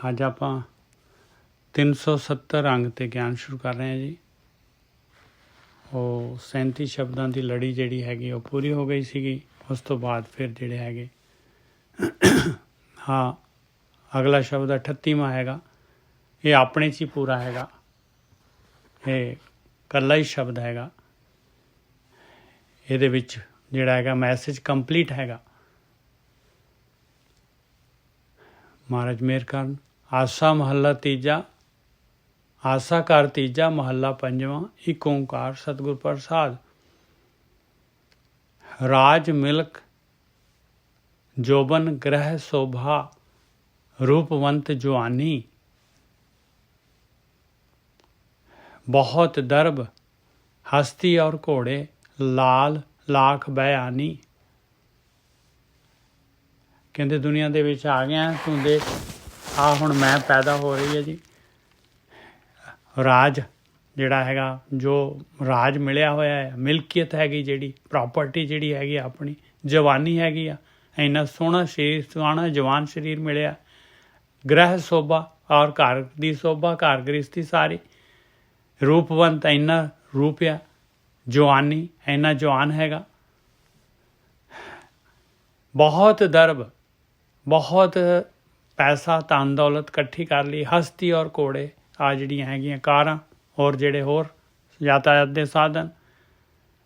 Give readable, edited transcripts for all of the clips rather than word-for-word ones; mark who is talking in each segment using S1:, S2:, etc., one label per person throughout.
S1: ਅੱਜ ਆਪਾਂ 370 ਅੰਗ 'ਤੇ ਗਿਆਨ ਸ਼ੁਰੂ ਕਰ ਰਹੇ ਹਾਂ ਜੀ। ਉਹ 37 ਸ਼ਬਦਾਂ ਦੀ ਲੜੀ ਜਿਹੜੀ ਹੈਗੀ ਉਹ ਪੂਰੀ ਹੋ ਗਈ ਸੀਗੀ। ਉਸ ਤੋਂ ਬਾਅਦ ਫਿਰ ਜਿਹੜੇ ਹੈਗੇ ਹਾਂ ਅਗਲਾ ਸ਼ਬਦ 38ਵਾਂ ਹੈਗਾ। ਇਹ ਆਪਣੇ 'ਚ ਹੀ ਪੂਰਾ ਹੈਗਾ, ਇਹ ਇਕੱਲਾ ਹੀ ਸ਼ਬਦ ਹੈਗਾ। ਇਹਦੇ ਵਿੱਚ ਜਿਹੜਾ ਹੈਗਾ ਮੈਸੇਜ ਕੰਪਲੀਟ ਹੈਗਾ। ਮਹਾਰਾਜ ਮਿਹਰ ਕਰਨ। ਆਸਾ ਮਹੱਲਾ ਤੀਜਾ, ਆਸਾ ਘਰ ਤੀਜਾ, ਮਹੱਲਾ ਪੰਜਵਾਂ। ਇੱਕ ਓਂਕਾਰ ਸਤਿਗੁਰ ਪ੍ਰਸਾਦ। ਰਾਜ ਮਿਲਕ ਜੋਬਨ ਗ੍ਰਹਿ ਸ਼ੋਭਾ, रूपवंत जुआनी। बहुत दर्ब हस्ती और घोड़े, लाल लाख बयानी। कहते दुनिया दे विच आ गया तूं देख आ हुण मैं पैदा हो रही है जी। राज जिहड़ा हैगा, जो राज मिलिया होया है, मिल्कियत हैगी जिहड़ी, प्रॉपर्टी जिहड़ी हैगी अपनी, जवानी हैगी आ, इन्ना सोहना शरीर, सोहना जवान शरीर मिलिया। ग्रह शोभा और घर की शोभा, घर गृहस्थी सारी। रूपवंत इन्ना रूप आ, जवानी इन्ना जवान हैगा। बहुत दर्ब, बहुत पैसा धन दौलत इकट्ठी कर ली। हस्ती और घोड़े आ जिहड़ियां हैगियां कारां और जिहड़े होर यातायात दे साधन।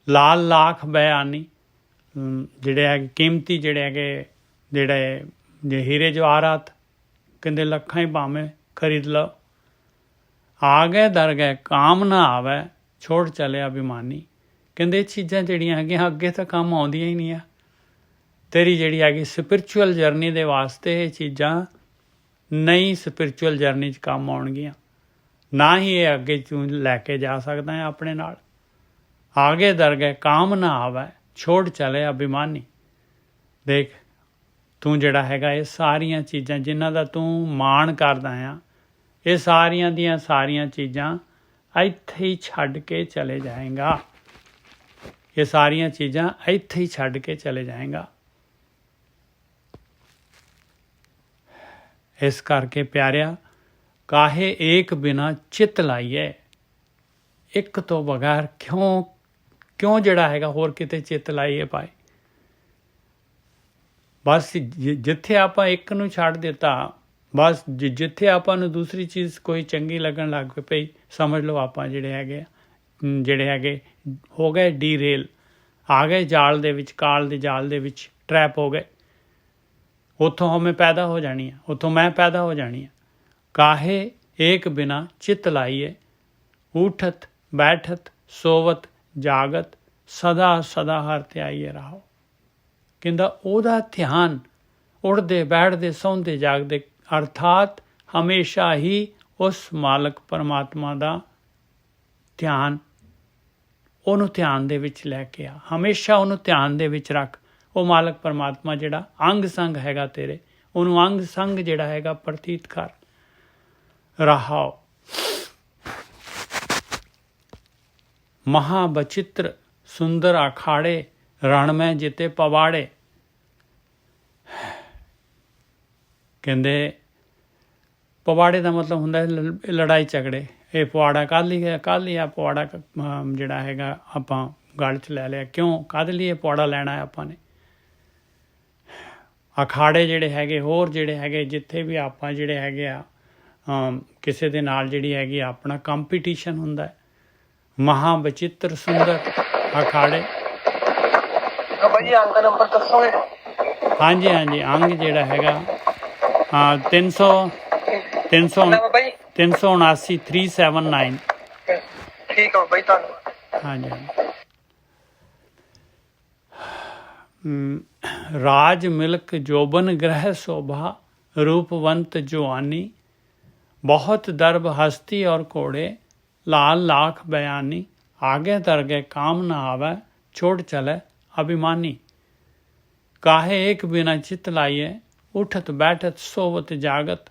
S1: लाल लाख बयानी, जिहड़े है कीमती जिहड़े हैगे, जिहड़े हीरे जवाहरात कहते लखां ही भावें खरीद लो। आ गए दर गए काम ना आवे, छोड़ चले अभिमानी। कहते चीज़ां जिहड़ियां हैगियां अगे तो काम आउंदियां ही नहीं आ। तेरी जिहड़ी हैगी स्पिरिचुअल जर्नी दे वास्ते ये चीज़ां नई स्पिरिचुअल जर्नी च काम आउणगियां। ना ही ये अगे तूं लैके जा सकदा है अपने नाल। आगे दर गए काम ना आवे, छोड़ चले अभिमानी। देख तूं जिहड़ा हैगा ये सारियां चीज़ां जिन्हां दा तूं माण करदा आ, ये सारियां दियां सारियां चीज़ां ਇੱਥੇ ही छड्ड के चले जाएगा। ये सारियां चीज़ां ਇੱਥੇ ही छड्ड के चले जाएगा। इस करके प्यारिया काहे एक बिना चित लाइए। एक तो बगैर क्यों जिहड़ा हैगा होर किते चित लाइए पाए। बस जिथे आपां एक नूं छड्ड दिता, बस जिथे आपां नूं दूसरी चीज़ कोई चंगी लगन लग पई, समझ लो आपां जिहड़े हैगे हो गए डीरेल, आ गए जाल दे विच, काल दे जाल दे विच ट्रैप हो गए। उत्थों हमें पैदा हो जानी है, उत्थों मैं पैदा हो जानी है। काहे एक बिना चित लाइए, उठत बैठत सोवत जागत, सदा सदा हर त्याइए रहो। कहंदा ओहदा ध्यान उठदे बैठदे सौंदे जागदे, अर्थात हमेशा ही उस मालक परमात्मा दा ध्यान, ਉਹਨੂੰ ਧਿਆਨ ਦੇ ਵਿੱਚ ਲੈ ਕੇ ਆ। ਹਮੇਸ਼ਾ ਉਹਨੂੰ ਧਿਆਨ ਦੇ ਵਿੱਚ ਰੱਖ। ਉਹ ਮਾਲਕ ਪਰਮਾਤਮਾ ਜਿਹੜਾ ਅੰਗ ਸੰਗ ਹੈਗਾ ਤੇਰੇ, ਉਹਨੂੰ ਅੰਗ ਸੰਗ ਜਿਹੜਾ ਹੈਗਾ ਪ੍ਰਤੀਤ ਕਰ ਰਹਾਓ। ਮਹਾ ਬਚਿੱਤਰ ਸੁੰਦਰ ਅਖਾੜੇ, ਰਣ ਮੈਂ ਜਿੱਤੇ ਪਵਾੜੇ। ਕਹਿੰਦੇ ਪਵਾੜੇ ਦਾ ਮਤਲਬ ਹੁੰਦਾ ਹੈ ਲੜਾਈ ਝਗੜੇ। ਇਹ ਪਵਾੜਾ ਕੱਲ੍ਹ ਹੀ ਆ ਪਵਾੜਾ ਜਿਹੜਾ ਹੈਗਾ ਆਪਾਂ ਗਲ 'ਚ ਲੈ ਲਿਆ। ਕਿਉਂ ਕਾਹਦੇ ਲਈ ਇਹ ਪਵਾੜਾ ਲੈਣਾ ਹੈ ਆਪਾਂ ਨੇ। ਅਖਾੜੇ ਜਿਹੜੇ ਹੈਗੇ ਹੋਰ ਜਿਹੜੇ ਹੈਗੇ ਜਿੱਥੇ ਵੀ ਆਪਾਂ ਜਿਹੜੇ ਹੈਗੇ ਆ ਕਿਸੇ ਦੇ ਨਾਲ ਜਿਹੜੀ ਹੈਗੀ ਆਪਣਾ ਕੰਪੀਟੀਸ਼ਨ ਹੁੰਦਾ। ਮਹਾ ਬਚਿੱਤਰ ਸੁੰਦਰ ਅਖਾੜੇ। ਹਾਂਜੀ ਹਾਂਜੀ ਅੰਗ ਜਿਹੜਾ ਹੈਗਾ 379 379।
S2: ਠੀਕ ਹੈ ਬਾਈ ਧੰਨਵਾਦ।
S1: ਹਾਂਜੀ ਹਾਂਜੀ। राज मिल्क जोबन ग्रह शोभा, रूपवंत जुआनी। बहुत दर्ब हस्ती और घोड़े, लाल लाख बयानी। आगे दर गए काम न आवे, छोड़ चले अभिमानी। काहे एक बिना चित लाइए, उठत बैठत सोवत जागत,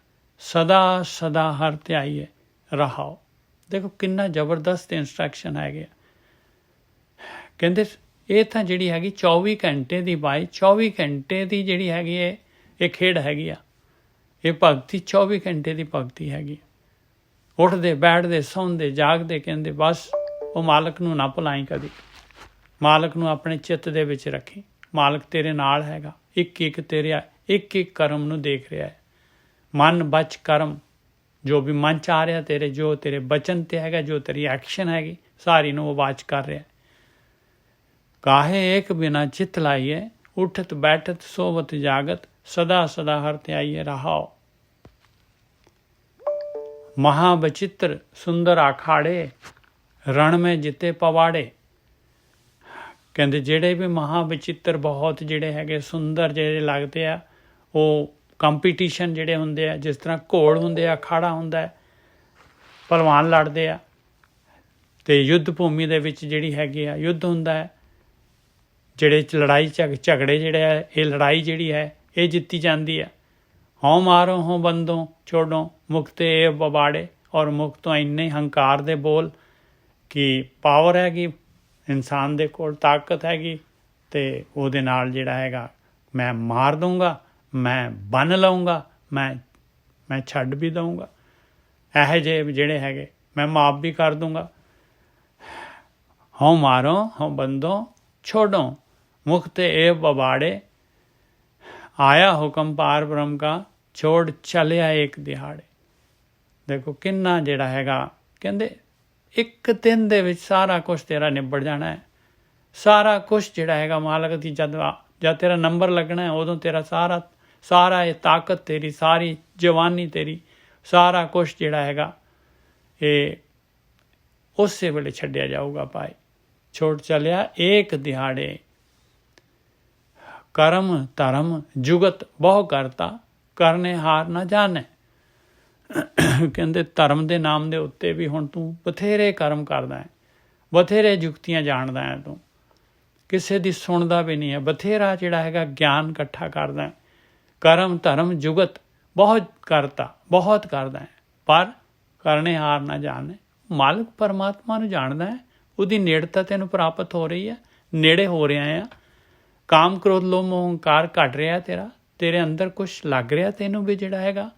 S1: सदा सदा हर त्याइए रहाओ। देखो कितना जबरदस्त इंस्ट्रक्शन है गया। कहते ਇਹ ਤਾਂ ਜਿਹੜੀ ਹੈਗੀ 24 ਘੰਟੇ ਦੀ ਬਾਈ 24 ਘੰਟੇ ਦੀ ਜਿਹੜੀ ਹੈਗੀ ਇਹ ਖੇਡ ਹੈਗੀ ਆ। ਇਹ ਭਗਤੀ 24 ਘੰਟੇ ਦੀ ਭਗਤੀ ਹੈਗੀ। ਉੱਠਦੇ ਬੈਠਦੇ ਸੌਂਦੇ ਜਾਗਦੇ ਕਹਿੰਦੇ ਬਸ ਉਹ ਮਾਲਕ ਨੂੰ ਨਾ ਭੁਲਾਈ ਕਦੀ, ਮਾਲਕ ਨੂੰ ਆਪਣੇ ਚਿੱਤ ਦੇ ਵਿੱਚ ਰੱਖੀ। ਮਾਲਕ ਤੇਰੇ ਨਾਲ ਹੈਗਾ, ਇੱਕ ਇੱਕ ਤੇਰੇ ਇੱਕ ਇੱਕ ਕਰਮ ਨੂੰ ਦੇਖ ਰਿਹਾ ਹੈ। ਮਨ ਬਚ ਕਰਮ, ਜੋ ਵੀ ਮਨ 'ਚ ਆ ਰਿਹਾ ਤੇਰੇ, ਜੋ ਤੇਰੇ ਬਚਨ 'ਤੇ ਹੈਗਾ, ਜੋ ਤੇਰੀ ਐਕਸ਼ਨ ਹੈਗੀ, ਸਾਰੀ ਨੂੰ ਉਹ ਵਾਚ ਕਰ ਰਿਹਾ। ਕਾਹੇ ਏਕ ਬਿਨਾ ਚਿੱਤ ਲਾਈਏ, ਉਠਤ ਬੈਠਤ ਸੋਵਤ ਜਾਗਤ, ਸਦਾ ਸਦਾ ਹਰ ਧਿਆਈਏ ਰਹਾਓ। ਮਹਾਬਚਿੱਤਰ ਸੁੰਦਰ ਆਖਾੜੇ, ਰਣ ਮੈਂ ਜਿੱਤੇ ਪਵਾੜੇ। ਕਹਿੰਦੇ ਜਿਹੜੇ ਵੀ ਮਹਾਬਚਿੱਤਰ ਬਹੁਤ ਜਿਹੜੇ ਹੈਗੇ ਸੁੰਦਰ ਜਿਹੜੇ ਲੱਗਦੇ ਆ, ਉਹ ਕੰਪੀਟੀਸ਼ਨ ਜਿਹੜੇ ਹੁੰਦੇ ਆ, ਜਿਸ ਤਰ੍ਹਾਂ ਘੋੜ ਹੁੰਦੇ ਆ, ਅਖਾੜਾ ਹੁੰਦਾ ਹੈ, ਭਲਵਾਨ ਲੜਦੇ ਆ, ਅਤੇ ਯੁੱਧ ਭੂਮੀ ਦੇ ਵਿੱਚ ਜਿਹੜੀ ਹੈਗੀ ਆ ਯੁੱਧ ਹੁੰਦਾ ਹੈ, ਜਿਹੜੇ ਲੜਾਈ ਝਗੜੇ ਜਿਹੜੇ ਹੈ, ਇਹ ਲੜਾਈ ਜਿਹੜੀ ਹੈ ਇਹ ਜਿੱਤੀ ਜਾਂਦੀ ਹੈ। ਹੋਂ ਮਾਰੋ ਹੋਂ ਬੰਦੋਂ ਛੋੜੋ, ਮੁਕਤੇ ਇਹ ਬਵਾੜੇ। ਔਰ ਮੁਖ ਤੋਂ ਇੰਨੇ ਹੰਕਾਰ ਦੇ ਬੋਲ ਕਿ ਪਾਵਰ ਹੈਗੀ ਇਨਸਾਨ ਦੇ ਕੋਲ, ਤਾਕਤ ਹੈਗੀ, ਅਤੇ ਉਹਦੇ ਨਾਲ ਜਿਹੜਾ ਹੈਗਾ ਮੈਂ ਮਾਰ ਦਊਂਗਾ, ਮੈਂ ਬੰਨ ਲਊਂਗਾ, ਮੈਂ ਛੱਡ ਵੀ ਦਊਂਗਾ, ਇਹੋ ਜਿਹੇ ਜਿਹੜੇ ਹੈਗੇ ਮੈਂ ਮਾਫ ਵੀ ਕਰ ਦੂੰਗਾ। ਹੋਂ ਮਾਰੋ ਹੋਂ ਬੰਦੋਂ ਛੋੜੋ, ਮੁਖ ਤੇ ਇਹ ਬਵਾੜੇ। ਆਇਆ ਹੁਕਮ ਪਾਰ ਬ੍ਰਹਮ ਕਾ, ਛੋੜ ਚਲਿਆ ਇੱਕ ਦਿਹਾੜੇ। ਦੇਖੋ ਕਿੰਨਾ ਜਿਹੜਾ ਹੈਗਾ, ਕਹਿੰਦੇ ਇੱਕ ਦਿਨ ਦੇ ਵਿੱਚ ਸਾਰਾ ਕੁਛ ਤੇਰਾ ਨਿਬੜ ਜਾਣਾ ਹੈ। ਸਾਰਾ ਕੁਛ ਜਿਹੜਾ ਹੈਗਾ ਮਾਲਕ ਦੀ ਜਦ ਤੇਰਾ ਨੰਬਰ ਲੱਗਣਾ ਹੈ, ਉਦੋਂ ਤੇਰਾ ਸਾਰਾ ਇਹ ਤਾਕਤ ਤੇਰੀ, ਸਾਰੀ ਜਵਾਨੀ ਤੇਰੀ, ਸਾਰਾ ਕੁਛ ਜਿਹੜਾ ਹੈਗਾ ਇਹ ਉਸੇ ਵੇਲੇ ਛੱਡਿਆ ਜਾਊਗਾ ਭਾਈ। ਛੋੜ ਚਲਿਆ ਏਕ ਦਿਹਾੜੇ, ਕਰਮ ਧਰਮ ਜੁਗਤ ਬਹੁ ਕਰਤਾ, ਕਰਨੇ ਹਾਰ ਨਾ ਜਾਣੇ। ਕਹਿੰਦੇ ਧਰਮ ਦੇ ਨਾਮ ਦੇ ਉੱਤੇ ਵੀ ਹੁਣ ਤੂੰ ਬਥੇਰੇ ਕਰਮ ਕਰਦਾ ਹੈ, ਬਥੇਰੇ ਜੁਗਤੀਆਂ ਜਾਣਦਾ ਹੈ, ਤੂੰ ਕਿਸੇ ਦੀ ਸੁਣਦਾ ਵੀ ਨਹੀਂ ਹੈ, ਬਥੇਰਾ ਜਿਹੜਾ ਹੈਗਾ ਗਿਆਨ ਇਕੱਠਾ ਕਰਦਾ ਹੈ। ਕਰਮ ਧਰਮ ਜੁਗਤ ਬਹੁਤ ਕਰਦਾ ਹੈ, ਪਰ ਕਰਨੇ ਹਾਰ ਨਾ ਜਾਣੇ। ਮਾਲਕ ਪਰਮਾਤਮਾ ਨੂੰ ਜਾਣਦਾ ਹੈ, ਉਹਦੀ ਨੇੜਤਾ ਤੈਨੂੰ ਪ੍ਰਾਪਤ ਹੋ ਰਹੀ ਹੈ, ਨੇੜੇ ਹੋ ਰਿਹਾ ਆ। ਕਾਮ ਕ੍ਰੋਧ ਲੋਭ ਮੋਹ ਹੰਕਾਰ ਘਟ ਰਿਹਾ ਤੇਰੇ ਅੰਦਰ ਕੁਛ ਲੱਗ ਰਿਹਾ ਤੈਨੂੰ ਵੀ ਜਿਹੜਾ ਹੈਗਾ,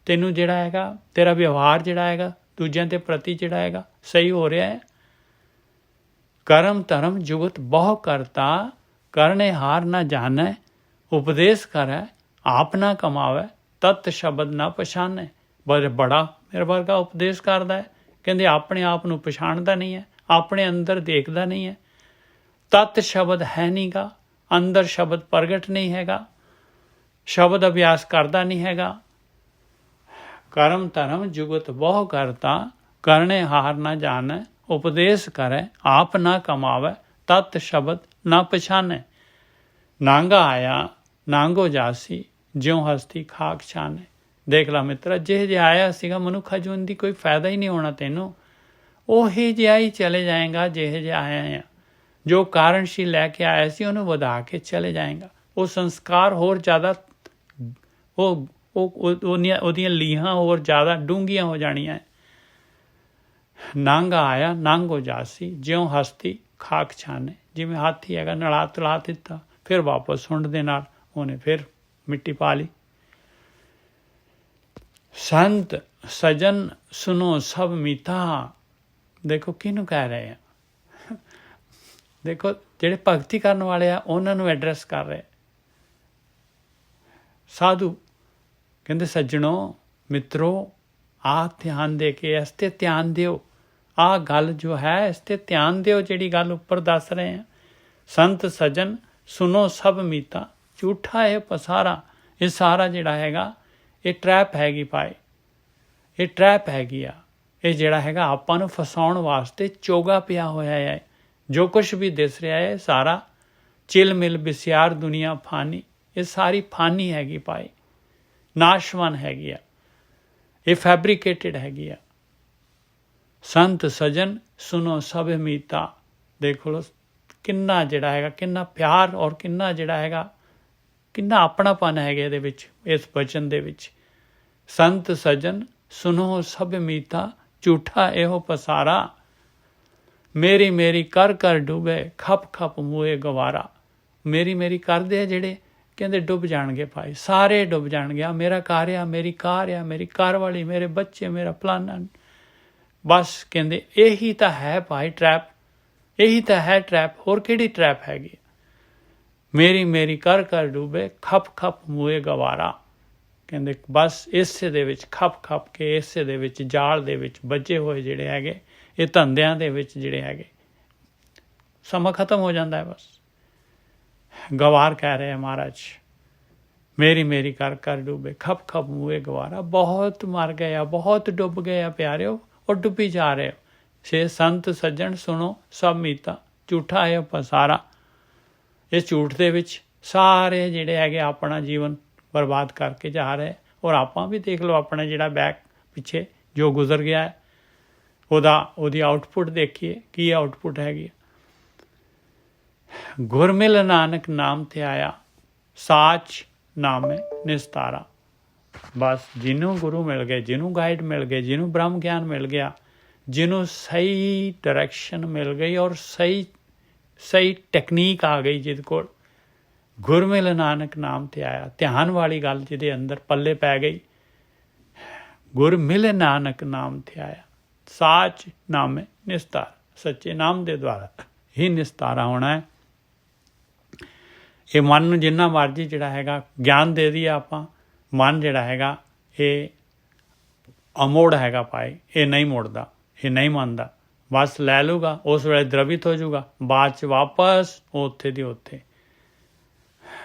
S1: ਤੈਨੂੰ ਜਿਹੜਾ ਹੈਗਾ ਤੇਰਾ ਵਿਵਹਾਰ ਜਿਹੜਾ ਹੈਗਾ ਦੂਜਿਆਂ ਦੇ ਪ੍ਰਤੀ ਜਿਹੜਾ ਹੈਗਾ ਸਹੀ ਹੋ ਰਿਹਾ ਹੈ। ਕਰਮ ਧਰਮ ਜੁਗਤ ਬਹੁ ਕਰਤਾ, ਕਰਨੇ ਹਾਰ ਨਾ ਜਾਣੈ। ਉਪਦੇਸ਼ ਕਰੈ ਆਪ ਨਾ ਕਮਾਵੈ, ਤਤ ਸ਼ਬਦ ਨਾ ਪਛਾਣੈ। ਬੜਾ ਮੇਰੇ ਵਰਗਾ ਉਪਦੇਸ਼ ਕਰਦਾ ਹੈ, ਕਹਿੰਦੇ ਆਪਣੇ ਆਪ ਨੂੰ ਪਛਾਣਦਾ ਨਹੀਂ ਹੈ, ਆਪਣੇ ਅੰਦਰ ਦੇਖਦਾ ਨਹੀਂ ਹੈ। ਤਤ ਸ਼ਬਦ ਹੈ ਨਹੀਂ ਗਾ, ਅੰਦਰ ਸ਼ਬਦ ਪ੍ਰਗਟ ਨਹੀਂ ਹੈਗਾ, ਸ਼ਬਦ ਅਭਿਆਸ ਕਰਦਾ ਨਹੀਂ ਹੈਗਾ। ਕਰਮ ਧਰਮ ਜੁਗਤ ਬਹੁ ਕਰਤਾ, ਕਰਨੇ ਹਾਰ ਨਾ ਜਾਣੈ। ਉਪਦੇਸ਼ ਕਰੈ ਆਪ ਨਾ ਕਮਾਵੈ, ਤਤ ਸ਼ਬਦ ਨਾ ਪਛਾਣੈ। ਨਾਂਗਾ ਆਇਆ ਨਾਂਗੋ ਜਾਸੀ, ਜਿਉਂ ਹਸਤੀ ਖਾਕ ਛਾਨੈ। ਦੇਖ ਲਾ ਮਿੱਤਰਾ, ਜਿਹੇ ਜਿਹਾ ਆਇਆ ਸੀਗਾ ਮਨੁੱਖਾ ਜੀਵਨ ਦੀ ਕੋਈ ਫਾਇਦਾ ਹੀ ਨਹੀਂ ਹੋਣਾ ਤੈਨੂੰ, ਉਹੀ ਜਿਹਾ ਹੀ ਚਲੇ ਜਾਏਗਾ ਜਿਹੇ ਜਿਹਾ ਆਇਆ ਆ। ਜੋ ਕਾਰਨਸ਼ੀਲ ਲੈ ਕੇ ਆਇਆ ਸੀ ਉਹਨੂੰ ਵਧਾ ਕੇ ਚਲੇ ਜਾਏਗਾ। ਉਹ ਸੰਸਕਾਰ ਹੋਰ ਜ਼ਿਆਦਾ, ਉਹਦੀਆਂ ਲੀਹਾਂ ਹੋਰ ਜ਼ਿਆਦਾ ਡੂੰਘੀਆਂ ਹੋ ਜਾਣੀਆਂ। ਨਾਂਗਾ ਆਇਆ ਨਾਂਗੋ ਜਾਸੀ, ਜਿਉਂ ਹਸਤੀ ਖਾਕ ਛਾਨੇ। ਜਿਵੇਂ ਹਾਥੀ ਹੈਗਾ ਨਲਾ ਤਲਾ ਦਿੱਤਾ, ਫਿਰ ਵਾਪਸ ਸੁੰਡ ਦੇ ਨਾਲ ਉਹਨੇ ਫਿਰ ਮਿੱਟੀ ਪਾ ਲਈ। ਸੰਤ ਸਜਨ ਸੁਨੋ ਸਭ ਮੀਠਾ। ਦੇਖੋ ਕਿਹਨੂੰ ਕਹਿ ਰਹੇ ਆ, ਦੇਖੋ ਜਿਹੜੇ ਭਗਤੀ ਕਰਨ ਵਾਲੇ ਆ ਉਹਨਾਂ ਨੂੰ ਐਡਰੈਸ ਕਰ ਰਹੇ। ਸਾਧੂ ਕਹਿੰਦੇ ਸੱਜਣੋ ਮਿੱਤਰੋ, ਆਹ ਧਿਆਨ ਦੇ ਕੇ ਇਸ 'ਤੇ ਧਿਆਨ ਦਿਓ। ਆਹ ਗੱਲ ਜੋ ਹੈ ਇਸ 'ਤੇ ਧਿਆਨ ਦਿਓ, ਜਿਹੜੀ ਗੱਲ ਉੱਪਰ ਦੱਸ ਰਹੇ ਆ। ਸੰਤ ਸਜਨ ਸੁਨੋ ਸਭ ਮੀਤਾ, ਝੂਠਾ ਇਹ ਪਸਾਰਾ। ਇਹ ਸਾਰਾ ਜਿਹੜਾ ਹੈਗਾ ਇਹ ਟਰੈਪ ਹੈਗੀ ਭਾਈ, ਇਹ ਟਰੈਪ ਹੈਗੀ ਆ। ਇਹ ਜਿਹੜਾ ਹੈਗਾ ਆਪਾਂ ਨੂੰ ਫਸਾਉਣ ਵਾਸਤੇ ਚੋਗਾ ਪਿਆ ਹੋਇਆ ਹੈ। ਜੋ ਕੁਛ ਵੀ ਦਿਸ ਰਿਹਾ ਹੈ ਸਾਰਾ ਚਿਲ ਮਿਲ ਬਿਸਿਆਰ ਦੁਨੀਆ ਫਾਨੀ। ਇਹ ਸਾਰੀ ਫਾਨੀ ਹੈਗੀ ਭਾਈ, ਨਾਸ਼ਵਾਨ ਹੈਗੀ ਆ, ਇਹ ਫੈਬਰੀਕੇਟਡ ਹੈਗੀ ਆ। ਸੰਤ ਸਜਨ ਸੁਨੋ ਸਭ ਮੀਤਾ। ਦੇਖ ਲਓ ਕਿੰਨਾ ਜਿਹੜਾ ਹੈਗਾ, ਕਿੰਨਾ ਪਿਆਰ ਔਰ ਕਿੰਨਾ ਜਿਹੜਾ ਹੈਗਾ, ਕਿੰਨਾ ਆਪਣਾਪਨ ਹੈਗਾ ਇਹਦੇ ਵਿੱਚ, ਇਸ ਬਚਨ ਦੇ ਵਿੱਚ। ਸੰਤ ਸਜਨ ਸੁਨੋ ਸਭ ਮੀਤਾ, ਝੂਠਾ ਇਹੋ ਪਸਾਰਾ। ਮੇਰੀ ਮੇਰੀ ਕਰ ਕਰ ਡੁੱਬੇ, ਖਪ ਖਪ ਮੂਏ ਗਵਾਰਾ। ਮੇਰੀ ਮੇਰੀ ਕਰਦੇ ਆ ਜਿਹੜੇ, ਕਹਿੰਦੇ ਡੁੱਬ ਜਾਣਗੇ ਭਾਈ, ਸਾਰੇ ਡੁੱਬ ਜਾਣਗੇ। ਆ ਮੇਰਾ ਘਰ ਆ, ਮੇਰੀ ਕਾਰ ਆ, ਮੇਰੀ ਕਾਰ ਵਾਲੀ, ਮੇਰੇ ਬੱਚੇ, ਮੇਰਾ ਫਲਾਨਾ। ਬਸ ਕਹਿੰਦੇ ਇਹੀ ਤਾਂ ਹੈ ਭਾਈ ਟਰੈਪ, ਇਹੀ ਤਾਂ ਹੈ ਟਰੈਪ, ਹੋਰ ਕਿਹੜੀ ਟਰੈਪ ਹੈਗੀ। ਮੇਰੀ ਮੇਰੀ ਕਰ ਕਰ ਡੁੱਬੇ, ਖੱਪ ਖੱਪ ਮੂਏ ਗਵਾਰਾ। ਕਹਿੰਦੇ ਬਸ ਇਸੇ ਦੇ ਵਿੱਚ ਖੱਪ ਖੱਪ ਕੇ, ਇਸੇ ਦੇ ਵਿੱਚ ਜਾਲ ਦੇ ਵਿੱਚ ਵੱਜੇ ਹੋਏ ਜਿਹੜੇ ਹੈਗੇ, ਇਹ ਧੰਦਿਆਂ ਦੇ ਵਿੱਚ ਜਿਹੜੇ ਹੈਗੇ, ਸਮਾਂ ਖਤਮ ਹੋ ਜਾਂਦਾ ਹੈ। ਬਸ ਗਵਾਰ ਕਹਿ ਰਹੇ ਮਹਾਰਾਜ, ਮੇਰੀ ਮੇਰੀ ਕਰ ਕਰ ਡੁੱਬੇ, ਖੱਪ ਖੱਪ ਮੂਏ ਗਵਾਰਾ। ਬਹੁਤ ਮਰ ਗਏ ਆ, ਬਹੁਤ ਡੁੱਬ ਗਏ ਆ ਪਿਆਰਿਓ, ਔਰ ਡੁੱਬੀ ਜਾ ਰਹੇ ਹੋ। ਸੇ ਸੰਤ ਸੱਜਣ ਸੁਣੋ ਸਭ ਮੀਤਾ, ਝੂਠਾ ਹੈ ਪਸਾਰਾ। ਇਸ ਝੂਠ ਦੇ ਵਿੱਚ ਸਾਰੇ ਜਿਹੜੇ ਹੈਗੇ ਆਪਣਾ ਜੀਵਨ ਬਰਬਾਦ ਕਰਕੇ ਜਾ ਰਹੇ। ਔਰ ਆਪਾਂ ਵੀ ਦੇਖ ਲਓ ਆਪਣਾ ਜਿਹੜਾ ਬੈਕ ਪਿੱਛੇ ਜੋ ਗੁਜ਼ਰ ਗਿਆ ਹੈ, ਉਹਦੀ ਆਊਟਪੁੱਟ ਦੇਖੀਏ ਕੀ ਆਊਟਪੁੱਟ ਹੈਗੀ। ਗੁਰ ਮਿਲ ਨਾਨਕ ਨਾਮ ਤੇ ਆਇਆ, ਸਾਚ ਨਾਮੇ ਨਿਸਤਾਰਾ। ਬਸ ਜਿਹਨੂੰ ਗੁਰੂ ਮਿਲ ਗਏ, ਜਿਹਨੂੰ ਗਾਈਡ ਮਿਲ ਗਏ, ਜਿਹਨੂੰ ਬ੍ਰਹਮ ਗਿਆਨ ਮਿਲ ਗਿਆ, ਜਿਹਨੂੰ ਸਹੀ ਡਾਇਰੈਕਸ਼ਨ ਮਿਲ ਗਈ ਔਰ ਸਹੀ ਟੈਕਨੀਕ ਆ ਗਈ, ਜਿਹਦੇ ਕੋਲ ਗੁਰ ਮਿਲ ਨਾਨਕ ਨਾਮ ਤੇ ਆਇਆ, ਧਿਆਨ ਵਾਲੀ ਗੱਲ ਜਿਹਦੇ ਅੰਦਰ ਪੱਲੇ ਪੈ ਗਈ। ਗੁਰ ਮਿਲ ਨਾਨਕ ਨਾਮ ਤੇ ਆਇਆ, ਸਾਚ ਨਾਮੇ ਨਿਸਤਾਰ। ਸੱਚੇ ਨਾਮ ਦੇ ਦੁਆਰਾ ਹੀ ਨਿਸਤਾਰਾ ਹੋਣਾ ਹੈ। ਇਹ ਮਨ ਨੂੰ ਜਿੰਨਾ ਮਰਜ਼ੀ ਜਿਹੜਾ ਹੈਗਾ ਗਿਆਨ ਦੇ ਦਈਏ ਆਪਾਂ, ਮਨ ਜਿਹੜਾ ਹੈਗਾ ਇਹ ਅਮੋੜ ਹੈਗਾ ਭਾਈ, ਇਹ ਨਹੀਂ ਮੁੜਦਾ, ਇਹ ਨਹੀਂ ਮੰਨਦਾ। ਬਸ ਲੈ ਲੂਗਾ, ਉਸ ਵੇਲੇ ਦਰਵਿਤ ਹੋ ਜਾਊਗਾ, ਬਾਅਦ 'ਚ ਵਾਪਸ ਉੱਥੇ ਦੀ ਉੱਥੇ।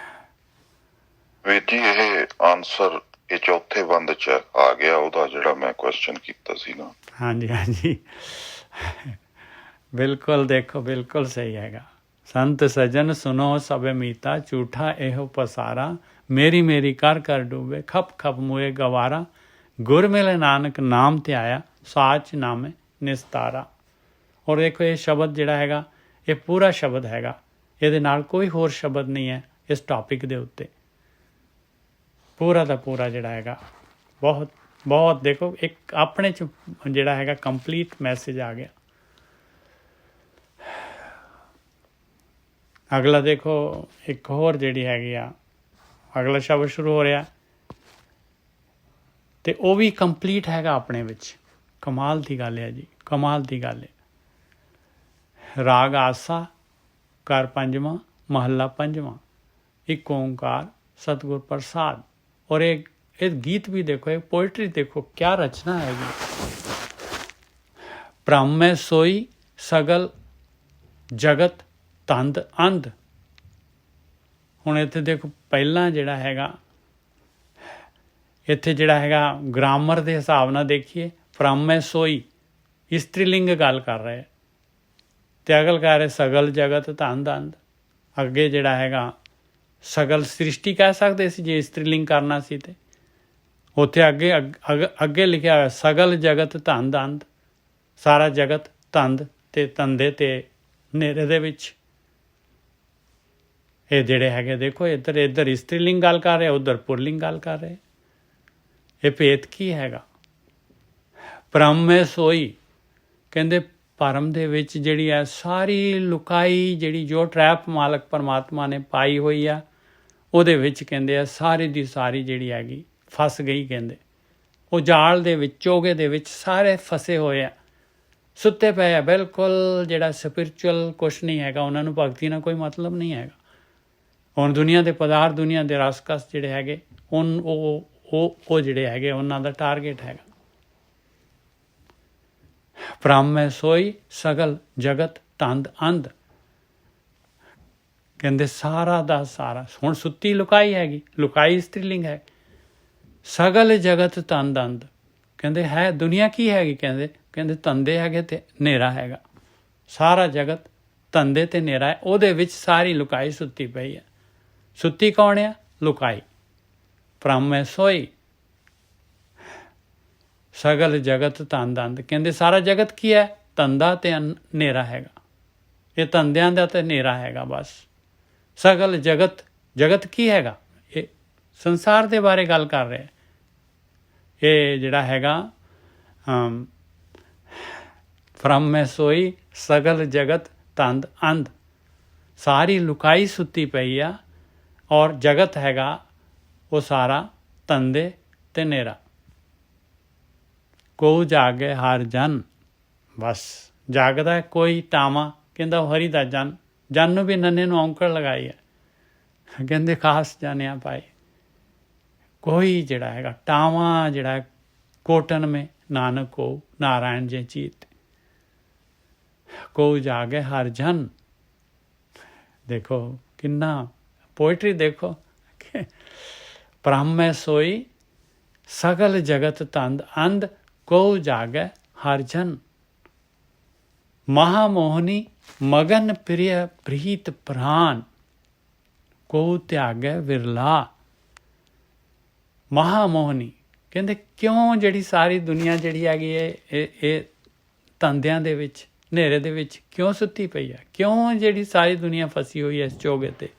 S3: ਵੀਰ ਜੀ ਇਹ ਆਨਸਰ ਇਹ ਚੌਥੇ ਬੰਦ 'ਚ ਆ ਗਿਆ, ਉਹਦਾ ਜਿਹੜਾ ਮੈਂ ਕੁਐਸਚਨ ਕੀਤਾ ਸੀ ਨਾ।
S1: ਹਾਂਜੀ ਹਾਂਜੀ ਬਿਲਕੁਲ, ਦੇਖੋ ਬਿਲਕੁਲ ਸਹੀ ਹੈਗਾ। ਸੰਤ ਸਜਨ ਸੁਨੋ ਸਭੇ ਮੀਤਾ, ਝੂਠਾ ਇਹੋ ਪਸਾਰਾ। ਮੇਰੀ ਮੇਰੀ ਕਰ ਕਰ ਡੁੱਬੇ, ਖੱਪ ਖੱਪ ਮੂਏ ਗਵਾਰਾ। ਗੁਰ ਮਿਲੇ ਨਾਨਕ ਨਾਮ ਤੇ ਆਇਆ, ਸਾਚ ਨਾਮੇ ਨਿਸਤਾਰਾ। ਔਰ ਦੇਖੋ ਇਹ ਸ਼ਬਦ ਜਿਹੜਾ ਹੈਗਾ ਇਹ ਪੂਰਾ ਸ਼ਬਦ ਹੈਗਾ, ਇਹਦੇ ਨਾਲ ਕੋਈ ਹੋਰ ਸ਼ਬਦ ਨਹੀਂ ਹੈ ਇਸ ਟੌਪਿਕ ਦੇ ਉੱਤੇ। ਪੂਰਾ ਦਾ ਪੂਰਾ ਜਿਹੜਾ ਹੈਗਾ ਬਹੁਤ ਬਹੁਤ ਦੇਖੋ ਇੱਕ ਆਪਣੇ 'ਚ ਜਿਹੜਾ ਹੈਗਾ ਕੰਪਲੀਟ ਮੈਸੇਜ ਆ ਗਿਆ। ਅਗਲਾ ਦੇਖੋ ਇੱਕ ਹੋਰ ਜਿਹੜੀ ਹੈਗੀ ਆ, ਅਗਲਾ ਸ਼ਬਦ ਸ਼ੁਰੂ ਹੋ ਰਿਹਾ ਅਤੇ ਉਹ ਵੀ ਕੰਪਲੀਟ ਹੈਗਾ ਆਪਣੇ ਵਿੱਚ। ਕਮਾਲ ਦੀ ਗੱਲ ਹੈ ਜੀ, ਕਮਾਲ ਦੀ ਗੱਲ ਹੈ। ਰਾਗ ਆਸਾ, ਘਰ ਪੰਜਵਾਂ, ਮਹੱਲਾ ਪੰਜਵਾਂ। ਇੱਕ ਓਂਕਾਰ ਸਤਿਗੁਰ ਪ੍ਰਸਾਦ। ਔਰ ਇਹ ਗੀਤ ਵੀ ਦੇਖੋ, ਇਹ ਪੋਇਟਰੀ ਦੇਖੋ ਕਿਆ ਰਚਨਾ ਹੈਗੀ। ਭ੍ਰਮ ਮੈਂ ਸੋਈ ਸਗਲ ਜਗਤ ਤੰਦ ਅੰਧ। ਹੁਣ ਇੱਥੇ ਦੇਖੋ ਪਹਿਲਾਂ ਜਿਹੜਾ ਹੈਗਾ, ਇੱਥੇ ਜਿਹੜਾ ਹੈਗਾ ਗ੍ਰਾਮਰ ਦੇ ਹਿਸਾਬ ਨਾਲ ਦੇਖੀਏ, ਭ੍ਰਮ ਮੈਂ ਸੋਈ ਇਸਤਰੀਲਿੰਗ ਗੱਲ ਕਰ ਰਹੇ, ਅਤੇ ਅਗਲ ਕਹਿ ਰਹੇ ਸਗਲ ਜਗਤ ਤੰਦ ਅੰਧ। ਅੱਗੇ ਜਿਹੜਾ ਹੈਗਾ ਸਗਲ ਸ੍ਰਿਸ਼ਟੀ ਕਹਿ ਸਕਦੇ ਸੀ ਜੇ ਇਸਤਰੀਲਿੰਗ ਕਰਨਾ ਸੀ, ਤੇ ਉੱਥੇ ਅੱਗੇ ਲਿਖਿਆ ਹੋਇਆ ਸਗਲ ਜਗਤ ਤੰਦ ਅੰਧ। ਸਾਰਾ ਜਗਤ ਤੰਦ ਤੇ ਤੰਦੇ ਤੇ ਹਨੇਰੇ ਦੇ ਵਿੱਚ। ਇਹ ਜਿਹੜੇ ਹੈਗੇ ਦੇਖੋ ਇੱਧਰ ਇਸਤਰੀਲਿੰਗ ਗੱਲ ਕਰ ਰਹੇ, ਉੱਧਰ ਪੁਰਲਿੰਗ ਗੱਲ ਕਰ ਰਹੇ। ਇਹ ਭੇਦ ਕੀ ਹੈਗਾ? ਭ੍ਰਮ ਮੈਂ ਸੋਈ, ਕਹਿੰਦੇ ਭਰਮ ਦੇ ਵਿੱਚ ਜਿਹੜੀ ਹੈ ਸਾਰੀ ਲੁਕਾਈ, ਜਿਹੜੀ ਜੋ ਟਰੈਪ ਮਾਲਕ ਪਰਮਾਤਮਾ ਨੇ ਪਾਈ ਹੋਈ ਆ, ਉਹਦੇ ਵਿੱਚ ਕਹਿੰਦੇ ਆ ਸਾਰੀ ਦੀ ਸਾਰੀ ਜਿਹੜੀ ਹੈਗੀ ਫਸ ਗਈ। ਕਹਿੰਦੇ ਉਹ ਜਾਲ ਦੇ ਵਿੱਚ, ਚੋਗੇ ਦੇ ਵਿੱਚ ਸਾਰੇ ਫਸੇ ਹੋਏ ਆ, ਸੁੱਤੇ ਪਏ ਆ ਬਿਲਕੁਲ। ਜਿਹੜਾ ਸਪਿਰਚੁਅਲ ਕੁਛ ਨਹੀਂ ਹੈਗਾ, ਉਹਨਾਂ ਨੂੰ ਭਗਤੀ ਨਾਲ ਕੋਈ ਮਤਲਬ ਨਹੀਂ ਹੈਗਾ। ਹੁਣ ਦੁਨੀਆ ਦੇ ਪਦਾਰਥ, ਦੁਨੀਆ ਦੇ ਰਸਕਸ ਜਿਹੜੇ ਹੈਗੇ ਉਹ ਜਿਹੜੇ ਹੈਗੇ ਉਹਨਾਂ ਦਾ ਟਾਰਗੇਟ ਹੈਗਾ। ਭ੍ਰਮ ਮੈਂ ਸੋਈ ਸਗਲ ਜਗਤ ਤੰਦ ਅੰਧ। ਕਹਿੰਦੇ ਸਾਰਾ ਦਾ ਸਾਰਾ, ਹੁਣ ਸੁੱਤੀ ਲੁਕਾਈ ਹੈਗੀ, ਲੁਕਾਈ ਇਸਤਰੀਲਿੰਗ ਹੈ। ਸਗਲ ਜਗਤ ਤੰਦ ਅੰਧ, ਕਹਿੰਦੇ ਹੈ ਦੁਨੀਆ ਕੀ ਹੈਗੀ? ਕਹਿੰਦੇ ਧੰਦੇ ਹੈਗੇ ਤੇ ਹਨੇਰਾ ਹੈਗਾ। ਸਾਰਾ ਜਗਤ ਧੰਦੇ ਤੇ ਹਨੇਰਾ ਹੈ, ਉਹਦੇ ਵਿੱਚ ਸਾਰੀ ਲੁਕਾਈ ਸੁੱਤੀ ਪਈ ਹੈ। ਸੁੱਤੀ ਕੌਣ ਆ? ਲੁਕਾਈ। ਭ੍ਰਮ ਮੈਂ ਸੋਈ ਸਗਲ ਜਗਤ ਤੰਦ ਅੰਧ, ਕਹਿੰਦੇ ਸਾਰਾ ਜਗਤ ਕੀ ਹੈ? ਧੰਦਾ ਤੇ ਹਨੇਰਾ ਹੈਗਾ। ਇਹ ਧੰਦਿਆਂ ਦਾ ਤੇ ਹਨੇਰਾ ਹੈਗਾ ਬਸ। ਸਗਲ ਜਗਤ, ਜਗਤ ਕੀ ਹੈਗਾ? ਇਹ ਸੰਸਾਰ ਦੇ ਬਾਰੇ ਗੱਲ ਕਰ ਰਿਹਾ। ਇਹ ਜਿਹੜਾ ਹੈਗਾ ਭ੍ਰਮ ਮੈਂ ਸੋਈ ਸਗਲ ਜਗਤ ਤੰਦ ਅੰਧ, ਸਾਰੀ ਲੁਕਾਈ ਸੁੱਤੀ ਪਈ ਆ, ਔਰ ਜਗਤ ਹੈਗਾ ਉਹ ਸਾਰਾ ਧੰਦੇ ਤੇ ਹਨੇਰਾ। ਕੋ ਜਾਗੇ ਹਰ ਜਨ, ਬਸ ਜਾਗਦਾ ਕੋਈ ਟਾਵਾਂ, ਕਹਿੰਦਾ ਉਹ ਹਰੀ ਦਾ ਜਨ। ਜਨ ਨੂੰ ਵੀ ਨੰਨੇ ਨੂੰ ਔਂਕੜ ਲਗਾਈ ਹੈ, ਕਹਿੰਦੇ ਖਾਸ ਜਾਣਿਆ ਪਾਏ। ਕੋਈ ਜਿਹੜਾ ਹੈਗਾ ਟਾਵਾਂ ਜਿਹੜਾ ਕੋਟਨ ਮੇ ਨਾਨਕ ਕੋ ਨਾਰਾਇਣ ਜੇ ਚੀਤ, ਕੋ ਜਾਗੇ ਹਰ ਜਨ। ਦੇਖੋ ਕਿੰਨਾ ਪੋਇਟਰੀ ਦੇਖੋ। ਬ੍ਰਹਮ ਸੋਈ ਸਗਲ ਜਗਤ ਤੰਦ ਅੰਧ, ਕੋ ਜਾਗੇ ਹਰ ਜਨ। ਮਹਾਮੋਹਨੀ ਮਗਨ ਪ੍ਰਿਯ ਪ੍ਰੀਤ ਪ੍ਰਾਨ, ਕੋ ਤਿਆਗੈ ਵਿਰਲਾ। ਮਹਾਮੋਹਨੀ ਕਹਿੰਦੇ ਕਿਉਂ ਜਿਹੜੀ ਸਾਰੀ ਦੁਨੀਆ ਜਿਹੜੀ ਹੈਗੀ ਹੈ ਇਹ ਧੰਦਿਆਂ ਦੇ ਵਿੱਚ, ਹਨੇਰੇ ਦੇ ਵਿੱਚ ਕਿਉਂ ਸੁੱਤੀ ਪਈ ਹੈ? ਕਿਉਂ ਜਿਹੜੀ ਸਾਰੀ ਦੁਨੀਆ ਫਸੀ ਹੋਈ ਹੈ ਇਸ ਚੋਗੇ ਤੇ?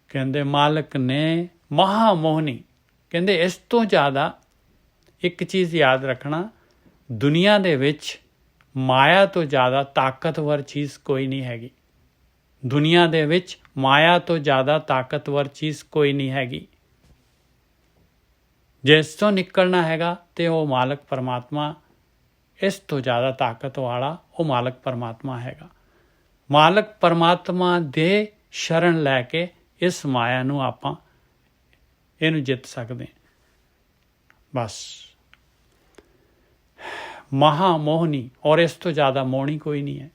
S1: ਕਹਿੰਦੇ ਮਾਲਕ ਨੇ ਮਹਾਮੋਹਨੀ, ਕਹਿੰਦੇ ਇਸ ਤੋਂ ਜ਼ਿਆਦਾ ਇੱਕ ਚੀਜ਼ ਯਾਦ ਰੱਖਣਾ, ਦੁਨੀਆ ਦੇ ਵਿੱਚ ਮਾਇਆ ਤੋਂ ਜ਼ਿਆਦਾ ਤਾਕਤਵਰ ਚੀਜ਼ ਕੋਈ ਨਹੀਂ ਹੈਗੀ। ਦੁਨੀਆ ਦੇ ਵਿੱਚ ਮਾਇਆ ਤੋਂ ਜ਼ਿਆਦਾ ਤਾਕਤਵਰ ਚੀਜ਼ ਕੋਈ ਨਹੀਂ ਹੈਗੀ। ਜਿਸ ਤੋਂ ਨਿਕਲਣਾ ਹੈਗਾ ਤੇ ਉਹ ਮਾਲਕ ਪਰਮਾਤਮਾ, ਇਸ ਤੋਂ ਜ਼ਿਆਦਾ ਤਾਕਤ ਵਾਲਾ ਉਹ ਮਾਲਕ ਪਰਮਾਤਮਾ ਹੈਗਾ। ਮਾਲਕ ਪਰਮਾਤਮਾ ਦੇ ਸ਼ਰਨ ਲੈ ਕੇ ਇਸ ਮਾਇਆ ਨੂੰ ਆਪਾਂ ਇਹਨੂੰ ਜਿੱਤ ਸਕਦੇ ਹਾਂ। ਬਸ ਮਹਾਮੋਹਨੀ, ਔਰ ਇਸ ਤੋਂ ਜ਼ਿਆਦਾ ਮੋਹਣੀ ਕੋਈ ਨਹੀਂ ਹੈ।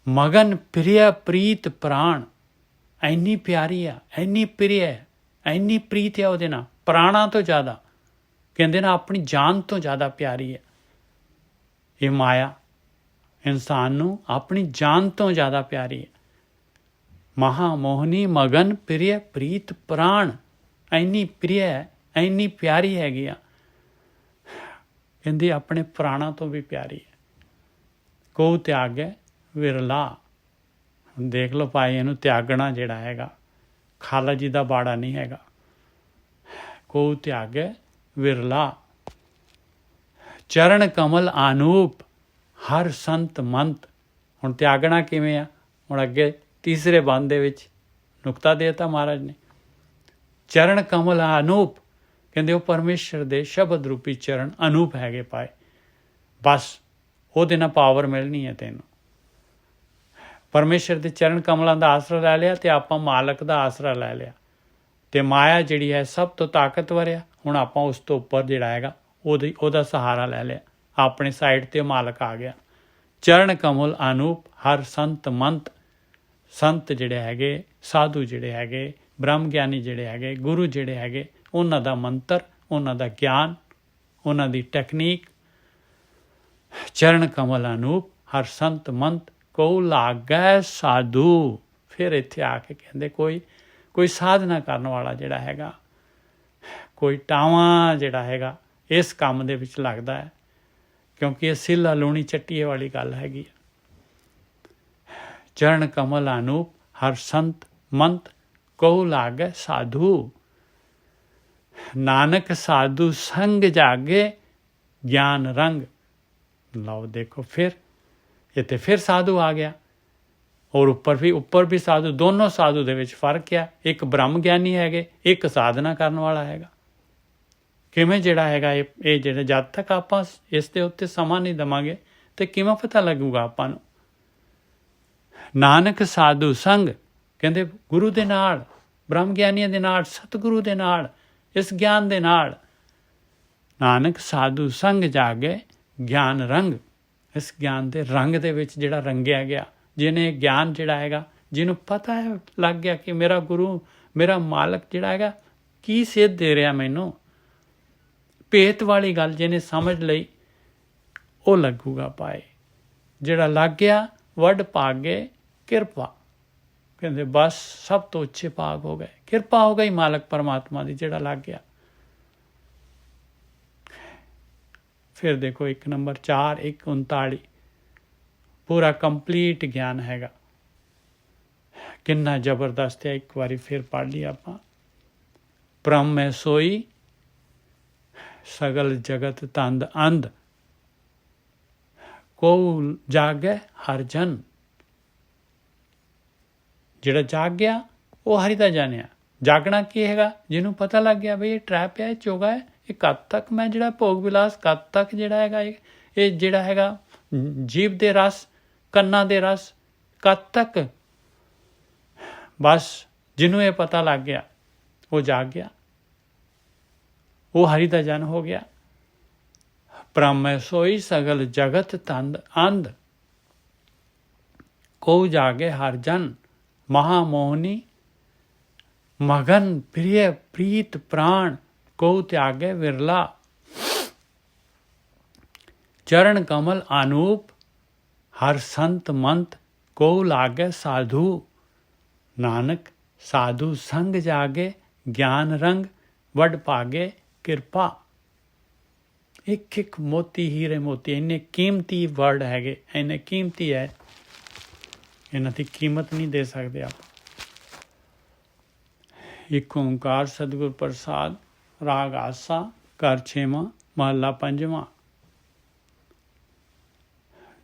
S1: ਮਗਨ ਪ੍ਰਿਯ ਪ੍ਰੀਤ ਪ੍ਰਾਣ, ਇੰਨੀ ਪਿਆਰੀ ਆ, ਇੰਨੀ ਪ੍ਰਿਯ ਹੈ, ਇੰਨੀ ਪ੍ਰੀਤ ਹੈ ਉਹਦੇ ਨਾਲ, ਪ੍ਰਾਣਾਂ ਤੋਂ ਜ਼ਿਆਦਾ, ਕਹਿੰਦੇ ਨਾ ਆਪਣੀ ਜਾਨ ਤੋਂ ਜ਼ਿਆਦਾ ਪਿਆਰੀ ਹੈ ਇਹ ਮਾਇਆ। ਇਨਸਾਨ ਨੂੰ ਆਪਣੀ ਜਾਨ ਤੋਂ ਜ਼ਿਆਦਾ ਪਿਆਰੀ ਹੈ। ਮਹਾਮੋਹਨੀ ਮਗਨ ਪ੍ਰਿਯ ਪ੍ਰੀਤ ਪ੍ਰਾਣ, ਇੰਨੀ ਪ੍ਰਿਯ ਹੈ, ਇੰਨੀ ਪਿਆਰੀ ਹੈਗੀ ਆ, ਕਹਿੰਦੀ ਆਪਣੇ ਪ੍ਰਾਣਾਂ ਤੋਂ ਵੀ ਪਿਆਰੀ ਹੈ। ਕੋ ਤਿਆਗੈ ਵਿਰਲਾ। ਦੇਖ ਲਓ ਭਾਈ, ਇਹਨੂੰ ਤਿਆਗਣਾ ਜਿਹੜਾ ਹੈਗਾ ਖਾਲਾ ਜੀ ਦਾ ਬਾੜਾ ਨਹੀਂ ਹੈਗਾ। ਕੋ ਤਿਆਗੈ ਵਿਰਲਾ। ਚਰਨ ਕਮਲ ਆਨੂਪ ਹਰ ਸੰਤ ਮੰਤ। ਹੁਣ ਤਿਆਗਣਾ ਕਿਵੇਂ ਆ? ਹੁਣ ਅੱਗੇ ਤੀਸਰੇ ਬੰਦ ਦੇ ਵਿੱਚ ਨੁਕਤਾ ਦੇ ਦਿੱਤਾ ਮਹਾਰਾਜ ਨੇ। ਚਰਨ ਕਮਲ ਅਨੂਪ, ਕਹਿੰਦੇ ਉਹ ਪਰਮੇਸ਼ਰ ਦੇ ਸ਼ਬਦ ਰੂਪੀ ਚਰਨ ਅਨੂਪ ਹੈਗੇ ਪਾਏ। ਬਸ ਉਹਦੇ ਨਾਲ ਪਾਵਰ ਮਿਲਣੀ ਹੈ ਤੈਨੂੰ। ਪਰਮੇਸ਼ਰ ਦੇ ਚਰਨ ਕਮਲਾਂ ਦਾ ਆਸਰਾ ਲੈ ਲਿਆ ਤੇ ਆਪਾਂ ਮਾਲਕ ਦਾ ਆਸਰਾ ਲੈ ਲਿਆ, ਤੇ ਮਾਇਆ ਜਿਹੜੀ ਹੈ ਸਭ ਤੋਂ ਤਾਕਤਵਰ ਆ। ਹੁਣ ਆਪਾਂ ਉਸ ਤੋਂ ਉੱਪਰ ਜਿਹੜਾ ਹੈਗਾ ਉਹਦਾ ਸਹਾਰਾ ਲੈ ਲਿਆ, ਆਪਣੇ ਸਾਈਡ ਤੇ ਮਾਲਕ ਆ ਗਿਆ। ਚਰਨ ਕਮਲ ਅਨੂਪ ਹਰ ਸੰਤ ਮੰਤ। ਸੰਤ ਜਿਹੜੇ ਹੈਗੇ, ਸਾਧੂ ਜਿਹੜੇ ਹੈਗੇ, ਬ੍ਰਹਮ ਗਿਆਨੀ ਜਿਹੜੇ ਹੈਗੇ, ਗੁਰੂ ਜਿਹੜੇ ਹੈਗੇ, ਉਹਨਾਂ ਦਾ ਮੰਤਰ, ਉਹਨਾਂ ਦਾ ਗਿਆਨ, ਉਹਨਾਂ ਦੀ ਟੈਕਨੀਕ। ਚਰਨ ਕਮਲ ਅਨੂਪ ਹਰ ਸੰਤ ਮੰਤ, ਕੋ ਲਾਗੈ ਸਾਧੂ। ਫਿਰ ਇੱਥੇ ਆ ਕੇ ਕਹਿੰਦੇ ਕੋਈ ਸਾਧਨਾ ਕਰਨ ਵਾਲਾ ਜਿਹੜਾ ਹੈਗਾ, ਕੋਈ ਟਾਵਾਂ ਜਿਹੜਾ ਹੈਗਾ ਇਸ ਕੰਮ ਦੇ ਵਿੱਚ ਲੱਗਦਾ ਹੈ, ਕਿਉਂਕਿ ਇਹ ਸਿੱਲਾ ਲੂਣੀ ਚੱਟੀਏ ਵਾਲੀ ਗੱਲ ਹੈਗੀ। ਚਰਨ ਕਮਲ ਅਨੂਪ ਹਰ ਸੰਤ ਮੰਤ, ਕਹੂ ਲਾਗੈ ਸਾਧੂ। ਨਾਨਕ ਸਾਧੂ ਸੰਗ ਜਾਗੇ ਗਿਆਨ ਰੰਗ। ਲਓ ਦੇਖੋ ਫਿਰ ਇੱਥੇ ਫਿਰ ਸਾਧੂ ਆ ਗਿਆ, ਔਰ ਉੱਪਰ ਵੀ ਸਾਧੂ। ਦੋਨੋਂ ਸਾਧੂ ਦੇ ਵਿੱਚ ਫਰਕ ਆ। ਇੱਕ ਬ੍ਰਹਮ ਗਿਆਨੀ ਹੈਗੇ, ਇੱਕ ਸਾਧਨਾ ਕਰਨ ਵਾਲਾ ਹੈਗਾ। ਕਿਵੇਂ ਜਿਹੜਾ ਹੈਗਾ ਇਹ ਜਿਹੜਾ ਜਦ ਤੱਕ ਆਪਾਂ ਇਸ ਦੇ ਉੱਤੇ ਸਮਾਂ ਨਹੀਂ ਦੇਵਾਂਗੇ ਤੇ ਕਿਵੇਂ ਪਤਾ ਲੱਗੂਗਾ ਆਪਾਂ ਨੂੰ। ਨਾਨਕ ਸਾਧੂ ਸੰਗ, ਕਹਿੰਦੇ ਗੁਰੂ ਦੇ ਨਾਲ, ਬ੍ਰਹਮ ਗਿਆਨੀਆਂ ਦੇ ਨਾਲ, ਸਤਿਗੁਰੂ ਦੇ ਨਾਲ, ਇਸ ਗਿਆਨ ਦੇ ਨਾਲ। ਨਾਨਕ ਸਾਧੂ ਸੰਗ ਜਾਗੇ ਗਿਆਨ ਰੰਗ। ਇਸ ਗਿਆਨ ਦੇ ਰੰਗ ਦੇ ਵਿੱਚ ਜਿਹੜਾ ਰੰਗਿਆ ਗਿਆ, ਜਿਹਨੇ ਗਿਆਨ ਜਿਹੜਾ ਹੈਗਾ, ਜਿਹਨੂੰ ਪਤਾ ਹੈ ਲੱਗ ਗਿਆ ਕਿ ਮੇਰਾ ਗੁਰੂ, ਮੇਰਾ ਮਾਲਕ ਜਿਹੜਾ ਹੈਗਾ ਕੀ ਸੇਧ ਦੇ ਰਿਹਾ ਮੈਨੂੰ, ਭੇਤ ਵਾਲੀ ਗੱਲ ਜਿਹਨੇ ਸਮਝ ਲਈ, ਉਹ ਲੱਗੂਗਾ ਪਾਏ। ਜਿਹੜਾ ਲੱਗ ਗਿਆ ਵੱਡ ਭਾਗੇ ਕਿਰਪਾ, ਕਹਿੰਦੇ ਬਸ ਸਭ ਤੋਂ ਉੱਚੇ ਭਾਗ ਹੋ ਗਏ, ਕਿਰਪਾ ਹੋ ਗਈ ਮਾਲਕ ਪਰਮਾਤਮਾ ਦੀ ਜਿਹੜਾ ਲੱਗ ਗਿਆ। ਫਿਰ ਦੇਖੋ 1 ਨੰਬਰ 4 1:39 ਪੂਰਾ ਕੰਪਲੀਟ ਗਿਆਨ ਹੈਗਾ। ਕਿੰਨਾ ਜ਼ਬਰਦਸਤ ਹੈ। ਇੱਕ ਵਾਰੀ ਫਿਰ ਪੜ੍ਹ ਲਈ ਆਪਾਂ। ਬ੍ਰਹਮ ਹੈ ਸੋਈ ਸਗਲ ਜਗਤ ਤੰਦ ਅੰਧ, ਕੋ ਜਾਗੈ ਹਰ ਜਨ। ਜਿਹੜਾ ਜਾਗ ਗਿਆ ਉਹ ਹਰੀ ਦਾ ਜਾਣਿਆ। ਜਾਗਣਾ ਕੀ ਹੈਗਾ? ਜਿਹਨੂੰ ਪਤਾ ਲੱਗ ਗਿਆ ਬਈ ਇਹ ਟਰੈਪ ਹੈ, ਇਹ ਚੋਗਾ ਹੈ, ਇਹ ਕਦ ਤੱਕ ਮੈਂ ਜਿਹੜਾ ਭੋਗ ਵਿਲਾਸ, ਕਦ ਤੱਕ ਜਿਹੜਾ ਹੈਗਾ ਇਹ ਜਿਹੜਾ ਹੈਗਾ ਜੀਭ ਦੇ ਰਸ, ਕੰਨਾਂ ਦੇ ਰਸ, ਕਦ ਤੱਕ। ਬਸ ਜਿਹਨੂੰ ਇਹ ਪਤਾ ਲੱਗ ਗਿਆ ਉਹ ਜਾਗ ਗਿਆ, ਉਹ ਹਰੀ ਦਾ ਜਨ ਹੋ ਗਿਆ। ਬ੍ਰਹਮ ਸੋਈ ਸਗਲ ਜਗਤ ਤੰਦ ਅੰਧ, ਕੋ ਜਾਗੇ ਹਰ ਜਨ ਮਹਾਮੋਹਨੀ। ਮਗਨ ਪ੍ਰਿय ਪ੍ਰੀਤ ਪ੍ਰਾਣ, ਕੋ ਤਿਆਗੇ ਵਿਰਲਾ। ਚਰਨ ਕਮਲ ਅਨੂਪ, ਹਰ ਸੰਤ ਮੰਤ, ਕੋ ਲਾਗੇ ਸਾਧੂ। ਨਾਨਕ ਸਾਧੂ ਸੰਗ ਜਾਗੇ, ਗਿਆਨ ਰੰਗ ਵੱਡ ਭਾਗੇ ਕਿਰਪਾ। ਇੱਕ ਇੱਕ ਮੋਤੀ ਹੀਰੇ ਮੋਤੀ, ਇੰਨੇ ਕੀਮਤੀ ਵਰਡ ਹੈਗੇ, ਇੰਨੇ ਕੀਮਤੀ ਹੈ, ਇਹਨਾਂ ਦੀ ਕੀਮਤ ਨਹੀਂ ਦੇ ਸਕਦੇ ਆਪਾਂ। ਇੱਕ ਓਂਕਾਰ ਸਤਿਗੁਰ ਪ੍ਰਸਾਦ, ਰਾਗ ਆਸਾ, ਘਰ 6ਵਾਂ, ਮਹੱਲਾ 5ਵਾਂ।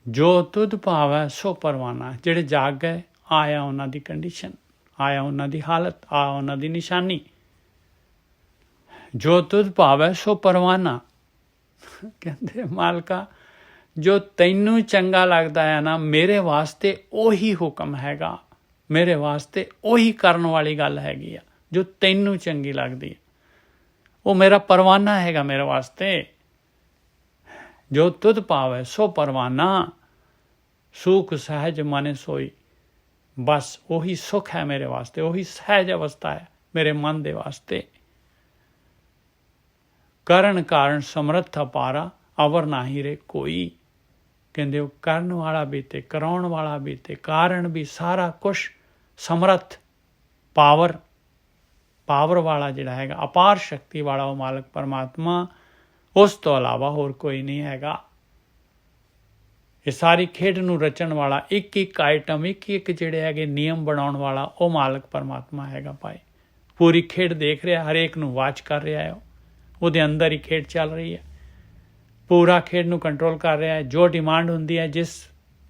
S1: ਜੋ ਤੁਧ ਭਾਵੈ ਸੋ ਪਰਵਾਨਾ। ਜਿਹੜੇ ਜਾਗ ਗਏ, ਆਇਆ ਉਹਨਾਂ ਦੀ ਕੰਡੀਸ਼ਨ, ਆਇਆ ਉਹਨਾਂ ਦੀ ਹਾਲਤ, ਆ ਉਹਨਾਂ ਦੀ ਨਿਸ਼ਾਨੀ। ਜੋ ਤੁਧ ਭਾਵੈ ਸੋ ਪਰਵਾਨਾ। ਕਹਿੰਦੇ ਮਾਲਕਾ, ਜੋ ਤੈਨੂੰ ਚੰਗਾ ਲੱਗਦਾ ਹੈ ਨਾ, ਮੇਰੇ ਵਾਸਤੇ ਉਹੀ ਹੁਕਮ ਹੈਗਾ, ਮੇਰੇ ਵਾਸਤੇ ਉਹੀ ਕਰਨ ਵਾਲੀ ਗੱਲ ਹੈਗੀ ਆ। ਜੋ ਤੈਨੂੰ ਚੰਗੀ ਲੱਗਦੀ ਹੈ ਉਹ ਮੇਰਾ ਪਰਵਾਨਾ ਹੈਗਾ ਮੇਰੇ ਵਾਸਤੇ। ਜੋ ਤੁਧ ਭਾਵੈ ਸੋ ਪਰਵਾਨਾ, ਸੁਖ ਸਹਿਜ ਮਨ ਸੋਈ। ਬਸ ਉਹੀ ਸੁਖ ਹੈ ਮੇਰੇ ਵਾਸਤੇ, ਉਹੀ ਸਹਿਜ ਅਵਸਥਾ ਹੈ ਮੇਰੇ ਮਨ ਦੇ ਵਾਸਤੇ। ਕਰਨ ਕਾਰਨ ਸਮਰੱਥ ਅਪਾਰਾ, ਅਵਰ ਨਾਹੀ ਰੇ ਕੋਈ। ਕਹਿੰਦੇ ਉਹ ਕਰਨ ਵਾਲਾ ਵੀ ਤੇ ਕਰਾਉਣ ਵਾਲਾ ਵੀ ਤੇ ਕਾਰਨ ਵੀ, ਸਾਰਾ ਕੁਛ ਸਮਰੱਥ, ਪਾਵਰ ਵਾਲਾ ਜਿਹੜਾ ਹੈਗਾ, ਅਪਾਰ ਸ਼ਕਤੀ ਵਾਲਾ ਉਹ ਮਾਲਕ ਪਰਮਾਤਮਾ, ਉਸ ਤੋਂ ਇਲਾਵਾ ਹੋਰ ਕੋਈ ਨਹੀਂ ਹੈਗਾ। ਇਹ ਸਾਰੀ ਖੇਡ ਨੂੰ ਰਚਣ ਵਾਲਾ, ਇੱਕ ਇੱਕ ਆਈਟਮ, ਇੱਕ ਇੱਕ ਜਿਹੜੇ ਹੈਗੇ ਨਿਯਮ ਬਣਾਉਣ ਵਾਲਾ, ਉਹ ਮਾਲਕ ਪਰਮਾਤਮਾ ਹੈਗਾ ਭਾਈ। ਪੂਰੀ ਖੇਡ ਦੇਖ ਰਿਹਾ, ਹਰੇਕ ਨੂੰ ਵਾਚ ਕਰ ਰਿਹਾ ਹੈ, ਉਹਦੇ ਅੰਦਰ ਹੀ ਖੇਡ ਚੱਲ ਰਹੀ ਹੈ। ਪੂਰਾ ਖੇਡ ਨੂੰ ਕੰਟਰੋਲ ਕਰ ਰਿਹਾ ਹੈ। ਜੋ ਡਿਮਾਂਡ ਹੁੰਦੀ ਹੈ,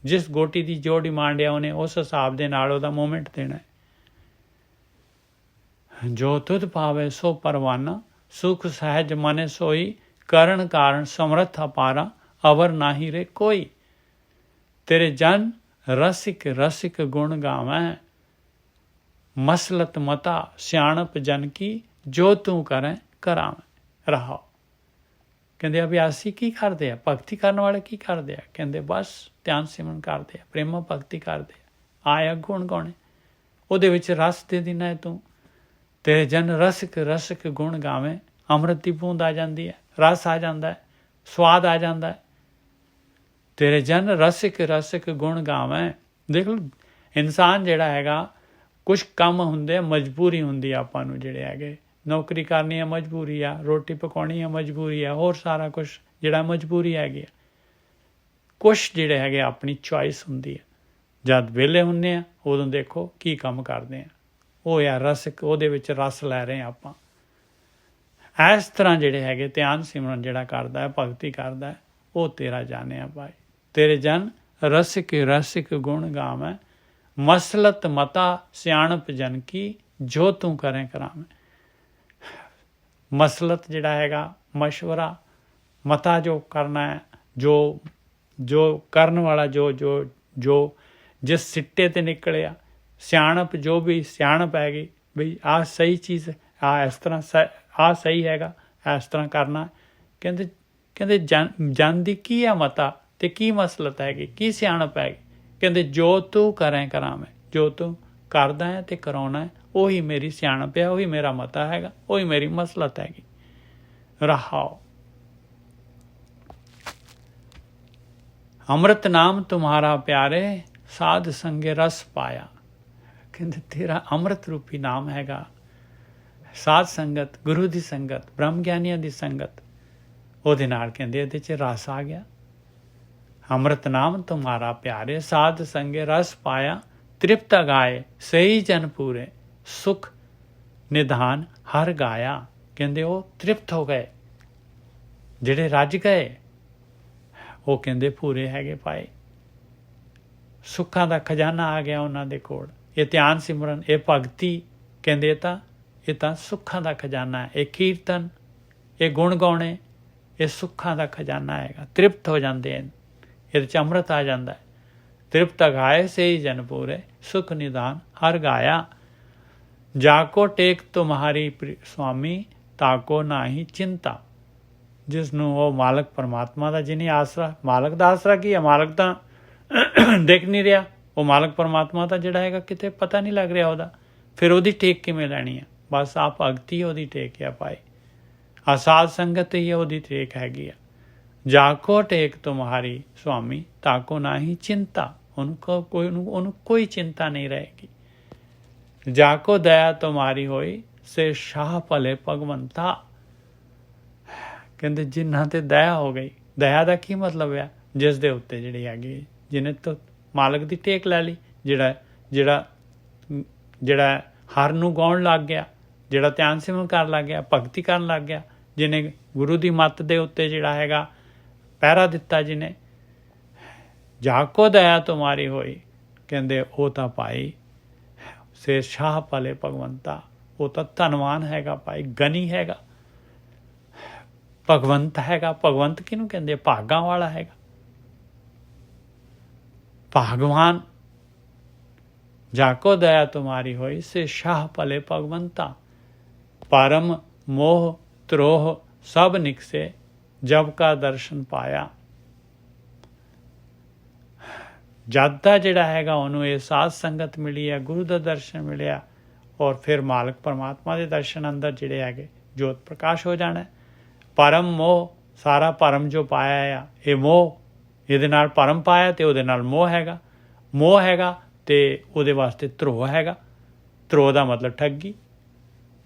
S1: ਜਿਸ ਗੋਟੀ ਦੀ ਜੋ ਡਿਮਾਂਡ ਹੈ, ਉਹਨੇ ਉਸ ਹਿਸਾਬ ਦੇ ਨਾਲ ਉਹਦਾ ਮੂਵਮੈਂਟ ਦੇਣਾ ਹੈ। ਜੋ ਤੁਧ ਭਾਵੇ ਸੋ ਪਰਵਾਨਾ, ਸੁਖ ਸਹਿਜ ਮਨ ਸੋਈ। ਕਰਨ ਕਾਰਨ ਸਮਰੱਥ ਅਪਾਰਾ, ਅਵਰ ਨਾਹੀ ਰੇ ਕੋਈ। ਤੇਰੇ ਜਨ ਰਸਿਕ ਰਸਿਕ ਗੁਣ ਗਾਵੈ, ਮਸਲਤ ਮਤਾ ਸਿਆਣਪ ਜਨ ਕੀ। ਜੋ ਤੂੰ ਕਰੈ ਕਰਾਵੇਂ। ਰਹਾਓ। ਕਹਿੰਦੇ ਅਭਿਆਸੀ ਕੀ ਕਰਦੇ ਆ? ਭਗਤੀ ਕਰਨ ਵਾਲੇ ਕੀ ਕਰਦੇ ਆ? ਕਹਿੰਦੇ ਬਸ ਧਿਆਨ ਸਿਮਰਨ ਕਰਦੇ ਆ, ਪ੍ਰੇਮਾ ਭਗਤੀ ਕਰਦੇ ਆ, ਆਇਆ ਗੁਣ ਗਾਉਣੇ, ਉਹਦੇ ਵਿੱਚ ਰਸ ਦੇ ਦੇਣਾ ਹੈ ਤੂੰ। ਤੇਰੇ ਜਨ ਰਸਿਕ ਰਸਿਕ ਗੁਣ ਗਾਵੇਂ। ਅੰਮ੍ਰਿਤ ਦੀ ਬੂੰਦ ਆ ਜਾਂਦੀ ਹੈ, ਰਸ ਆ ਜਾਂਦਾ ਹੈ, ਸਵਾਦ ਆ ਜਾਂਦਾ ਹੈ। ਤੇਰੇ ਜਨ ਰਸਿਕ ਰਸਿਕ ਗੁਣ ਗਾਵੇਂ। ਦੇਖ ਲਓ, ਇਨਸਾਨ ਜਿਹੜਾ ਹੈਗਾ, ਕੁਛ ਕੰਮ ਹੁੰਦੇ, ਮਜਬੂਰੀ ਹੁੰਦੀ ਆ ਆਪਾਂ ਨੂੰ, ਜਿਹੜੇ ਹੈਗੇ ਨੌਕਰੀ ਕਰਨੀ ਹੈ ਮਜਬੂਰੀ ਆ, ਰੋਟੀ ਪਕਾਉਣੀ ਹੈ ਮਜਬੂਰੀ ਆ, ਹੋਰ ਸਾਰਾ ਕੁਛ ਜਿਹੜਾ ਮਜਬੂਰੀ ਹੈਗੀ ਆ। ਕੁਛ ਜਿਹੜੇ ਹੈਗੇ ਆਪਣੀ ਚੋਇਸ ਹੁੰਦੀ ਹੈ। ਜਦ ਵਿਹਲੇ ਹੁੰਦੇ ਆ ਉਦੋਂ ਦੇਖੋ ਕੀ ਕੰਮ ਕਰਦੇ ਆ, ਉਹ ਯਾਰ ਰਸਿਕ, ਉਹਦੇ ਵਿੱਚ ਰਸ ਲੈ ਰਹੇ ਆ ਆਪਾਂ। ਇਸ ਤਰ੍ਹਾਂ ਜਿਹੜੇ ਹੈਗੇ ਧਿਆਨ ਸਿਮਰਨ ਜਿਹੜਾ ਕਰਦਾ ਹੈ, ਭਗਤੀ ਕਰਦਾ ਹੈ, ਉਹ ਤੇਰਾ ਜਾਣਿਆ ਭਾਈ। ਤੇਰੇ ਜਨ ਰਸਿਕ ਰਸਿਕ ਗੁਣ ਗਾਵੇਂ, ਮਸਲਤ ਮਤਾ ਸਿਆਣਪ ਜਨ ਕੀ। ਜੋ ਤੂੰ ਕਰੇ ਕਰਾਵੇਂ। ਮਸਲਤ ਜਿਹੜਾ ਹੈਗਾ, ਮਸ਼ਵਰਾ, ਮਤਾ ਜੋ ਕਰਨਾ ਹੈ, ਜੋ ਕਰਨ ਵਾਲਾ, ਜੋ ਜਿਸ ਸਿੱਟੇ 'ਤੇ ਨਿਕਲਿਆ, ਸਿਆਣਪ, ਜੋ ਵੀ ਸਿਆਣਪ ਹੈਗੀ ਬਈ ਆਹ ਸਹੀ ਚੀਜ਼, ਆਹ ਇਸ ਤਰ੍ਹਾਂ ਆਹ ਸਹੀ ਹੈਗਾ, ਇਸ ਤਰ੍ਹਾਂ ਕਰਨਾ। ਕਹਿੰਦੇ ਜਨ ਦੀ ਕੀ ਹੈ ਮਤਾ ਅਤੇ ਕੀ ਮਸਲਤ ਹੈਗੀ, ਕੀ ਸਿਆਣਪ ਹੈਗੀ। ਕਹਿੰਦੇ ਜੋ ਤੂੰ ਕਰੇ ਕਰਾਵੇਂ। ਜੋ ਤੂੰ ਕਰਦਾ ਹੈ ਅਤੇ ਕਰਾਉਣਾ ਹੈ, ਉਹੀ ਮੇਰੀ ਸਿਆਣਪ ਹੈ, ਉਹੀ ਮੇਰਾ ਮਤਾ ਹੈਗਾ, ਉਹੀ ਮੇਰੀ ਮਸਲਤ ਹੈਗੀ। ਰਹਾਓ। ਅੰਮ੍ਰਿਤ ਨਾਮ ਤੁਮਹਾਰਾ ਪਿਆਰੇ, ਸਾਧ ਸੰਗੇ ਰਸ ਪਾਇਆ। ਕਹਿੰਦੇ ਤੇਰਾ ਅੰਮ੍ਰਿਤ ਰੂਪੀ ਨਾਮ ਹੈਗਾ। ਸਾਧ ਸੰਗਤ, ਗੁਰੂ ਦੀ ਸੰਗਤ, ਬ੍ਰਹਮ ਗਿਆਨੀਆਂ ਦੀ ਸੰਗਤ, ਉਹਦੇ ਨਾਲ ਕਹਿੰਦੇ ਇਹਦੇ 'ਚ ਰਸ ਆ ਗਿਆ। ਅੰਮ੍ਰਿਤ ਨਾਮ ਤੁਮਹਾਰਾ ਪਿਆਰੇ, ਸਾਧ ਸੰਗੇ ਰਸ ਪਾਇਆ। ਤ੍ਰਿਪਤ ਗਾਏ ਸਹੀ ਜਨ ਪੂਰੇ, ਸੁਖ ਨਿਧਾਨ ਹਰ ਗਾਇਆ। ਕਹਿੰਦੇ ਉਹ ਤ੍ਰਿਪਤ ਹੋ ਗਏ, ਜਿਹੜੇ ਰੱਜ ਗਏ, ਉਹ ਕਹਿੰਦੇ ਪੂਰੇ ਹੈਗੇ ਭਾਈ। ਸੁੱਖਾਂ ਦਾ ਖਜ਼ਾਨਾ ਆ ਗਿਆ ਉਹਨਾਂ ਦੇ ਕੋਲ। ਇਹ ਧਿਆਨ ਸਿਮਰਨ, ਇਹ ਭਗਤੀ, ਕਹਿੰਦੇ ਇਹ ਤਾਂ ਸੁੱਖਾਂ ਦਾ ਖਜ਼ਾਨਾ ਹੈ। ਇਹ ਕੀਰਤਨ, ਇਹ ਗੁਣ ਗਾਉਣੇ, ਇਹ ਸੁੱਖਾਂ ਦਾ ਖਜ਼ਾਨਾ ਹੈਗਾ। ਤ੍ਰਿਪਤ ਹੋ ਜਾਂਦੇ ਹਨ, ਇਹਦੇ 'ਚ ਅੰਮ੍ਰਿਤ ਆ ਜਾਂਦਾ ਹੈ। ਤ੍ਰਿਪਤ ਗਾਏ ਸੇ ਹੀ ਜਨ ਪੂਰੇ, ਸੁਖ ਨਿਦਾਨ ਹਰ ਗਾਇਆ। ਜਾਕੋ ਟੇਕ ਤੁਮਹਾਰੀ ਸੁਆਮੀ, ਤਾਕੋ ਨਾ ਹੀ ਚਿੰਤਾ। ਜਿਸ ਨੂੰ ਉਹ ਮਾਲਕ ਪਰਮਾਤਮਾ ਦਾ ਜਿਹਨੇ ਆਸਰਾ, ਮਾਲਕ ਦਾ ਆਸਰਾ ਕੀ ਹੈ? ਮਾਲਕ ਤਾਂ ਦਿਖ ਨਹੀਂ ਰਿਹਾ। ਉਹ ਮਾਲਕ ਪਰਮਾਤਮਾ ਦਾ ਜਿਹੜਾ ਹੈਗਾ ਕਿਤੇ ਪਤਾ ਨਹੀਂ ਲੱਗ ਰਿਹਾ ਉਹਦਾ, ਫਿਰ ਉਹਦੀ ਟੇਕ ਕਿਵੇਂ ਲੈਣੀ ਹੈ? ਬਸ ਆਪ ਭਗਤੀ ਉਹਦੀ ਟੇਕ ਆ ਪਾਈ, ਆ ਸਾਧ ਸੰਗਤ ਹੀ ਉਹਦੀ ਟੇਕ ਹੈਗੀ ਆ। ਜਾਕੋ ਟੇਕ ਤੁਮਹਾਰੀ ਸੁਆਮੀ, ਤਾਕੋ ਨਾ ਹੀ ਚਿੰਤਾ। ਉਹਨੂੰ ਕੋਈ ਚਿੰਤਾ ਨਹੀਂ ਰਹੇਗੀ। ਜਾਕੋ ਦਇਆ ਤੁਮਾਰੀ ਹੋਈ, ਸੇ ਸ਼ਾਹ ਭਲੇ ਭਗਵੰਤਾ। ਕਹਿੰਦੇ ਜਿਨ੍ਹਾਂ ਤੇ ਦਇਆ ਹੋ ਗਈ। ਦਇਆ ਦਾ ਕੀ ਮਤਲਬ ਆ? ਜਿਸ ਦੇ ਉੱਤੇ ਜਿਹੜੀ ਹੈਗੀ, ਜਿਹਨੇ ਤੋਂ ਮਾਲਕ ਦੀ ਟੇਕ ਲੈ ਲਈ, ਜਿਹੜਾ ਹਰ ਨੂੰ ਗਾਉਣ ਲੱਗ ਗਿਆ, ਜਿਹੜਾ ਧਿਆਨ ਸਿਮਰਨ ਕਰਨ ਲੱਗ ਗਿਆ, ਭਗਤੀ ਕਰਨ ਲੱਗ ਗਿਆ, ਜਿਹਨੇ ਗੁਰੂ ਦੀ ਮੱਤ ਦੇ ਉੱਤੇ ਜਿਹੜਾ ਹੈਗਾ ਪਹਿਰਾ ਦਿੱਤਾ, ਜਿਹਨੇ ਜਾਕੋ ਦਇਆ ਤੁਮਾਰੀ ਹੋਈ, ਕਹਿੰਦੇ ਉਹ ਤਾਂ ਭਾਈ ਸੇ ਸ਼ਾਹ ਭਲੇ ਭਗਵੰਤਾ, ਉਹ ਤਾਂ ਧਨਵਾਨ ਹੈਗਾ ਭਾਈ, ਗਨੀ ਹੈਗਾ, ਭਗਵੰਤ ਹੈਗਾ। ਭਗਵੰਤ ਕਿਹਨੂੰ ਕਹਿੰਦੇ? ਭਾਗਾਂ ਵਾਲਾ ਹੈਗਾ, ਭਗਵਾਨ। ਜਾਕੋ ਦਇਆ ਤੁਮਾਰੀ ਹੋਈ, ਸੇ ਸ਼ਾਹ ਭਲੇ ਭਗਵੰਤਾ। ਪਰਮ ਮੋਹ ਤਰੋਹ ਸਭ ਨਿਕਸੇ, ਜਬ ਕਾ ਦਰਸ਼ਨ ਪਾਇਆ। ਜਦ ਦਾ ਜਿਹੜਾ ਹੈਗਾ ਉਹਨੂੰ ਇਹ ਸਾਧ ਸੰਗਤ ਮਿਲੀ ਹੈ, ਗੁਰੂ ਦਾ ਦਰਸ਼ਨ ਮਿਲਿਆ, ਔਰ ਫਿਰ ਮਾਲਕ ਪਰਮਾਤਮਾ ਦੇ ਦਰਸ਼ਨ ਅੰਦਰ ਜਿਹੜੇ ਹੈਗੇ ਜੋਤ ਪ੍ਰਕਾਸ਼ ਹੋ ਜਾਣਾ। ਪਰਮ ਮੋਹ, ਸਾਰਾ ਪਰਮ ਜੋ ਪਾਇਆ ਆ, ਇਹ ਮੋਹ, ਇਹਦੇ ਨਾਲ ਪਰਮ ਪਾਇਆ ਤੇ ਉਹਦੇ ਨਾਲ ਮੋਹ ਹੈਗਾ। ਮੋਹ ਹੈਗਾ ਤੇ ਉਹਦੇ ਵਾਸਤੇ ਧਰੋਹ ਹੈਗਾ। ਧਰੋਹ ਦਾ ਮਤਲਬ ਠੱਗੀ,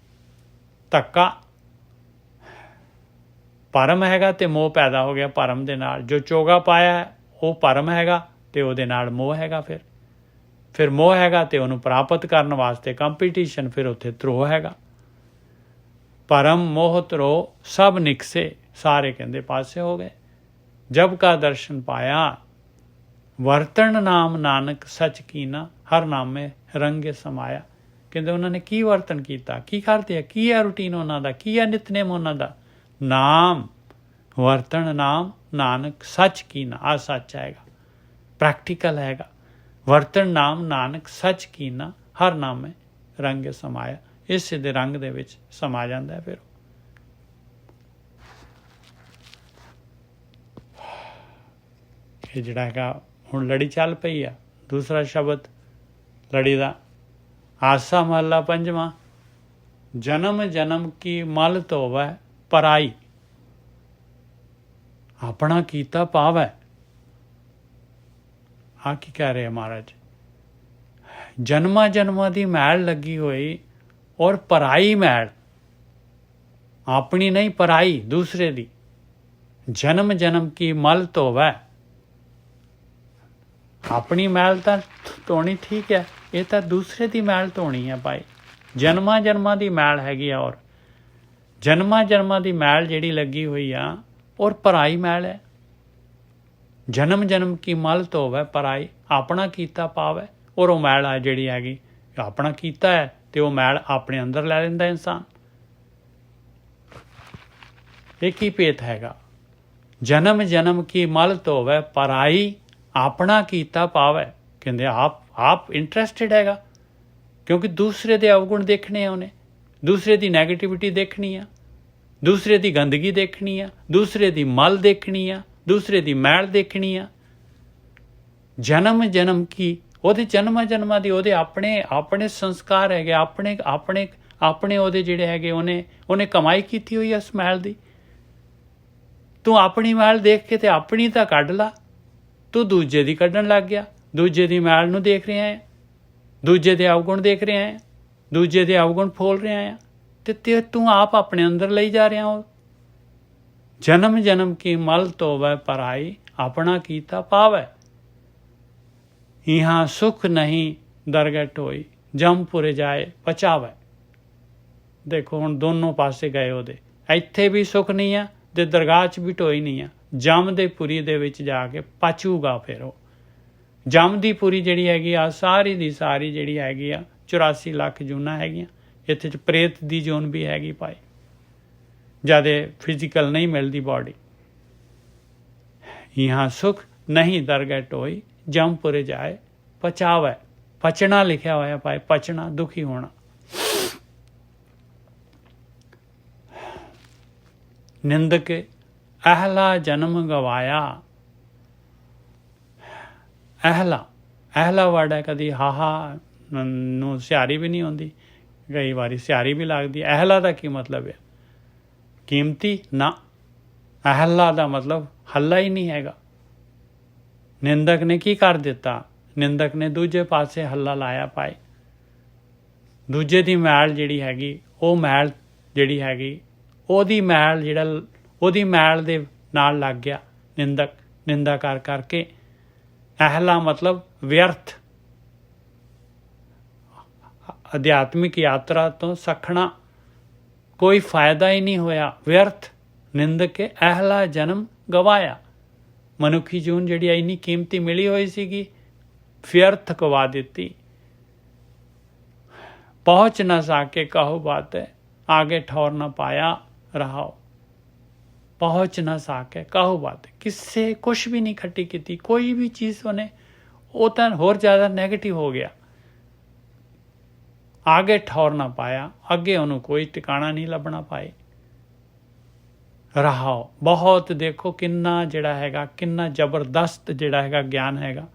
S1: ਧੱਕਾ। ਪਰਮ ਹੈਗਾ ਤੇ ਮੋਹ ਪੈਦਾ ਹੋ ਗਿਆ ਪਰਮ ਦੇ ਨਾਲ। ਜੋ ਚੋਗਾ ਪਾਇਆ ਉਹ ਪਰਮ ਹੈਗਾ ਤੇ ਉਹਦੇ ਨਾਲ ਮੋਹ ਹੈਗਾ। ਫਿਰ ਮੋਹ ਹੈਗਾ ਤੇ ਉਹਨੂੰ ਪ੍ਰਾਪਤ ਕਰਨ ਵਾਸਤੇ ਕੰਪੀਟੀਸ਼ਨ, ਫਿਰ ਉੱਥੇ ਧਰੋਹ ਹੈਗਾ। ਪਰਮ ਮੋਹ ਧਰੋਹ ਸਭ ਨਿਕਸੇ, ਸਾਰੇ ਕਹਿੰਦੇ ਪਾਸੇ ਹੋ ਗਏ। ਜਬ ਕਾ ਦਰਸ਼ਨ ਪਾਇਆ, ਵਰਤਣ ਨਾਮ ਨਾਨਕ ਸੱਚ ਕੀਨਾ, ਹਰ ਨਾਮੇ ਰੰਗੇ ਸਮਾਇਆ। ਕਹਿੰਦੇ ਉਹਨਾਂ ਨੇ ਕੀ ਵਰਤਨ ਕੀਤਾ, ਕੀ ਕਰਦੇ ਆ, ਕੀ ਹੈ ਰੂਟੀਨ ਉਹਨਾਂ ਦਾ, ਕੀ ਹੈ ਨਿਤਨੇਮ ਉਹਨਾਂ ਦਾ? ਨਾਮ ਵਰਤਣ ਨਾਮ ਨਾਨਕ ਸੱਚ ਕੀਨਾ, ਆ ਸੱਚ ਹੈਗਾ, ਪ੍ਰੈਕਟੀਕਲ ਹੈਗਾ। ਵਰਤਣ ਨਾਮ ਨਾਨਕ ਸੱਚ ਕੀਨਾ, ਹਰ ਨਾਮੇ ਰੰਗੇ ਸਮਾਇਆ। ਇਸੇ ਦੇ ਰੰਗ ਦੇ ਵਿੱਚ ਸਮਾ ਜਾਂਦਾ ਹੈ। ਫਿਰ ਇਹ ਜਿਹੜਾ ਹੈਗਾ ਹੁਣ ਲੜੀ ਚੱਲ ਪਈ ਆ। ਦੂਸਰਾ ਸ਼ਬਦ ਲੜੀ ਦਾ, ਆਸਾ ਮਹੱਲਾ ਪੰਜਵਾਂ। ਜਨਮ ਜਨਮ ਕੀ ਮਲ ਧੋਵੈ ਪਰਾਈ, ਆਪਣਾ ਕੀਤਾ ਪਾਵੈ। ਆ ਕੀ ਕਹਿ ਰਹੇ ਮਹਾਰਾਜ? ਜਨਮਾਂ ਜਨਮਾਂ ਦੀ ਮੈਲ ਲੱਗੀ ਹੋਈ, ਔਰ ਪਰਾਈ ਮੈਲ, ਆਪਣੀ ਨਹੀਂ ਪਰਾਈ, ਦੂਸਰੇ ਦੀ। ਜਨਮ ਜਨਮ ਕੀ ਮਲ ਧੋਵੈ, ਆਪਣੀ ਮੈਲ ਤਾਂ ਧੋਣੀ ਠੀਕ ਹੈ, ਇਹ ਤਾਂ ਦੂਸਰੇ ਦੀ ਮੈਲ ਧੋਣੀ ਹੈ ਭਾਈ। ਜਨਮਾਂ ਜਨਮਾਂ ਦੀ ਮੈਲ ਹੈਗੀ ਆ, ਔਰ ਜਨਮਾਂ ਜਨਮਾਂ ਦੀ ਮੈਲ ਜਿਹੜੀ ਲੱਗੀ ਹੋਈ ਆ, ਔਰ ਪਰਾਈ ਮੈਲ ਹੈ। ਜਨਮ ਜਨਮ ਕੀ ਮਲ ਧੋਵੈ ਪਰਾਈ, ਆਪਣਾ ਕੀਤਾ ਪਾਵੈ। ਔਰ ਉਹ ਮੈਲ ਆ ਜਿਹੜੀ ਹੈਗੀ, ਆਪਣਾ ਕੀਤਾ ਹੈ ਤੇ ਉਹ ਮੈਲ ਆਪਣੇ ਅੰਦਰ ਲੈ ਲੈਂਦਾ ਇਨਸਾਨ। ਇਹ ਕੀ ਭੇਤ ਹੈਗਾ? ਜਨਮ ਜਨਮ ਕੀ ਮਲ ਧੋਵੈ ਪਰਾਈ, ਆਪਣਾ ਕੀਤਾ ਪਾਵੈ। ਕਹਿੰਦੇ ਆਪ ਇੰਟਰਸਟਿਡ ਹੈਗਾ, ਕਿਉਂਕਿ ਦੂਸਰੇ ਦੇ ਅਵਗੁਣ ਦੇਖਣੇ ਆ, ਉਹਨੇ ਦੂਸਰੇ ਦੀ ਨੈਗੇਟਿਵਿਟੀ ਦੇਖਣੀ ਆ, ਦੂਸਰੇ ਦੀ ਗੰਦਗੀ ਦੇਖਣੀ ਆ, ਦੂਸਰੇ ਦੀ ਮਲ ਦੇਖਣੀ ਆ, ਦੂਸਰੇ ਦੀ ਮੈਲ ਦੇਖਣੀ ਆ। ਜਨਮ ਜਨਮ ਕੀ, ਉਹਦੇ ਜਨਮਾਂ ਜਨਮਾਂ ਦੀ ਉਹਦੇ ਆਪਣੇ ਸੰਸਕਾਰ ਹੈਗੇ, ਆਪਣੇ ਉਹਦੇ ਜਿਹੜੇ ਹੈਗੇ, ਉਹਨੇ ਕਮਾਈ ਕੀਤੀ ਹੋਈ ਇਸ ਮੈਲ ਦੀ। ਤੂੰ ਆਪਣੀ ਮੈਲ ਦੇਖ ਕੇ ਤੇ ਆਪਣੀ ਤਾਂ ਕੱਢ ਲਾ, ਤੂੰ ਦੂਜੇ ਦੀ ਕੱਢਣ ਲੱਗ ਗਿਆ। ਦੂਜੇ ਦੀ ਮੈਲ ਨੂੰ ਦੇਖ ਰਿਹਾ ਹੈ, ਦੂਜੇ ਦੇ ਅਵਗੁਣ ਦੇਖ ਰਿਹਾ ਹੈ, ਦੂਜੇ ਦੇ ਅਵਗੁਣ ਫੋਲ ਰਿਹਾ ਹੈ, ਤੇ ਤੂੰ ਆਪ ਆਪਣੇ ਅੰਦਰ ਲਈ ਜਾ ਰਿਹਾ ਹੋ। ਜਨਮ ਜਨਮ ਕੀ ਮਲ ਧੋਵੈ ਪਰਾਈ, ਆਪਣਾ ਕੀਤਾ ਪਾਵੈ। यहाँ सुख नहीं दरगह टोई, जमपुरे जाए पचावै। देखो ਹੁਣ ਦੋਨੋਂ ਪਾਸੇ ਗਏ ਉਹਦੇ, ਇੱਥੇ ਵੀ ਸੁੱਖ ਨਹੀਂ ਆ ਤੇ ਦਰਗਾਹ 'ਚ ਵੀ ਢੋਈ ਨਹੀਂ ਆ। ਜਮ ਦੇ ਪੁਰੀ ਦੇ ਵਿੱਚ ਜਾ ਕੇ ਪਚੂਗਾ। ਫਿਰ ਉਹ ਜਮ ਦੀ ਪੁਰੀ ਜਿਹੜੀ ਹੈਗੀ ਆ, ਸਾਰੀ ਦੀ ਸਾਰੀ ਜਿਹੜੀ ਹੈਗੀ ਆ 84 ਲੱਖ ਜੂਨਾਂ ਹੈਗੀਆਂ। ਇੱਥੇ 'ਚ ਪ੍ਰੇਤ ਦੀ ਜ਼ੋਨ ਵੀ ਹੈਗੀ ਭਾਈ, ਜ਼ਿਆਦਾ ਫਿਜ਼ੀਕਲ ਨਹੀਂ ਮਿਲਦੀ ਬਾਡੀ। यहाँ सुख नहीं दरगह टोई जमपुरे जाए पचावे, पचना लिखा हुआ है भाई, पचना दुखी होना। निंदक अहला जन्म गवाया, अहला वर्ड है, कदी हाहा नूं सियारी भी नहीं आती, कई बारी सियारी भी लगती। अहला का की मतलब है? कीमती ना, अहला का मतलब हल्ला ही नहीं हैगा। निंदक ने की कर दिता? निंदक ने दूजे पासे हल्ला लाया पाए, दूजे दी मैल जिहड़ी हैगी, वो मैल जिहड़ी हैगी, ओदी मैल जिहड़ा ओदी मैल दे नाल लग गया निंदक, निंदा कर करके। अहला मतलब व्यर्थ, अध्यात्मिक यात्रा तो सखना कोई फायदा ही नहीं होया, व्यर्थ। निंदक के अहला जन्म गवाया, मनुखी जून जिहड़ी इन्नी कीमती मिली हुई सीगी, व्यर्थ गवा दिती। पहुँच न सके कहो बात है, आगे ठौर न पाया रहाओ। पहुँच न सके कहो बात है, किससे कुछ भी नहीं खट्टी की, कोई भी चीज़ उन्हें वो तो होर ज़्यादा नैगेटिव हो गया। आगे ठौर ना पाया, अगे उन्होंने कोई टिकाणा नहीं लभना पाए। रहाओ बहुत, देखो किन्ना जिहड़ा हैगा, किन्ना जबरदस्त जिहड़ा हैगा ज्ञान हैगा।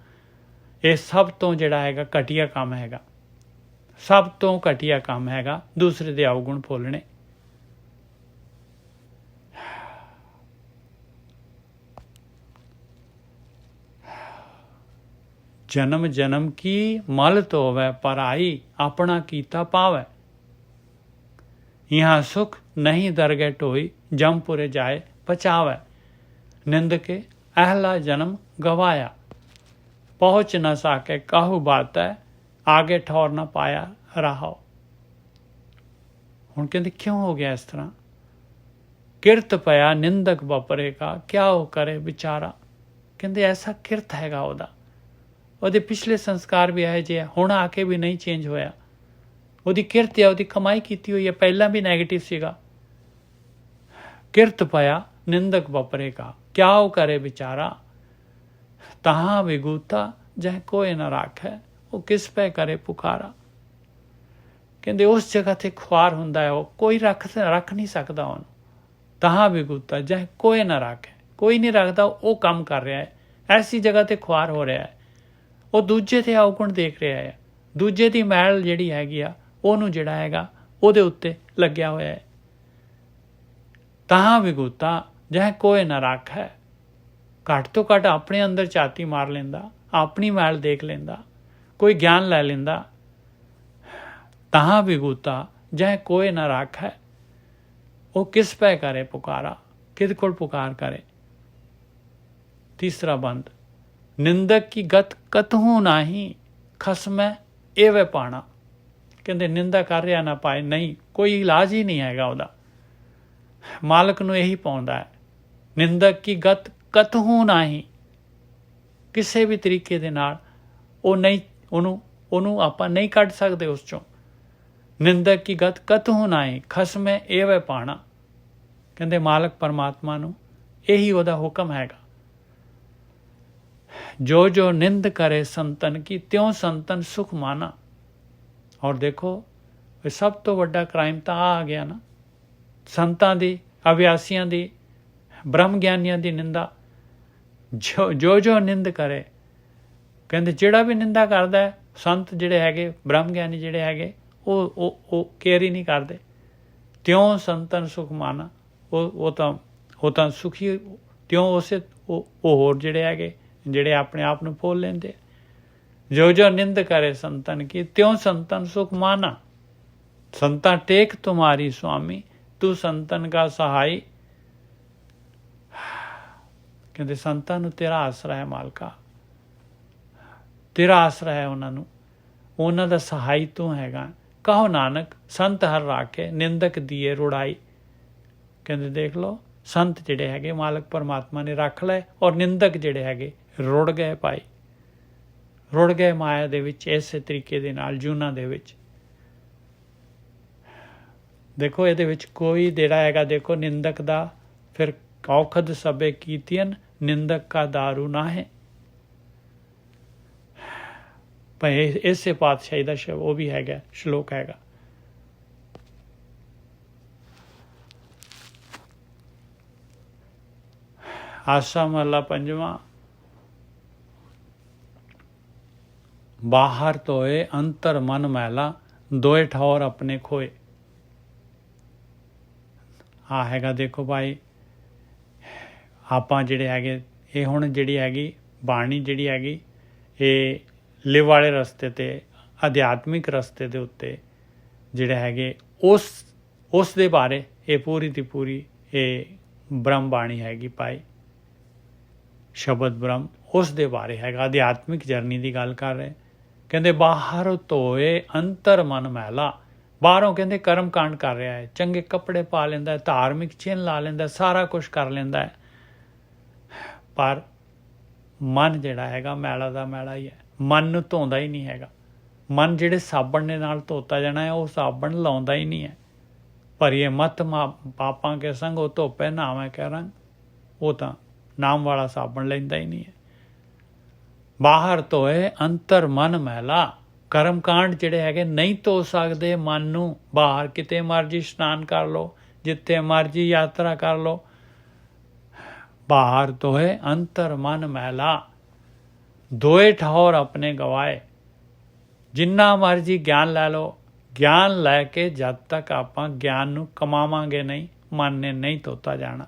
S1: ये सब तो जिहड़ा हैगा घटिया काम हैगा, सब तो घटिया काम हैगा दूसरे दे अवगुण फोलने। जन्म जन्म की मल तो वै पराई, अपना कीता पावै। यहाँ सुख नहीं दरगह टोई, जमपुरे जाए पचावै। निंद के अहला जन्म गवाया, पहुँच न सके काहू बात है, आगे ठौर न पाया रहाओ। हुण कहते क्यों हो गया इस तरह? किरत पया निंदक बपरे का, क्या वो करे बेचारा। कहते ऐसा किरत हैगा ओदा, ਉਹਦੇ पिछले संस्कार भी ਇਹੋ ਜਿਹੇ, ਹੁਣ ਆ ਕੇ भी नहीं चेंज होया। ਉਹਦੀ ਕਿਰਤ ਹੈ, ਉਹਦੀ ਕਮਾਈ ਕੀਤੀ ਹੋਈ ਹੈ, ਪਹਿਲਾਂ भी ਨੈਗੇਟਿਵ ਸੀਗਾ। किरत पाया निंदक बपरे का, क्या वो करे बेचारा। तहाँ विगूता जह कोई न राखे, वो किस पे करे पुकारा। कहते उस जगह ते खुआर हुंदा है, वो कोई रख नहीं सकता ਉਹਨੂੰ। तहाँ विगूता जह कोई न राखे, कोई नहीं रखता, वो काम कर रहा है, ऐसी जगह ते खुआर हो रहा है। ਉਹ ਦੂਜੇ ਤੇ ਔਗੁਣ ਦੇਖ ਰਿਹਾ ਹੈ, ਦੂਜੇ ਦੀ ਮੈਲ ਜਿਹੜੀ ਹੈਗੀ ਆ ਉਹਨੂੰ ਜਿਹੜਾ ਹੈਗਾ ਉਹਦੇ ਉੱਤੇ ਲੱਗਿਆ ਹੋਇਆ ਹੈ। ਤਾਂ ਵਿਗੂਤਾ ਜਹ ਕੋਈ ਨਾ ਰਾਖੈ, ਘੱਟ ਤੋਂ ਘੱਟ ਆਪਣੇ ਅੰਦਰ ਝਾਤੀ ਮਾਰ ਲੈਂਦਾ, ਆਪਣੀ ਮੈਲ ਦੇਖ ਲੈਂਦਾ, ਕੋਈ ਗਿਆਨ ਲੈ ਲੈਂਦਾ। ਤਾਂ ਵਿਗੂਤਾ ਜਹ ਕੋਈ ਨਾ ਰਾਖੈ, ਉਹ ਕਿਸ ਪੈ ਕਰੇ ਪੁਕਾਰਾ, ਕਿਹਦੇ ਕੋਲ ਪੁਕਾਰ ਕਰੇ। तीसरा बंद, निंदक की गत कतहू नाही, खसमै एवे पाना। कहते निंदा कर रहा ना पाए, नहीं कोई इलाज ही नहीं हैगा ਉਹਦਾ, मालक ਨੂੰ ਇਹੀ ਪਾਉਂਦਾ ਹੈ। ਨਿੰਦਕ की गत कतहू नाही, ਕਿਸੇ ਵੀ ਤਰੀਕੇ ਦੇ ਨਾਲ ਉਹ ਨਹੀਂ, ਉਹਨੂੰ ਆਪਾਂ ਨਹੀਂ ਕੱਢ ਸਕਦੇ ਉਸ ਚੋਂ। ਨਿੰਦਕ की गत कतहू नाही, खसमै एवे पाना। ਕਹਿੰਦੇ ਮਾਲਕ ਪਰਮਾਤਮਾ ਨੂੰ ਇਹੀ ਉਹਦਾ ਹੁਕਮ ਹੈਗਾ। जो जो निंद करे संतन की, त्यों संतन सुख माना। और देखो सब तो वड्डा क्राइम तो आ गया ना, संतां दी, अभ्यासियां दी, ब्रह्म ज्ञानियां दी निंदा। जो जो निंद करे, कहते जिहड़ा भी निंदा करदा है, संत जिहड़े हैगे, ब्रह्म ज्ञानी जिहड़े हैगे, वो केयर ही नहीं करते। त्यों संतन सुख माना, वो तां सुखी, त्यों उसे वो होर जिहड़े हैगे ਜਿਹੜੇ ਆਪਣੇ ਆਪ ਨੂੰ ਫੋਲ ਲੈਂਦੇ। ਜੋ ਜੋ ਨਿੰਦ ਕਰੇ ਸੰਤਨ ਕੀ, ਤਿਉਂ ਸੰਤਨ ਸੁਖ ਮਾਨਾ। ਸੰਤਾਂ ਟੇਕ ਤੁਮਾਰੀ ਸੁਆਮੀ, ਤੂੰ ਸੰਤਨ ਕਾ ਸਹਾਈ। ਕਹਿੰਦੇ ਸੰਤਾਂ ਨੂੰ ਤੇਰਾ ਆਸਰਾ ਹੈ ਮਾਲਕਾ, ਤੇਰਾ ਆਸਰਾ ਹੈ ਉਹਨਾਂ ਨੂੰ, ਉਹਨਾਂ ਦਾ ਸਹਾਈ ਤੂੰ ਹੈਗਾ। ਕਹੋ ਨਾਨਕ ਸੰਤ ਹਰ ਰਾਖੇ, ਨਿੰਦਕ ਦੀਏ ਰੁੜਾਈ। ਕਹਿੰਦੇ ਦੇਖ ਲਓ ਸੰਤ ਜਿਹੜੇ ਹੈਗੇ ਮਾਲਕ ਪਰਮਾਤਮਾ ਨੇ ਰੱਖ ਲਏ, ਔਰ ਨਿੰਦਕ ਜਿਹੜੇ ਹੈਗੇ ਰੁੜ ਗਏ ਭਾਈ, ਰੁੜ ਗਏ ਮਾਇਆ ਦੇ ਵਿੱਚ, ਇਸੇ ਤਰੀਕੇ ਦੇ ਨਾਲ ਜੂਨਾਂ ਦੇ ਵਿੱਚ। ਦੇਖੋ ਇਹਦੇ ਵਿੱਚ ਕੋਈ ਜਿਹੜਾ ਹੈਗਾ, ਦੇਖੋ ਨਿੰਦਕ ਦਾ ਫਿਰ ਔਖਦ ਸਭੇ ਕੀਤੀਨ ਨਿੰਦਕ ਕਾ ਦਾਰੂ ਨਾ ਹੈ। ਭਾਈ ਇਸੇ ਪਾਤਸ਼ਾਹੀ ਦਾ ਉਹ ਵੀ ਹੈਗਾ ਸ਼ਲੋਕ ਹੈਗਾ। ਆਸਾ ਮਹਲਾ ਪੰਜਵਾਂ। ਬਾਹਰ ਧੋਏ ਅੰਤਰ ਮਨ ਮੈਲਾ ਦੋਏ ਠੌਰ ਆਪਣੇ ਖੋਏ। ਆ ਹੈਗਾ ਦੇਖੋ ਭਾਈ, ਆਪਾਂ ਜਿਹੜੇ ਹੈਗੇ ਇਹ ਹੁਣ ਜਿਹੜੀ ਹੈਗੀ ਬਾਣੀ ਜਿਹੜੀ ਹੈਗੀ ਇਹ ਲਿਵ ਵਾਲੇ ਰਸਤੇ ਤੇ ਅਧਿਆਤਮਿਕ ਰਸਤੇ ਦੇ ਉੱਤੇ ਜਿਹੜੇ ਹੈਗੇ ਉਸ ਦੇ ਬਾਰੇ ਇਹ ਪੂਰੀ ਦੀ ਪੂਰੀ ਇਹ ਬ੍ਰਹਮ ਬਾਣੀ ਹੈਗੀ ਭਾਈ, ਸ਼ਬਦ ਬ੍ਰਹਮ ਉਸ ਦੇ ਬਾਰੇ ਹੈਗਾ। ਅਧਿਆਤਮਿਕ ਜਰਨੀ ਦੀ ਗੱਲ ਕਰ ਰਹੇ। ਕਹਿੰਦੇ ਬਾਹਰ ਧੋਏ ਅੰਤਰ ਮਨ ਮੈਲਾ। ਬਾਹਰੋਂ ਕਹਿੰਦੇ ਕਰਮ ਕਾਂਡ ਕਰ ਰਿਹਾ ਹੈ, ਚੰਗੇ ਕੱਪੜੇ ਪਾ ਲੈਂਦਾ ਹੈ, ਧਾਰਮਿਕ ਚਿੰਨ੍ਹ ਲਾ ਲੈਂਦਾ, ਸਾਰਾ ਕੁਛ ਕਰ ਲੈਂਦਾ ਹੈ, ਪਰ ਮਨ ਜਿਹੜਾ ਹੈਗਾ ਮੈਲਾ ਦਾ ਮੈਲਾ ਹੀ ਹੈ। ਮਨ ਨੂੰ ਧੋਂਦਾ ਹੀ ਨਹੀਂ ਹੈਗਾ। ਮਨ ਜਿਹੜੇ ਸਾਬਣ ਦੇ ਨਾਲ ਧੋਤਾ ਜਾਣਾ ਹੈ ਉਹ ਸਾਬਣ ਲਾਉਂਦਾ ਹੀ ਨਹੀਂ ਹੈ। ਭਰੀਏ ਮਤ ਪਾਪਾਂ ਕੇ ਸੰਗ ਉਹ ਧੋਪੇ ਨਾਵੇਂ ਕਹਿ ਰੰਗ, ਉਹ ਤਾਂ ਨਾਮ ਵਾਲਾ ਸਾਬਣ ਲੈਂਦਾ ਹੀ ਨਹੀਂ ਹੈ। ਬਾਹਰ ਧੋਏ ਅੰਤਰ ਮਨ ਮੈਲਾ। ਕਰਮ ਕਾਂਡ ਜਿਹੜੇ ਹੈਗੇ ਨਹੀਂ ਧੋ ਸਕਦੇ ਮਨ ਨੂੰ। ਬਾਹਰ ਕਿਤੇ ਮਰਜੀ ਇਸ਼ਨਾਨ ਕਰ ਲਓ, ਜਿੱਥੇ ਮਰਜੀ ਯਾਤਰਾ ਕਰ ਲਓ, ਬਾਹਰ ਧੋਏ ਅੰਤਰ ਮਨ ਮੈਲਾ ਦੋਏ ਠੌਰ ਆਪਣੇ ਗਵਾਏ। ਜਿੰਨਾ ਮਰਜੀ ਗਿਆਨ ਲੈ ਲਓ, ਗਿਆਨ ਲੈ ਕੇ ਜਦ ਤੱਕ ਆਪਾਂ ਗਿਆਨ ਨੂੰ ਕਮਾਵਾਂਗੇ ਨਹੀਂ, ਮਨ ਨੇ ਨਹੀਂ ਧੋਤਾ ਜਾਣਾ।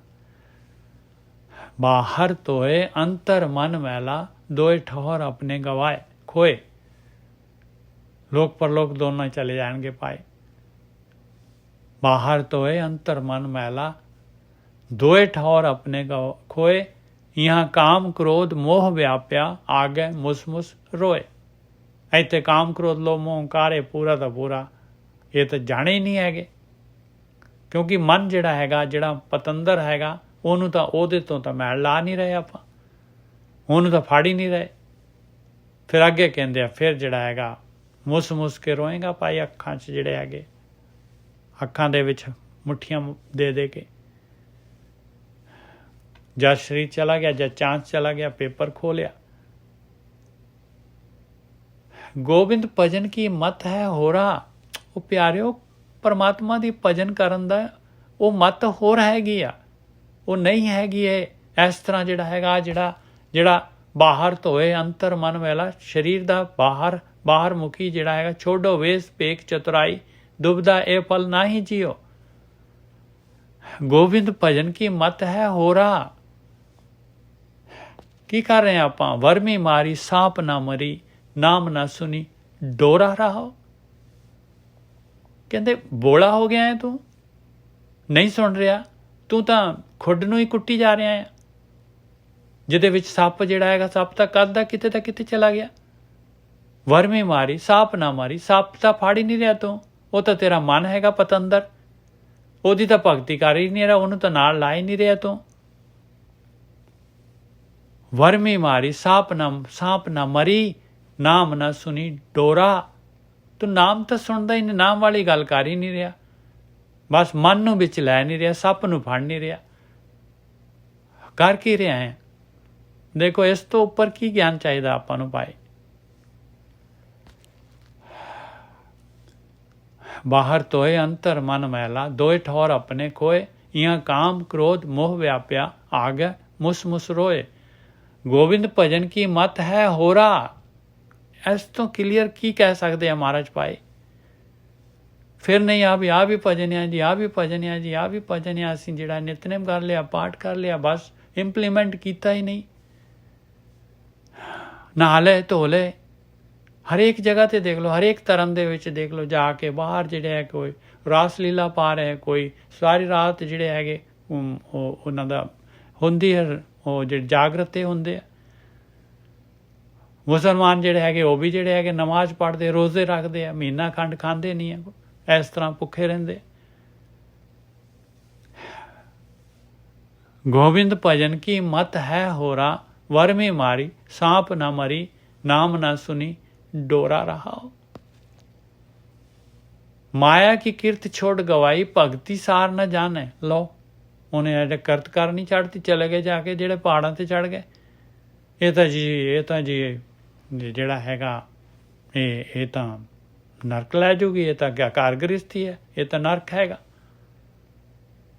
S1: ਬਾਹਰ ਧੋਏ ਅੰਤਰ ਮਨ ਮੈਲਾ ਦੋਏ ਠੌਰ ਆਪਣੇ ਗਵਾਏ ਖੋਏ। ਲੋਕ ਪਰਲੋਕ ਦੋਨੋਂ ਹੀ ਚਲੇ ਜਾਣਗੇ ਭਾਈ। ਬਾਹਰ ਧੋਏ ਅੰਤਰ ਮਨ ਮੈਲਾ ਦੋਏ ਠੌਰ ਆਪਣੇ ਖੋਏ। यहाँ काम क्रोध मोह व्याप्या आगे मुस मुस रोए। ਇੱਥੇ ਕਾਮ ਕ੍ਰੋਧ ਲੋਭ ਮੋਹ ਹੰਕਾਰ ਇਹ ਪੂਰਾ ਦਾ ਪੂਰਾ ਇਹ ਤਾਂ ਜਾਣੇ ਹੀ ਨਹੀਂ ਹੈਗੇ, ਕਿਉਂਕਿ ਮਨ ਜਿਹੜਾ ਹੈਗਾ, ਜਿਹੜਾ ਪਤੰਦਰ ਹੈਗਾ, ਉਹਨੂੰ ਤਾਂ ਉਹਦੇ ਤੋਂ ਤਾਂ ਮੈਲ ਲਾ ਨਹੀਂ ਰਹੇ ਆਪਾਂ, ਉਹਨੂੰ ਤਾਂ ਫੜ ਹੀ ਨਹੀਂ ਰਹੇ। ਫਿਰ ਅੱਗੇ ਕਹਿੰਦੇ ਆ ਫਿਰ ਜਿਹੜਾ ਹੈਗਾ ਮੁਸ ਮੁਸ ਕੇ ਰੋਏਗਾ ਭਾਈ। ਅੱਖਾਂ 'ਚ ਜਿਹੜੇ ਹੈਗੇ, ਅੱਖਾਂ ਦੇ ਵਿੱਚ ਮੁੱਠੀਆਂ ਦੇ ਦੇ ਕੇ, जब शरीर चला गया, जब चांद चला गया, पेपर खो लिया। गोबिंद भजन की मत है हो रहा। वो प्यारिओ परमात्मा दी भजन करन दा वो मत हो हैगी आ, वो नहीं हैगी है। इस तरह जिहड़ा हैगा जिहड़ा बाहर धोए अंतर मन मैला, शरीर दा बाहर मुखी जिहड़ा हैगा, छोड़ो वेश पेक चतुराई, दुबदा ए पल ना ही जियो। गोबिंद भजन की मत है हो रहा। की कर रहे हैं आप? वर्मी मारी सांप ना मरी, नाम ना सुनी डोरा रहा। कहते बोला हो गया है तू, नहीं सुन रहा, तू तो खुड नूं ही कुट्टी जा रहा है। जिहदे विच सप जिहड़ा हैगा, सप तां कद दा किते दा किते चला गया। वर्मी मारी सांप ना मारी, सप तां फड़ ही नहीं रहा तू, वो तो तेरा मन हैगा पतंदर, ओहदी तां भगती कर ही नहीं रहा, उहनूं तां नाल ला ही नहीं रहा तू। वर्मी मारी सांप ना मरी, नाम ना सुनी डोरा। तू नाम तो सुनता ही नहीं, नाम वाली गल कर ही नहीं रहा, बस मन नूं विच लै नहीं रहा, सप नूं फड़ नहीं रहा। कर की रहा है? देखो इस तो उपर की ज्ञान चाहिए आपां नूं पाए। बाहर धोए अंतर मन मैला दोए ठौर अपने खोए। इहाँ काम क्रोध मोह व्याप्या आगे मुस मुस रोए। गोबिंद भजन की मत है हो रहा। इस तो क्लीयर की कह सकते हैं महाराज पाए। फिर नहीं आ भी भजन है जी, आ भी भजन है जी, आ भी भजन है, असीं जिहड़ा नितनेम कर लिया, पाठ कर लिया, बस इंप्लीमेंट किया ही नहीं। नहा ले धो ले, हरेक जगह ते देख लो, हरेक धर्म दे विच देख लो, जाके बाहर जिहड़े है कोई रास लीला पा रहे, कोई सारी रात जिहड़े हैगे उन्हां दा हुंदी है, ਉਹ ਜਿਹੜੇ ਜਾਗਰਤੇ ਹੁੰਦੇ ਆ। ਮੁਸਲਮਾਨ ਜਿਹੜੇ ਹੈਗੇ ਉਹ ਵੀ ਜਿਹੜੇ ਹੈਗੇ ਨਮਾਜ਼ ਪੜ੍ਹਦੇ, ਰੋਜ਼ੇ ਰੱਖਦੇ ਆ, ਮਹੀਨਾ ਖੰਡ ਖਾਂਦੇ ਨਹੀਂ ਆ, ਇਸ ਤਰ੍ਹਾਂ ਭੁੱਖੇ ਰਹਿੰਦੇ। गोविंद भजन की मत है होरा, वर में मारी सांप न मरी, नाम न सुनी डोरा रहा। ਮਾਇਆ ਕੀ ਕਿਰਤ ਛੋੜ ਗਵਾਈ ਭਗਤੀ ਸਾਰ ਨਾ ਜਾਣੇ। ਲਓ ਉਹਨੇ ਜਿਹੜੇ ਕਰਤ ਕਰਨੀ ਛੱਡਤੀ, ਚਲੇ ਗਏ ਜਾ ਕੇ ਜਿਹੜੇ ਪਹਾੜਾਂ ਤੇ ਚੜ ਗਏ। ਇਹ ਤਾਂ ਜੀ ਜਿਹੜਾ ਹੈਗਾ ਇਹ ਤਾਂ ਨਰਕ ਲੈ ਜੂਗੀ, ਇਹ ਤਾਂ ਕਿਆ ਕਾਰਗਰਿਸਤੀ ਹੈ, ਇਹ ਤਾਂ ਨਰਕ ਹੈਗਾ।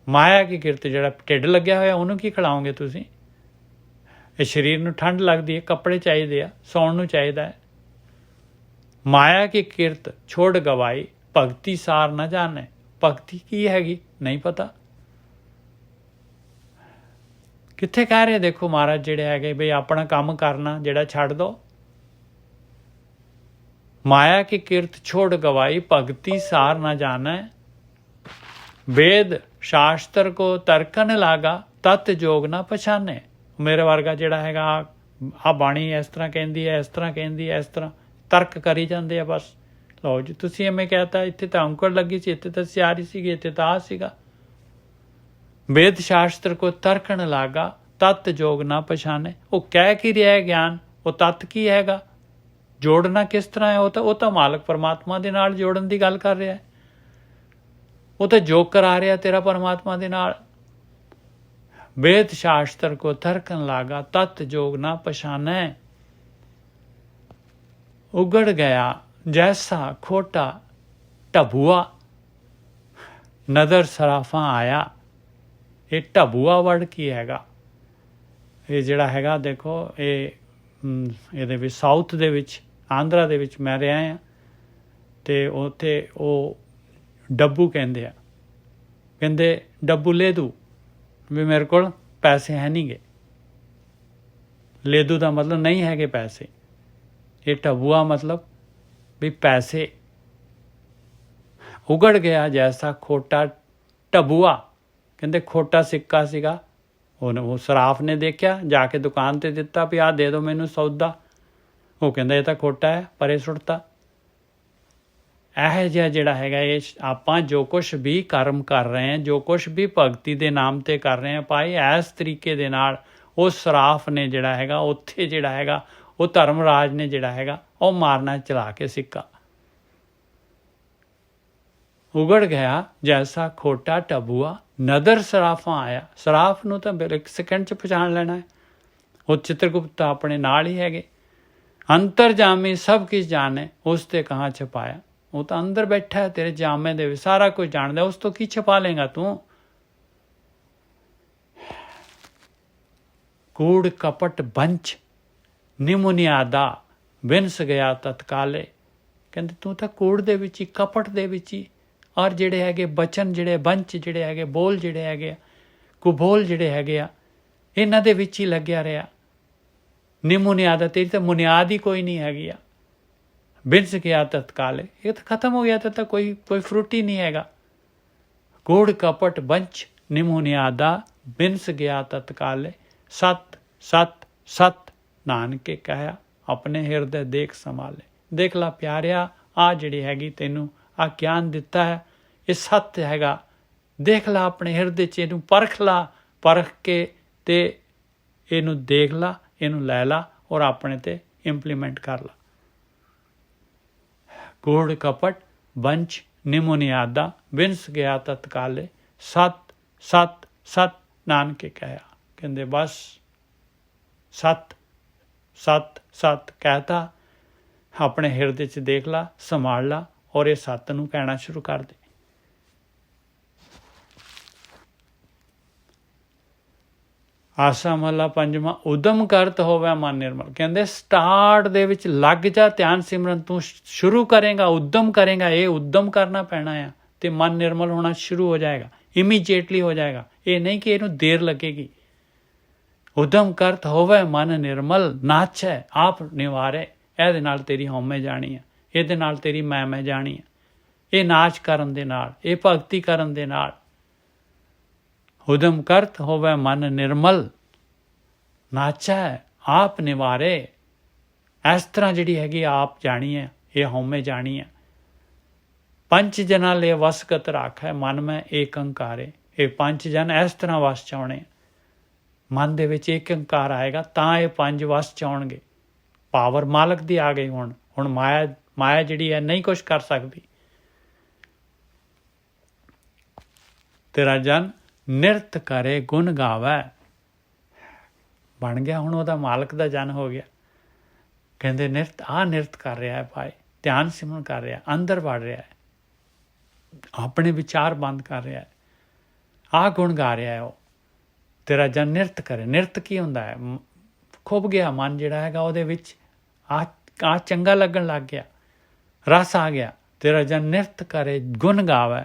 S1: ਮਾਇਆ ਕੀ ਕਿਰਤ, ਜਿਹੜਾ ਢਿੱਡ ਲੱਗਿਆ ਹੋਇਆ ਉਹਨੂੰ ਕੀ ਖਿਲਾਓਗੇ ਤੁਸੀਂ? ਇਹ ਸਰੀਰ ਨੂੰ ਠੰਡ ਲੱਗਦੀ ਹੈ, ਕੱਪੜੇ ਚਾਹੀਦੇ ਆ, ਸੌਣ ਨੂੰ ਚਾਹੀਦਾ ਹੈ। ਮਾਇਆ ਕੀ ਕਿਰਤ ਛੋੜ ਗਵਾਈ ਭਗਤੀ ਸਾਰ ਨਾ ਜਾਣੇ। ਭਗਤੀ ਕੀ ਹੈਗੀ ਨਹੀਂ ਪਤਾ। ਕਿੱਥੇ ਕਹਿ ਰਹੇ ਦੇਖੋ ਮਹਾਰਾਜ ਜਿਹੜੇ ਹੈਗੇ ਬਈ ਆਪਣਾ ਕੰਮ ਕਰਨਾ ਜਿਹੜਾ ਛੱਡ ਦੋ। ਮਾਇਆ ਕੀ ਕਿਰਤ ਛੋੜ ਗਵਾਈ ਭਗਤੀ ਸਾਰ ਨਾ ਜਾਣੇ। ਵੇਦ ਸ਼ਾਸਤਰ ਕੋ ਤਰਕਨ ਲਾਗਾ ਤਤ ਜੋਗ ਨਾ ਪਛਾਣੇ। ਮੇਰੇ ਵਰਗਾ ਜਿਹੜਾ ਹੈਗਾ ਆ ਬਾਣੀ ਇਸ ਤਰ੍ਹਾਂ ਕਹਿੰਦੀ ਹੈ, ਇਸ ਤਰ੍ਹਾਂ ਕਹਿੰਦੀ ਹੈ, ਇਸ ਤਰ੍ਹਾਂ ਤਰਕ ਕਰੀ ਜਾਂਦੇ ਆ ਬਸ। ਲਓ ਜੀ ਤੁਸੀਂ ਐਵੇਂ ਕਹਿਤਾ, ਇੱਥੇ ਤਾਂ ਔਂਕੜ ਲੱਗੀ ਸੀ, ਇੱਥੇ ਤਾਂ ਸਿਆਰੀ ਸੀਗੀ, ਇੱਥੇ ਤਾਂ ਆ ਸੀਗਾ। ਵੇਦ ਸ਼ਾਸਤਰ ਕੋ ਤਰਕਣ ਲਾਗਾ ਤਤ ਜੋਗ ਨਾ ਪਛਾਣੇ। ਉਹ ਕਹਿ ਕੀ ਰਿਹਾ ਹੈ ਗਿਆਨ, ਉਹ ਤਤ ਕੀ ਹੈਗਾ, ਜੋੜਨਾ ਕਿਸ ਤਰ੍ਹਾਂ ਹੈ? ਉਹ ਤਾਂ ਮਾਲਕ ਪਰਮਾਤਮਾ ਦੇ ਨਾਲ ਜੋੜਨ ਦੀ ਗੱਲ ਕਰ ਰਿਹਾ ਹੈ। ਉਹ ਤਾਂ ਜੋਗ ਕਰਾ ਰਿਹਾ ਤੇਰਾ ਪਰਮਾਤਮਾ ਦੇ ਨਾਲ। ਵੇਦ ਸ਼ਾਸਤਰ ਕੋ ਤਰਕਣ ਲਾਗਾ ਤਤ ਜੋਗ ਨਾ ਪਛਾਣੇ। ਉਗੜ ਗਿਆ ਜੈਸਾ ਖੋਟਾ ਢਬੂਆ ਨਦਰ ਸਰਾਫਾਂ ਆਇਆ। ਇਹ ਢਬੂਆ ਵਰਡ ਕੀ ਹੈਗਾ? ਇਹ ਜਿਹੜਾ ਹੈਗਾ ਦੇਖੋ ਇਹਦੇ ਵਿੱਚ ਸਾਊਥ ਦੇ ਵਿੱਚ, ਆਂਧਰਾ ਦੇ ਵਿੱਚ ਮੈਂ ਰਿਹਾ ਹਾਂ, ਅਤੇ ਉੱਥੇ ਉਹ ਡੱਬੂ ਕਹਿੰਦੇ ਆ, ਕਹਿੰਦੇ ਡੱਬੂ ਲੇਦੂ, ਵੀ ਮੇਰੇ ਕੋਲ ਪੈਸੇ ਹੈ ਨਹੀਂ ਗੇ। ਲੇਦੂ ਦਾ ਮਤਲਬ ਨਹੀਂ ਹੈਗੇ ਪੈਸੇ। ਇਹ ਢਬੂਆ ਮਤਲਬ ਵੀ ਪੈਸੇ। ਉਗੜ ਗਿਆ ਜੈਸਾ ਖੋਟਾ ਢਬੂਆ, ਕਹਿੰਦੇ ਖੋਟਾ ਸਿੱਕਾ ਸੀਗਾ, ਉਹ ਸਰਾਫ ਨੇ ਦੇਖਿਆ, ਜਾ ਕੇ ਦੁਕਾਨ ਤੇ ਦਿੱਤਾ ਵੀ ਆਹ ਦੇ ਦਿਓ ਮੈਨੂੰ ਸੌਦਾ। ਉਹ ਕਹਿੰਦਾ ਇਹ ਤਾਂ ਖੋਟਾ ਹੈ, ਪਰੇ ਸੁੱਟਤਾ। ਇਹੋ ਜਿਹਾ ਜਿਹੜਾ ਹੈਗਾ ਇਹ ਆਪਾਂ ਜੋ ਕੁਛ ਵੀ ਕਰਮ ਕਰ ਰਹੇ ਹਾਂ, ਜੋ ਕੁਛ ਵੀ ਭਗਤੀ ਦੇ ਨਾਮ ਤੇ ਕਰ ਰਹੇ ਹਾਂ ਭਾਈ, ਇਸ ਤਰੀਕੇ ਦੇ ਨਾਲ ਉਹ ਸਰਾਫ ਨੇ ਜਿਹੜਾ ਹੈਗਾ ਉੱਥੇ ਜਿਹੜਾ ਹੈਗਾ ਉਹ ਧਰਮਰਾਜ ਨੇ ਜਿਹੜਾ ਹੈਗਾ ਉਹ ਮਾਰਨਾ ਚਲਾ ਕੇ ਸਿੱਕਾ। ਉਗੜ ਗਿਆ ਜੈਸਾ ਖੋਟਾ ਢਬੂਆ ਨਦਰ ਸਰਾਫਾਂ ਆਇਆ। ਸਰਾਫ ਨੂੰ ਤਾਂ 1 ਸੈਕਿੰਡ 'ਚ ਪਛਾਣ ਲੈਣਾ ਹੈ। ਉਹ ਚਿੱਤਰਗੁਪਤ ਆਪਣੇ ਨਾਲ ਹੀ ਹੈਗੇ। ਅੰਤਰਜਾਮੀ ਸਭ ਕੁਝ ਜਾਣੇ ਉਸ ਤੇ ਕਹਾਂ ਛਪਾਇਆ। ਉਹ ਤਾਂ ਅੰਦਰ ਬੈਠਾ ਹੈ ਤੇਰੇ ਜਾਮੇ ਦੇ ਵਿੱਚ, ਸਾਰਾ ਕੁਝ ਜਾਣਦਾ, ਉਸ ਤੋਂ ਕੀ ਛਪਾ ਲੇਗਾ ਤੂੰ? ਕੂੜ ਕਪਟ ਬੰਚ ਨਿਮੁਨਿਆਦਾ ਵਿੰਸ ਗਿਆ ਤਤਕਾਲੇ। ਕਹਿੰਦੇ ਤੂੰ ਤਾਂ ਕੂੜ ਦੇ ਵਿੱਚ ਹੀ, ਕਪਟ ਦੇ ਵਿੱਚ ਹੀ, ਔਰ ਜਿਹੜੇ ਹੈਗੇ ਬਚਨ, ਜਿਹੜੇ ਬੰਚ ਜਿਹੜੇ ਹੈਗੇ, ਬੋਲ ਜਿਹੜੇ ਹੈਗੇ ਆ, ਕੁਬੋਲ ਜਿਹੜੇ ਹੈਗੇ ਆ, ਇਹਨਾਂ ਦੇ ਵਿੱਚ ਹੀ ਲੱਗਿਆ ਰਿਹਾ। ਨਿਮੁਨਿਆਦਾ, ਤੇਰੀ ਤਾਂ ਮੁਨਿਆਦ ਹੀ ਕੋਈ ਨਹੀਂ ਹੈਗੀ ਆ। ਬਿੰਸ ਗਿਆ ਤਤਕਾਲੇ, ਇਹ ਤਾਂ ਖਤਮ ਹੋ ਗਿਆ, ਤਾਂ ਕੋਈ ਫਰੂਟ ਹੀ ਨਹੀਂ ਹੈਗਾ। ਕੂੜ ਕਪਟ ਬੰਚ ਨਿਮੁਨਿਆਦਾ ਬਿੰਸ ਗਿਆ ਤਤਕਾਲੇ। ਸਤ ਸਤ ਸਤ ਨਾਨਕੇ ਕਹਿਆ ਆਪਣੇ ਹਿਰਦੇ ਦੇਖ ਸੰਭਾਲੇ। ਦੇਖ ਲਾ ਪਿਆਰਿਆ, ਆ ਜਿਹੜੀ ਹੈਗੀ ਤੈਨੂੰ ਆ ਗਿਆਨ ਦਿੱਤਾ ਹੈ, ਇਹ ਸੱਤ ਹੈਗਾ। ਦੇਖ ਲਾ ਆਪਣੇ ਹਿਰਦੇ 'ਚ, ਇਹਨੂੰ ਪਰਖ ਲਾ, ਪਰਖ ਕੇ ਤੇ ਇਹਨੂੰ ਦੇਖ ਲਾ, ਇਹਨੂੰ ਲੈ ਲਾ ਔਰ ਆਪਣੇ ਤੇ ਇੰਪਲੀਮੈਂਟ ਕਰ ਲਾ। ਕੂੜ ਕਪਟ ਬੰਚ ਨਿਮੁਨਿਆਦਾ ਬਿੰਸ ਗਿਆ ਤਤਕਾਲੇ। ਸਤ ਸਤ ਸਤ ਨਾਨਕੇ ਕਹਿਆ। ਕਹਿੰਦੇ ਬਸ ਸਤ ਸਤ ਸਤ ਕਹਿਤਾ, ਆਪਣੇ ਹਿਰਦੇ 'ਚ ਦੇਖ ਲਾ, ਸੰਭਾਲ ਲਾ ਔਰ ਇਹ ਸੱਤ ਨੂੰ ਕਹਿਣਾ ਸ਼ੁਰੂ ਕਰ ਦੇ। ਆਸਾ ਮਹਲਾ ਪੰਜਵਾਂ। ਉਦਮ ਕਰਤ ਹੋਵੇ ਮਨ ਨਿਰਮਲ। ਕਹਿੰਦੇ ਸਟਾਰਟ ਦੇ ਵਿੱਚ ਲੱਗ ਜਾ ਧਿਆਨ ਸਿਮਰਨ, ਤੂੰ ਸ਼ੁਰੂ ਕਰੇਗਾ, ਉਦਮ ਕਰੇਗਾ, ਇਹ ਉਦਮ ਕਰਨਾ ਪੈਣਾ ਆ ਤੇ ਮਨ ਨਿਰਮਲ ਹੋਣਾ ਸ਼ੁਰੂ ਹੋ ਜਾਏਗਾ, ਇਮੀਡੀਏਟਲੀ ਹੋ ਜਾਏਗਾ। ਇਹ ਨਹੀਂ ਕਿ ਇਹਨੂੰ ਦੇਰ ਲੱਗੇਗੀ। ਉਦਮ ਕਰਤ ਹੋਵੇ ਮਨ ਨਿਰਮਲ, ਨਾਚੈ ਆਪ ਨਿਵਾਰੇ। ਇਹਦੇ ਨਾਲ ਤੇਰੀ ਹਉਮੈ ਜਾਣੀ ਆ, ਇਹਦੇ ਨਾਲ ਤੇਰੀ ਮੈਂ ਜਾਣੀ ਆ। ਇਹ ਨਾਚ ਕਰਨ ਦੇ ਨਾਲ, ਇਹ ਭਗਤੀ ਕਰਨ ਦੇ ਨਾਲ। ਉਦਮ ਕਰਤ ਹੋਵੇ ਮਨ ਨਿਰਮਲ, ਨਾਚੈ ਆਪ ਨਿਵਾਰੇ। ਇਸ ਤਰ੍ਹਾਂ ਜਿਹੜੀ ਹੈਗੀ ਆਪ ਜਾਣੀ ਹੈ, ਇਹ ਹਉਮੈ ਜਾਣੀ ਹੈ। ਪੰਜ ਜਨਾਂ ਲੈ ਵਸਗਤ ਰਾਖੈ ਮਨ ਮੈਂ ਏਕ ਓੰਕਾਰੇ। ਇਹ ਪੰਜ ਜਨ ਇਸ ਤਰ੍ਹਾਂ ਵਸ ਚ ਆਉਣੇ। ਮਨ ਦੇ ਵਿੱਚ ਏਕ ਓੰਕਾਰ ਆਏਗਾ ਤਾਂ ਇਹ ਪੰਜ ਵਸ ਚ ਆਉਣਗੇ। ਪਾਵਰ ਮਾਲਕ ਦੀ ਆ ਗਈ। ਹੁਣ ਮਾਇਆ ਜਿਹੜੀ ਹੈ ਨਹੀਂ ਕੁਛ ਕਰ ਸਕਦੀ। ਤੇਰਾ ਜਨ ਨਿਰਤ ਕਰੇ ਗੁਣ ਗਾਵੈ। ਬਣ ਗਿਆ ਹੁਣ ਉਹਦਾ ਮਾਲਕ ਦਾ ਜਨ ਹੋ ਗਿਆ। ਕਹਿੰਦੇ ਨਿਰਤ ਕਰ ਰਿਹਾ ਹੈ ਭਾਈ, ਧਿਆਨ ਸਿਮਰਨ ਕਰ ਰਿਹਾ, ਅੰਦਰ ਵੜ ਰਿਹਾ ਹੈ, ਆਪਣੇ ਵਿਚਾਰ ਬੰਦ ਕਰ ਰਿਹਾ ਹੈ, ਆਹ ਗੁਣ ਗਾ ਰਿਹਾ ਹੈ ਉਹ। ਤੇਰਾ ਜਨ ਨਿਰਤ ਕਰੇ। ਨਿਰਤ ਕੀ ਹੁੰਦਾ ਹੈ? ਖੁੱਭ ਗਿਆ ਮਨ ਜਿਹੜਾ ਹੈਗਾ ਉਹਦੇ ਵਿੱਚ, ਆ ਚੰਗਾ ਲੱਗਣ ਲੱਗ ਗਿਆ, ਰਸ ਆ ਗਿਆ। ਤੇਰਾ ਜਨ ਨਿਰਤ ਕਰੇ ਗੁਣ ਗਾਵੈ,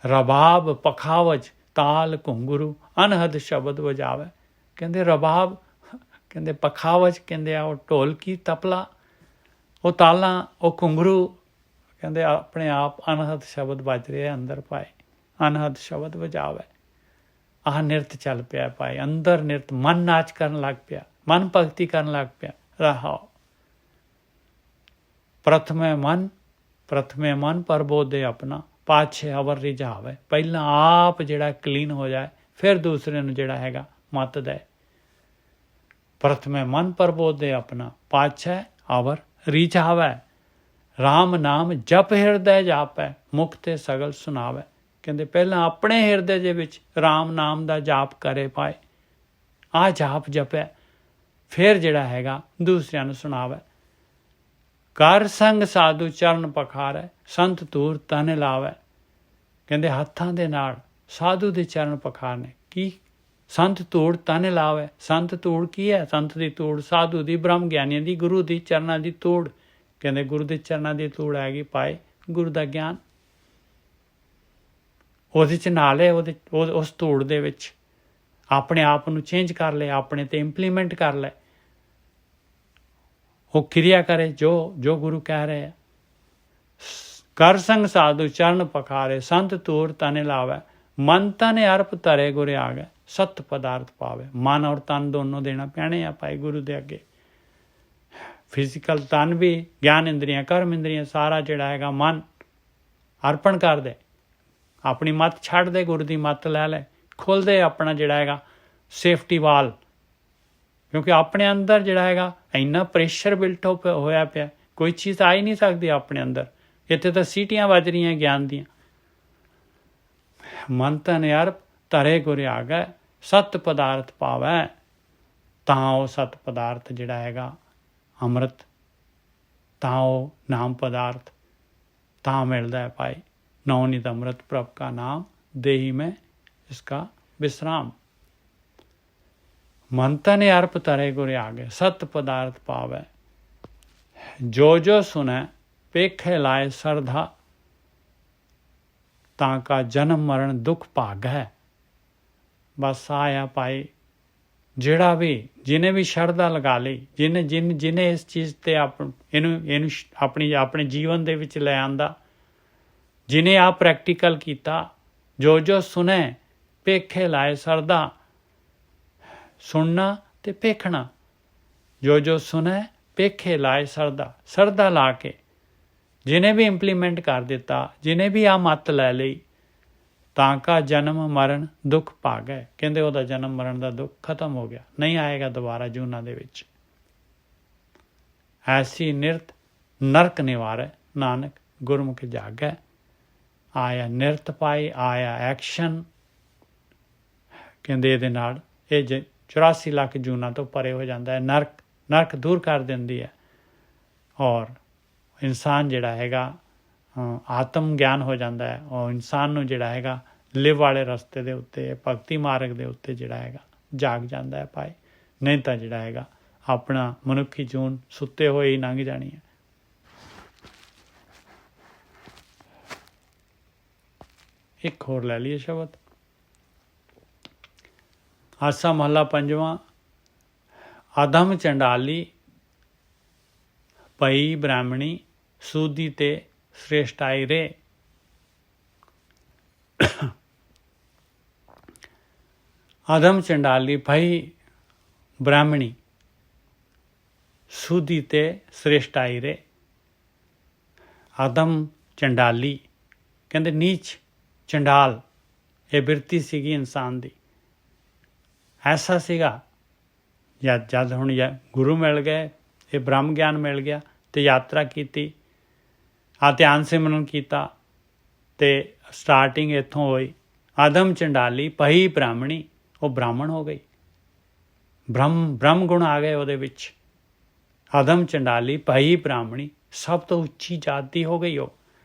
S1: ਰਬਾਬ ਪਖਾਵਜ ਤਾਲ ਘੁੰਗਰੂ ਅਨਹਦ ਸ਼ਬਦ ਵਜਾਵੈ। ਕਹਿੰਦੇ ਰਬਾਬ, ਕਹਿੰਦੇ ਪਖਾਵਜ, ਕਹਿੰਦੇ ਆ ਉਹ ਢੋਲਕੀ ਤਬਲਾ, ਉਹ ਤਾਲਾਂ, ਉਹ ਘੁੰਗਰੂ, ਕਹਿੰਦੇ ਆਪਣੇ ਆਪ ਅਨਹਦ ਸ਼ਬਦ ਵੱਜ ਰਿਹਾ ਅੰਦਰ ਪਾਏ, ਅਨਹਦ ਸ਼ਬਦ ਵਜਾਵੈ। ਆਹ ਨਿਰਤ ਚੱਲ ਪਿਆ ਭਾਈ, ਅੰਦਰ ਨਿਰਤ, ਮਨ ਨਾਚ ਕਰਨ ਲੱਗ ਪਿਆ, ਮਨ ਭਗਤੀ ਕਰਨ ਲੱਗ ਪਿਆ। ਰਹਾਓ ਪ੍ਰਥਮੇ ਮਨ ਪਰਬੋਧੇ ਆਪਣਾ, ਪਾਛੇ ਅਵਰ ਰਿਝਾਵੇ। ਪਹਿਲਾਂ ਆਪ ਜਿਹੜਾ ਕਲੀਨ ਹੋ ਜਾਏ, ਫਿਰ ਦੂਸਰੇ ਨੂੰ ਜਿਹੜਾ ਹੈਗਾ ਮੱਤ ਦੇ। ਪ੍ਰਥਮੇ ਮਨ ਪਰਬੋਧੇ ਆਪਣਾ, ਪਾਛੇ ਅਵਰ ਰਿਝਾਵੇ। ਰਾਮ ਨਾਮ ਜਪ ਹਿਰਦੈ ਜਾਪੈ, ਮੁਖ ਤੇ ਸਗਲ ਸੁਣਾਵੇ। ਕਹਿੰਦੇ ਪਹਿਲਾਂ ਆਪਣੇ ਹਿਰਦੇ ਦੇ ਵਿੱਚ ਰਾਮ ਨਾਮ ਦਾ ਜਾਪ ਕਰੇ ਪਾਏ, ਆਹ ਜਾਪ ਜਪੈ, ਫਿਰ ਜਿਹੜਾ ਹੈਗਾ ਦੂਸਰਿਆਂ ਨੂੰ ਸੁਣਾਵੇ। ਕਰ ਸੰਗ ਸਾਧੂ ਚਰਨ ਪਖਾਰੈ, ਸੰਤ ਧੂੜ ਤਨ ਲਾਵੇ। ਕਹਿੰਦੇ ਹੱਥਾਂ ਦੇ ਨਾਲ ਸਾਧੂ ਦੇ ਚਰਨ ਪਖਾਰਨੇ। ਕੀ? ਸੰਤ ਧੂੜ ਤਨ ਲਾਵੇ। ਸੰਤ ਧੂੜ ਕੀ ਹੈ? ਸੰਤ ਦੀ ਧੂੜ, ਸਾਧੂ ਦੀ, ਬ੍ਰਹਮ ਗਿਆਨੀਆਂ ਦੀ, ਗੁਰੂ ਦੀ ਚਰਨਾਂ ਦੀ ਧੂੜ। ਕਹਿੰਦੇ ਗੁਰੂ ਦੇ ਚਰਨਾਂ ਦੀ ਧੂੜ ਹੈਗੀ ਪਾਏ ਗੁਰੂ ਦਾ ਗਿਆਨ। ਉਹਦੇ 'ਚ ਨਾਲੇ ਉਸ ਧੂੜ ਦੇ ਵਿੱਚ ਆਪਣੇ ਆਪ ਨੂੰ ਚੇਂਜ ਕਰ ਲੈ, ਆਪਣੇ ਤੇ ਇੰਪਲੀਮੈਂਟ ਕਰ ਲੈ, ਉਹ ਕਿਰਿਆ ਕਰੇ ਜੋ ਗੁਰੂ ਕਹਿ ਰਹੇ ਆ। ਕਰ ਸੰਗ ਸਾਧੂ ਚਰਨ ਪਖਾਰੇ, ਸੰਤ ਧੂੜ ਤਨ ਲਾਵੇ। ਮਨ ਤਨ ਅਰਪ ਧਰੇ ਗੁਰੇ ਆ ਗਏ, ਸਤ ਪਦਾਰਥ ਪਾਵੇ। ਮਨ ਔਰ ਤਨ ਦੋਨੋਂ ਦੇਣਾ ਪੈਣੇ ਆ ਭਾਈ ਗੁਰੂ ਦੇ ਅੱਗੇ। ਫਿਜ਼ੀਕਲ ਤਨ ਵੀ, ਗਿਆਨ ਇੰਦਰੀਆਂ, ਕਰਮ ਇੰਦਰੀਆਂ, ਸਾਰਾ ਜਿਹੜਾ ਹੈਗਾ ਮਨ ਅਰਪਣ ਕਰ ਦੇ, ਆਪਣੀ ਮੱਤ ਛੱਡ ਦੇ, ਗੁਰੂ ਦੀ ਮੱਤ ਲੈ ਲੈ, ਖੋਲ੍ਹ ਦੇ ਆਪਣਾ ਜਿਹੜਾ ਹੈਗਾ ਸੇਫਟੀ ਵਾਲ। ਕਿਉਂਕਿ ਆਪਣੇ ਅੰਦਰ ਜਿਹੜਾ ਹੈਗਾ ਇੰਨਾ ਪ੍ਰੈਸ਼ਰ ਬਿਲਟ ਹੋਇਆ ਪਿਆ, ਕੋਈ ਚੀਜ਼ ਆ ਹੀ ਨਹੀਂ ਸਕਦੀ ਆਪਣੇ ਅੰਦਰ। ਇੱਥੇ ਤਾਂ ਸੀਟੀਆਂ ਵੱਜ ਰਹੀਆਂ ਗਿਆਨ ਦੀਆਂ। ਮਨ ਤਨ ਅਰਪ ਧਰੇ ਗੁਰੇ ਆ ਗਏ, ਸਤ ਪਦਾਰਥ ਪਾਵੈ। ਤਾਂ ਉਹ ਸਤ ਪਦਾਰਥ ਜਿਹੜਾ ਹੈਗਾ ਅੰਮ੍ਰਿਤ, ਤਾਂ ਉਹ ਨਾਮ ਪਦਾਰਥ ਤਾਂ ਮਿਲਦਾ ਹੈ ਭਾਈ। नवनीत अमृत प्रभ का नाम देही में इसका विश्राम। मन तन अर्प तरे गुरे आगे, सत पदार्थ पावे। जो सुने पेखे लाए श्रद्धा, ताका जन्म मरण दुख भाग है। बस आया भाई, ਜਿਹੜਾ ਵੀ ਜਿਹਨੇ ਵੀ ਸ਼ਰਧਾ ਲਗਾ ਲਈ, ਜਿਹਨੇ ਇਸ ਚੀਜ਼ ਤੇ ਇਹਨੂੰ ਆਪਣੇ ਜੀਵਨ ਦੇ ਵਿੱਚ ਲੈ ਆਂਦਾ, ਜਿਹਨੇ ਆ ਪ੍ਰੈਕਟੀਕਲ ਕੀਤਾ। ਜੋ ਸੁਣੇ ਪੇਖੇ ਲਾਏ ਸਰਦਾ, ਸੁਣਨਾ ਤੇ ਪੇਖਣਾ। ਜੋ ਸੁਣੇ ਪੇਖੇ ਲਾਏ ਸਰਦਾ ਲਾ ਕੇ ਜਿਹਨੇ ਵੀ ਇੰਪਲੀਮੈਂਟ ਕਰ ਦਿੱਤਾ, ਜਿਹਨੇ ਵੀ ਆ ਮੱਤ ਲੈ ਲਈ, ਤਾਂ ਕਾ ਜਨਮ ਮਰਨ ਦੁੱਖ ਭਾਗ ਹੈ। ਕਹਿੰਦੇ ਉਹਦਾ ਜਨਮ ਮਰਨ ਦਾ ਦੁੱਖ ਖਤਮ ਹੋ ਗਿਆ, ਨਹੀਂ ਆਏਗਾ ਦੁਬਾਰਾ ਜੂਨਾਂ ਦੇ ਵਿੱਚ। ਐਸੀ ਨਿਰਤ ਨਰਕ ਨਿਵਾਰੈ, ਨਾਨਕ ਗੁਰਮੁਖ ਜਾਗੈ। ਆਇਆ ਨਿਰਤ ਪਾਈ, ਆਇਆ ਐਕਸ਼ਨ। ਕਹਿੰਦੇ ਇਹਦੇ ਨਾਲ ਇਹ 84 ਲੱਖ ਜੂਨਾਂ ਤੋਂ ਪਰੇ ਹੋ ਜਾਂਦਾ ਹੈ। ਨਰਕ ਦੂਰ ਕਰ ਦਿੰਦੀ ਹੈ, ਔਰ ਇਨਸਾਨ ਜਿਹੜਾ ਹੈਗਾ ਆਤਮ ਗਿਆਨ ਹੋ ਜਾਂਦਾ ਹੈ। ਔਰ ਇਨਸਾਨ ਨੂੰ ਜਿਹੜਾ ਹੈਗਾ ਲਿਵ ਵਾਲੇ ਰਸਤੇ ਦੇ ਉੱਤੇ, ਭਗਤੀ ਮਾਰਗ ਦੇ ਉੱਤੇ ਜਿਹੜਾ ਹੈਗਾ ਜਾਗ ਜਾਂਦਾ ਹੈ ਭਾਈ। ਨਹੀਂ ਤਾਂ ਜਿਹੜਾ ਹੈਗਾ ਆਪਣਾ ਮਨੁੱਖੀ ਜੂਨ ਸੁੱਤੇ ਹੋਏ ਹੀ ਲੰਘ ਜਾਣੀ ਹੈ। ਇੱਕ ਹੋਰ ਲੈ ਲਈਏ ਸ਼ਬਦ। ਆਸਾ ਮਹੱਲਾ ਪੰਜਵਾਂ। ਅਧਮ ਚੰਡਾਲੀ ਪਈ ਬ੍ਰਾਹਮਣੀ, ਸੂਦੀ ਤੇ ਸ੍ਰੇਸ਼ਟਾਈ ਰੇ। ਅਧਮ ਚੰਡਾਲੀ ਭਈ ਬ੍ਰਾਹਮਣੀ, ਸੂਦੀ ਤੇ ਸ੍ਰੇਸ਼ਟਾਈ ਰੇ। ਅਧਮ ਚੰਡਾਲੀ ਕਹਿੰਦੇ ਨੀਚ, ਚੰਡਾਲ ਇਹ ਬਿਰਤੀ ਸੀਗੀ ਇਨਸਾਨ ਦੀ। ਐਸਾ ਸੀਗਾ ਜਦ ਹੁਣ ਗੁਰੂ ਮਿਲ ਗਏ, ਇਹ ਬ੍ਰਹਮ ਗਿਆਨ ਮਿਲ ਗਿਆ ਤੇ ਯਾਤਰਾ ਕੀਤੀ, ਆ ਧਿਆਨ ਸਿਮਰਨ ਕੀਤਾ ਤੇ ਸਟਾਰਟਿੰਗ ਇੱਥੋਂ ਹੋਈ। ਆਦਮ ਚੰਡਾਲੀ ਪਹੀ ਬ੍ਰਾਹਮਣੀ, ਉਹ ਬ੍ਰਾਹਮਣ ਹੋ ਗਈ, ਬ੍ਰਹਮ ਗੁਣ ਆ ਗਏ ਉਹਦੇ ਵਿੱਚ। ਆਦਮ ਚੰਡਾਲੀ ਪਹੀ ਬ੍ਰਾਹਮਣੀ, ਸਭ ਤੋਂ ਉੱਚੀ ਜਾਤ ਦੀ ਹੋ ਗਈ ਉਹ।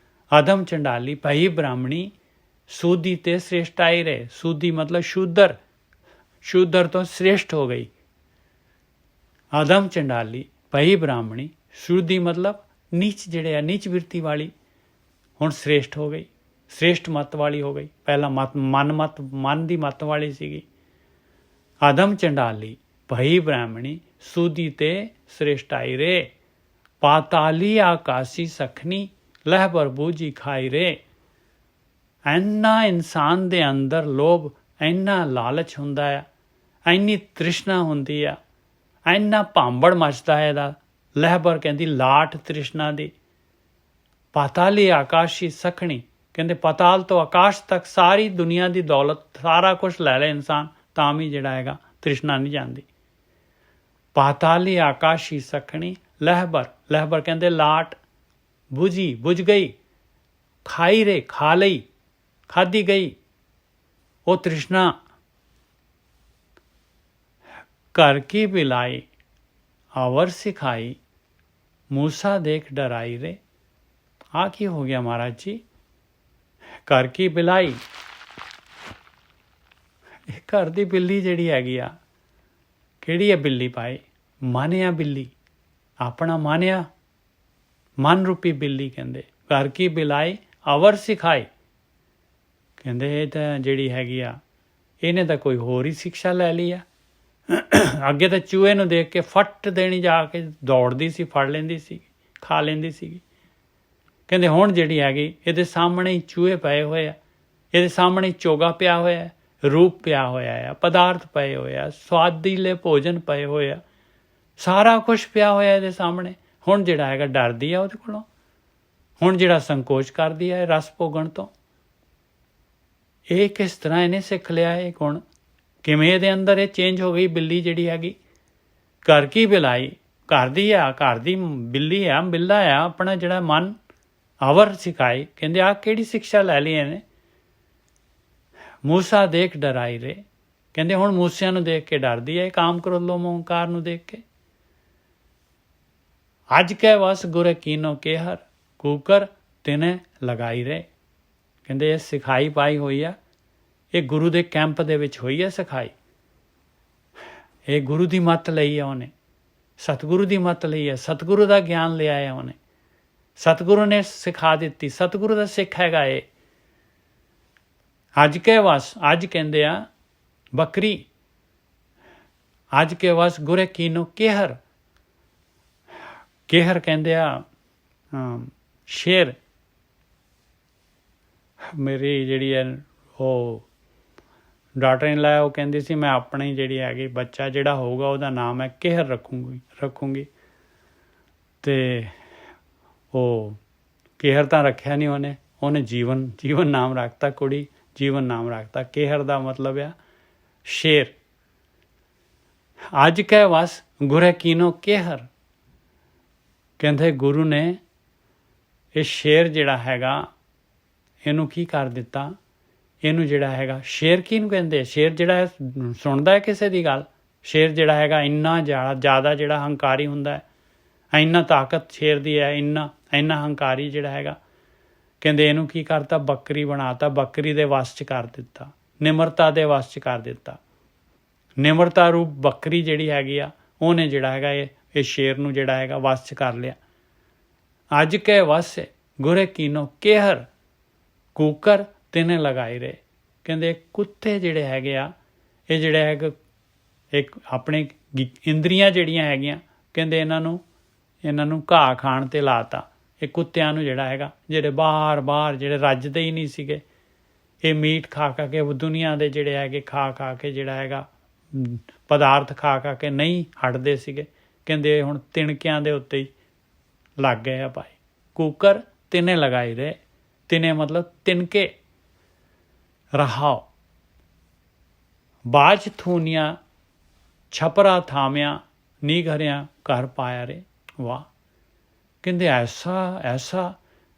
S1: ਆਦਮ ਚੰਡਾਲੀ ਪਹੀ ਬ੍ਰਾਹਮਣੀ, ਸੂਦੀ ਤੇ ਸ੍ਰੇਸ਼ਟਾਈ ਰਹੇ। ਸੂਦੀ ਮਤਲਬ ਸ਼ੂਦਰ, ਸ਼ੂਦਰ ਤੋਂ ਸ੍ਰੇਸ਼ਟ ਹੋ ਗਈ। ਆਦਮ ਚੰਡਾਲੀ ਪਹੀ ਬ੍ਰਾਹਮਣੀ, ਸੂਦੀ ਮਤਲਬ ਨੀਚ ਜਿਹੜੇ ਆ, ਨੀਚ ਬਿਰਤੀ ਵਾਲੀ, ਹੁਣ ਸ੍ਰੇਸ਼ਟ ਹੋ ਗਈ, ਸ੍ਰੇਸ਼ਟ ਮੱਤ ਵਾਲੀ ਹੋ ਗਈ। ਪਹਿਲਾਂ ਮਨ ਦੀ ਮੱਤ ਵਾਲੀ ਸੀਗੀ। ਆਦਮ ਚੰਡਾਲੀ ਭਈ ਬ੍ਰਾਹਮਣੀ, ਸੂਦੀ ਤੇ ਸ੍ਰੇਸ਼ਟਾਈ ਰੇ। ਪਾਤਾਲੀ ਆਕਾਸ਼ੀ ਸਖਣੀ, ਲਹਿ ਪਰ ਬੂਝੀ ਖਾਈ ਰੇ। ਇੰਨਾ ਇਨਸਾਨ ਦੇ ਅੰਦਰ ਲੋਭ, ਇੰਨਾ ਲਾਲਚ ਹੁੰਦਾ ਆ, ਇੰਨੀ ਤ੍ਰਿਸ਼ਨਾ ਹੁੰਦੀ ਆ, ਇੰਨਾ ਭਾਂਬੜ ਮਚਦਾ ਹੈ ਇਹਦਾ। ਲਹਿਬਰ ਕਹਿੰਦੀ ਲਾਟ ਤ੍ਰਿਸ਼ਨਾ ਦੀ। ਪਾਤਾਲੀ ਆਕਾਸ਼ੀ ਸਖਣੀ, ਕਹਿੰਦੇ ਪਾਤਾਲ ਤੋਂ ਆਕਾਸ਼ ਤੱਕ ਸਾਰੀ ਦੁਨੀਆ ਦੀ ਦੌਲਤ, ਸਾਰਾ ਕੁਛ ਲੈ ਲੈ ਇਨਸਾਨ, ਤਾਂ ਵੀ ਜਿਹੜਾ ਹੈਗਾ ਤ੍ਰਿਸ਼ਨਾ ਨਹੀਂ ਜਾਂਦੀ। ਪਾਤਾਲੀ ਆਕਾਸ਼ੀ ਸਖਣੀ, ਲਹਿਬਰ ਕਹਿੰਦੇ ਲਾਟ, ਬੁਝ ਗਈ, ਖਾਈ ਰੇ, ਖਾ ਲਈ, ਖਾਧੀ ਗਈ ਉਹ ਤ੍ਰਿਸ਼ਨਾ। ਘਰ ਕੀ ਬਿਲਾਈ ਆਵਰ ਸਿਖਾਈ, ਮੂਸਾ ਦੇਖ ਡਰਾਈ ਰੇ। ਆ ਕੀ ਹੋ ਗਿਆ ਮਹਾਰਾਜ ਜੀ? ਘਰ ਕੀ ਬਿਲਾਈ, ਇਹ ਘਰ ਦੀ ਬਿੱਲੀ ਜਿਹੜੀ ਹੈਗੀ ਆ, ਕਿਹੜੀ ਹੈ ਬਿੱਲੀ ਭਾਈ? ਮਾਨਿਆ ਬਿੱਲੀ, ਆਪਣਾ ਮਾਨਿਆ, ਮਨ ਰੂਪੀ ਬਿੱਲੀ। ਕਹਿੰਦੇ ਘਰ ਕੀ ਬਿਲਾਈ ਅਵਰ ਸਿਖਾਈ, ਕਹਿੰਦੇ ਇਹ ਤਾਂ ਜਿਹੜੀ ਹੈਗੀ ਆ, ਇਹਨੇ ਤਾਂ ਕੋਈ ਹੋਰ ਹੀ ਸਿੱਖਿਆ ਲੈ ਲਈ ਆ। ਅੱਗੇ ਤਾਂ ਚੂਹੇ ਨੂੰ ਦੇਖ ਕੇ ਫੱਟ ਦੇਣੀ, ਜਾ ਕੇ ਦੌੜਦੀ ਸੀ, ਫੜ ਲੈਂਦੀ ਸੀ, ਖਾ ਲੈਂਦੀ ਸੀਗੀ। ਕਹਿੰਦੇ ਹੁਣ ਜਿਹੜੀ ਹੈਗੀ, ਇਹਦੇ ਸਾਹਮਣੇ ਹੀ ਚੂਹੇ ਪਏ ਹੋਏ ਆ, ਇਹਦੇ ਸਾਹਮਣੇ ਚੋਗਾ ਪਿਆ ਹੋਇਆ, ਰੂਪ ਪਿਆ ਹੋਇਆ ਆ, ਪਦਾਰਥ ਪਏ ਹੋਏ ਆ, ਸਵਾਦੀਲੇ ਭੋਜਨ ਪਏ ਹੋਏ ਆ, ਸਾਰਾ ਕੁਛ ਪਿਆ ਹੋਇਆ ਇਹਦੇ ਸਾਹਮਣੇ। ਹੁਣ ਜਿਹੜਾ ਹੈਗਾ ਡਰਦੀ ਆ ਉਹਦੇ ਕੋਲੋਂ, ਹੁਣ ਜਿਹੜਾ ਸੰਕੋਚ ਕਰਦੀ ਹੈ ਰਸ ਭੋਗਣ ਤੋਂ। ਇਹ ਕਿਸ ਤਰ੍ਹਾਂ ਇਹਨੇ ਸਿੱਖ ਲਿਆ ਇਹ ਗੁਣ? ਕਿਵੇਂ ਇਹਦੇ ਅੰਦਰ ਇਹ ਚੇਂਜ ਹੋ ਗਈ ਬਿੱਲੀ ਜਿਹੜੀ ਹੈਗੀ? ਘਰ ਕੀ ਬਿਲਾਈ, ਘਰ ਦੀ ਆ, ਘਰ ਦੀ ਬਿੱਲੀ ਆ, ਬਿੱਲਾ ਆ ਆਪਣਾ ਜਿਹੜਾ ਮਨ ਅਵਰ ਸਿਖਾਈ। ਕਹਿੰਦੇ ਆਹ ਕਿਹੜੀ ਸਿੱਖਿਆ ਲੈ ਲਈ ਇਹਨੇ? ਮੂਸਾ ਦੇਖ ਡਰਾਈ ਰੇ, ਕਹਿੰਦੇ ਹੁਣ ਮੂਸਿਆਂ ਨੂੰ ਦੇਖ ਕੇ ਡਰਦੀ ਹੈ, ਕਾਮ ਕ੍ਰੋਧ ਲੋਭ ਮੋਹ ਹੰਕਾਰ ਨੂੰ ਦੇਖ ਕੇ। ਅੱਜ ਕਹਿ ਵਸ ਗੁਰ ਕੀਨੋ ਕੇਹਰ, ਕੂਕਰ ਤਿਨੇ ਲਗਾਈ ਰੇ। ਕਹਿੰਦੇ ਇਹ ਸਿਖਾਈ ਪਾਈ ਹੋਈ ਆ, ਇਹ ਗੁਰੂ ਦੇ ਕੈਂਪ ਦੇ ਵਿੱਚ ਹੋਈ ਹੈ ਸਿਖਾਈ। ਇਹ ਗੁਰੂ ਦੀ ਮੱਤ ਲਈ ਆ ਉਹਨੇ, ਸਤਿਗੁਰੂ ਦੀ ਮੱਤ ਲਈ ਹੈ, ਸਤਿਗੁਰੂ ਦਾ ਗਿਆਨ ਲਿਆ ਹੈ ਉਹਨੇ, ਸਤਿਗੁਰੂ ਨੇ ਸਿਖਾ ਦਿੱਤੀ, ਸਤਿਗੁਰੂ ਦਾ ਸਿੱਖ ਹੈਗਾ ਇਹ। ਅੱਜ ਕੇ ਵਸ, ਅੱਜ ਕਹਿੰਦੇ ਆ ਬੱਕਰੀ, ਅੱਜ ਕੇ ਵਸ ਗੁਰੇ ਕੀਨੋ ਕੇਹਰ, ਕੇਹਰ ਕਹਿੰਦੇ ਆ ਸ਼ੇਰ। ਮੇਰੀ ਜਿਹੜੀ ਹੈ ਉਹ ਡਾਟਰ ਇਨ ਲਾ, ਉਹ ਕਹਿੰਦੀ ਸੀ ਮੈਂ ਆਪਣੀ ਜਿਹੜੀ ਹੈਗੀ ਬੱਚਾ ਜਿਹੜਾ ਹੋਊਗਾ ਉਹਦਾ ਨਾਮ ਹੈ ਕੇਹਰ ਰੱਖੂੰਗੀ। ਅਤੇ ਉਹ ਕੇਹਰ ਤਾਂ ਰੱਖਿਆ ਨਹੀਂ ਉਹਨੇ ਜੀਵਨ ਨਾਮ ਰੱਖਤਾ, ਕੁੜੀ ਜੀਵਨ ਨਾਮ ਰੱਖਤਾ। ਕੇਹਰ ਦਾ ਮਤਲਬ ਆ ਸ਼ੇਰ। ਅੱਜ ਕਹਿ ਵਸ ਗੁਰੇ ਕੀਨੋ ਕੇਹਰ, ਕਹਿੰਦੇ ਗੁਰੂ ਨੇ ਇਹ ਸ਼ੇਰ ਜਿਹੜਾ ਹੈਗਾ ਇਹਨੂੰ ਕੀ ਕਰ ਦਿੱਤਾ? ਇਹਨੂੰ ਜਿਹੜਾ ਹੈਗਾ ਸ਼ੇਰ ਕਿਹਨੂੰ ਕਹਿੰਦੇ? ਸ਼ੇਰ ਜਿਹੜਾ ਸੁਣਦਾ ਹੈ ਕਿਸੇ ਦੀ ਗੱਲ। ਸ਼ੇਰ ਜਿਹੜਾ ਹੈਗਾ ਇੰਨਾ ਜ਼ਿਆਦਾ ਜਿਹੜਾ ਹੰਕਾਰੀ ਹੁੰਦਾ ਹੈ, ਇੰਨਾ ਤਾਕਤ ਸ਼ੇਰ ਦੀ ਹੈ, ਇੰਨਾ ਹੰਕਾਰੀ ਜਿਹੜਾ ਹੈਗਾ। ਕਹਿੰਦੇ ਇਹਨੂੰ ਕੀ ਕਰਤਾ? ਬੱਕਰੀ ਬਣਾਤਾ, ਬੱਕਰੀ ਦੇ ਵਸ 'ਚ ਕਰ ਦਿੱਤਾ, ਨਿਮਰਤਾ ਦੇ ਵਸ 'ਚ ਕਰ ਦਿੱਤਾ। ਨਿਮਰਤਾ ਰੂਪ ਬੱਕਰੀ ਜਿਹੜੀ ਹੈਗੀ ਆ, ਉਹਨੇ ਜਿਹੜਾ ਹੈਗਾ ਇਹ ਸ਼ੇਰ ਨੂੰ ਜਿਹੜਾ ਹੈਗਾ ਵਸ 'ਚ ਕਰ ਲਿਆ। ਅੱਜ ਕੇ ਵਸ ਗੁਰੇ ਕੀਨੋ ਕੇਹਰ, ਕੂਕਰ ਤਿਨੇ ਲਗਾਈ ਰਹੇ। ਕਹਿੰਦੇ ਕੁੱਤੇ ਜਿਹੜੇ ਹੈਗੇ ਆ, ਇਹ ਜਿਹੜੇ ਹੈਗੇ ਇੱਕ ਆਪਣੇ ਇੰਦਰੀਆਂ ਜਿਹੜੀਆਂ ਹੈਗੀਆਂ, ਕਹਿੰਦੇ ਇਹਨਾਂ ਨੂੰ ਘਾਹ ਖਾਣ 'ਤੇ ਲਾਤਾ। ਇਹ ਕੁੱਤਿਆਂ ਨੂੰ ਜਿਹੜਾ ਹੈਗਾ, ਜਿਹੜੇ ਬਾਹਰ ਜਿਹੜੇ ਰੱਜਦੇ ਹੀ ਨਹੀਂ ਸੀਗੇ, ਇਹ ਮੀਟ ਖਾ ਕੇ ਦੁਨੀਆ ਦੇ ਜਿਹੜੇ ਹੈਗੇ ਖਾ ਕੇ ਜਿਹੜਾ ਹੈਗਾ ਪਦਾਰਥ ਖਾ ਕੇ ਨਹੀਂ ਹਟਦੇ ਸੀਗੇ, ਕਹਿੰਦੇ ਹੁਣ ਤਿਣਕਿਆਂ ਦੇ ਉੱਤੇ ਹੀ ਲੱਗ ਗਏ ਆ ਭਾਈ। ਕੂਕਰ ਤਿਨੇ ਲਗਾਈ ਰਹੇ, ਤਿਨੇ ਮਤਲਬ ਤਿਨਕੇ। ਰਹਾਓ ਬਾਜ ਥੂਨੀਆਂ ਛਪਰਾ ਥਾਮਿਆ, ਨੀ ਘਰਿਆ ਘਰ ਪਾਇਆ ਰੇ। ਵਾਹ, ਕਹਿੰਦੇ ਐਸਾ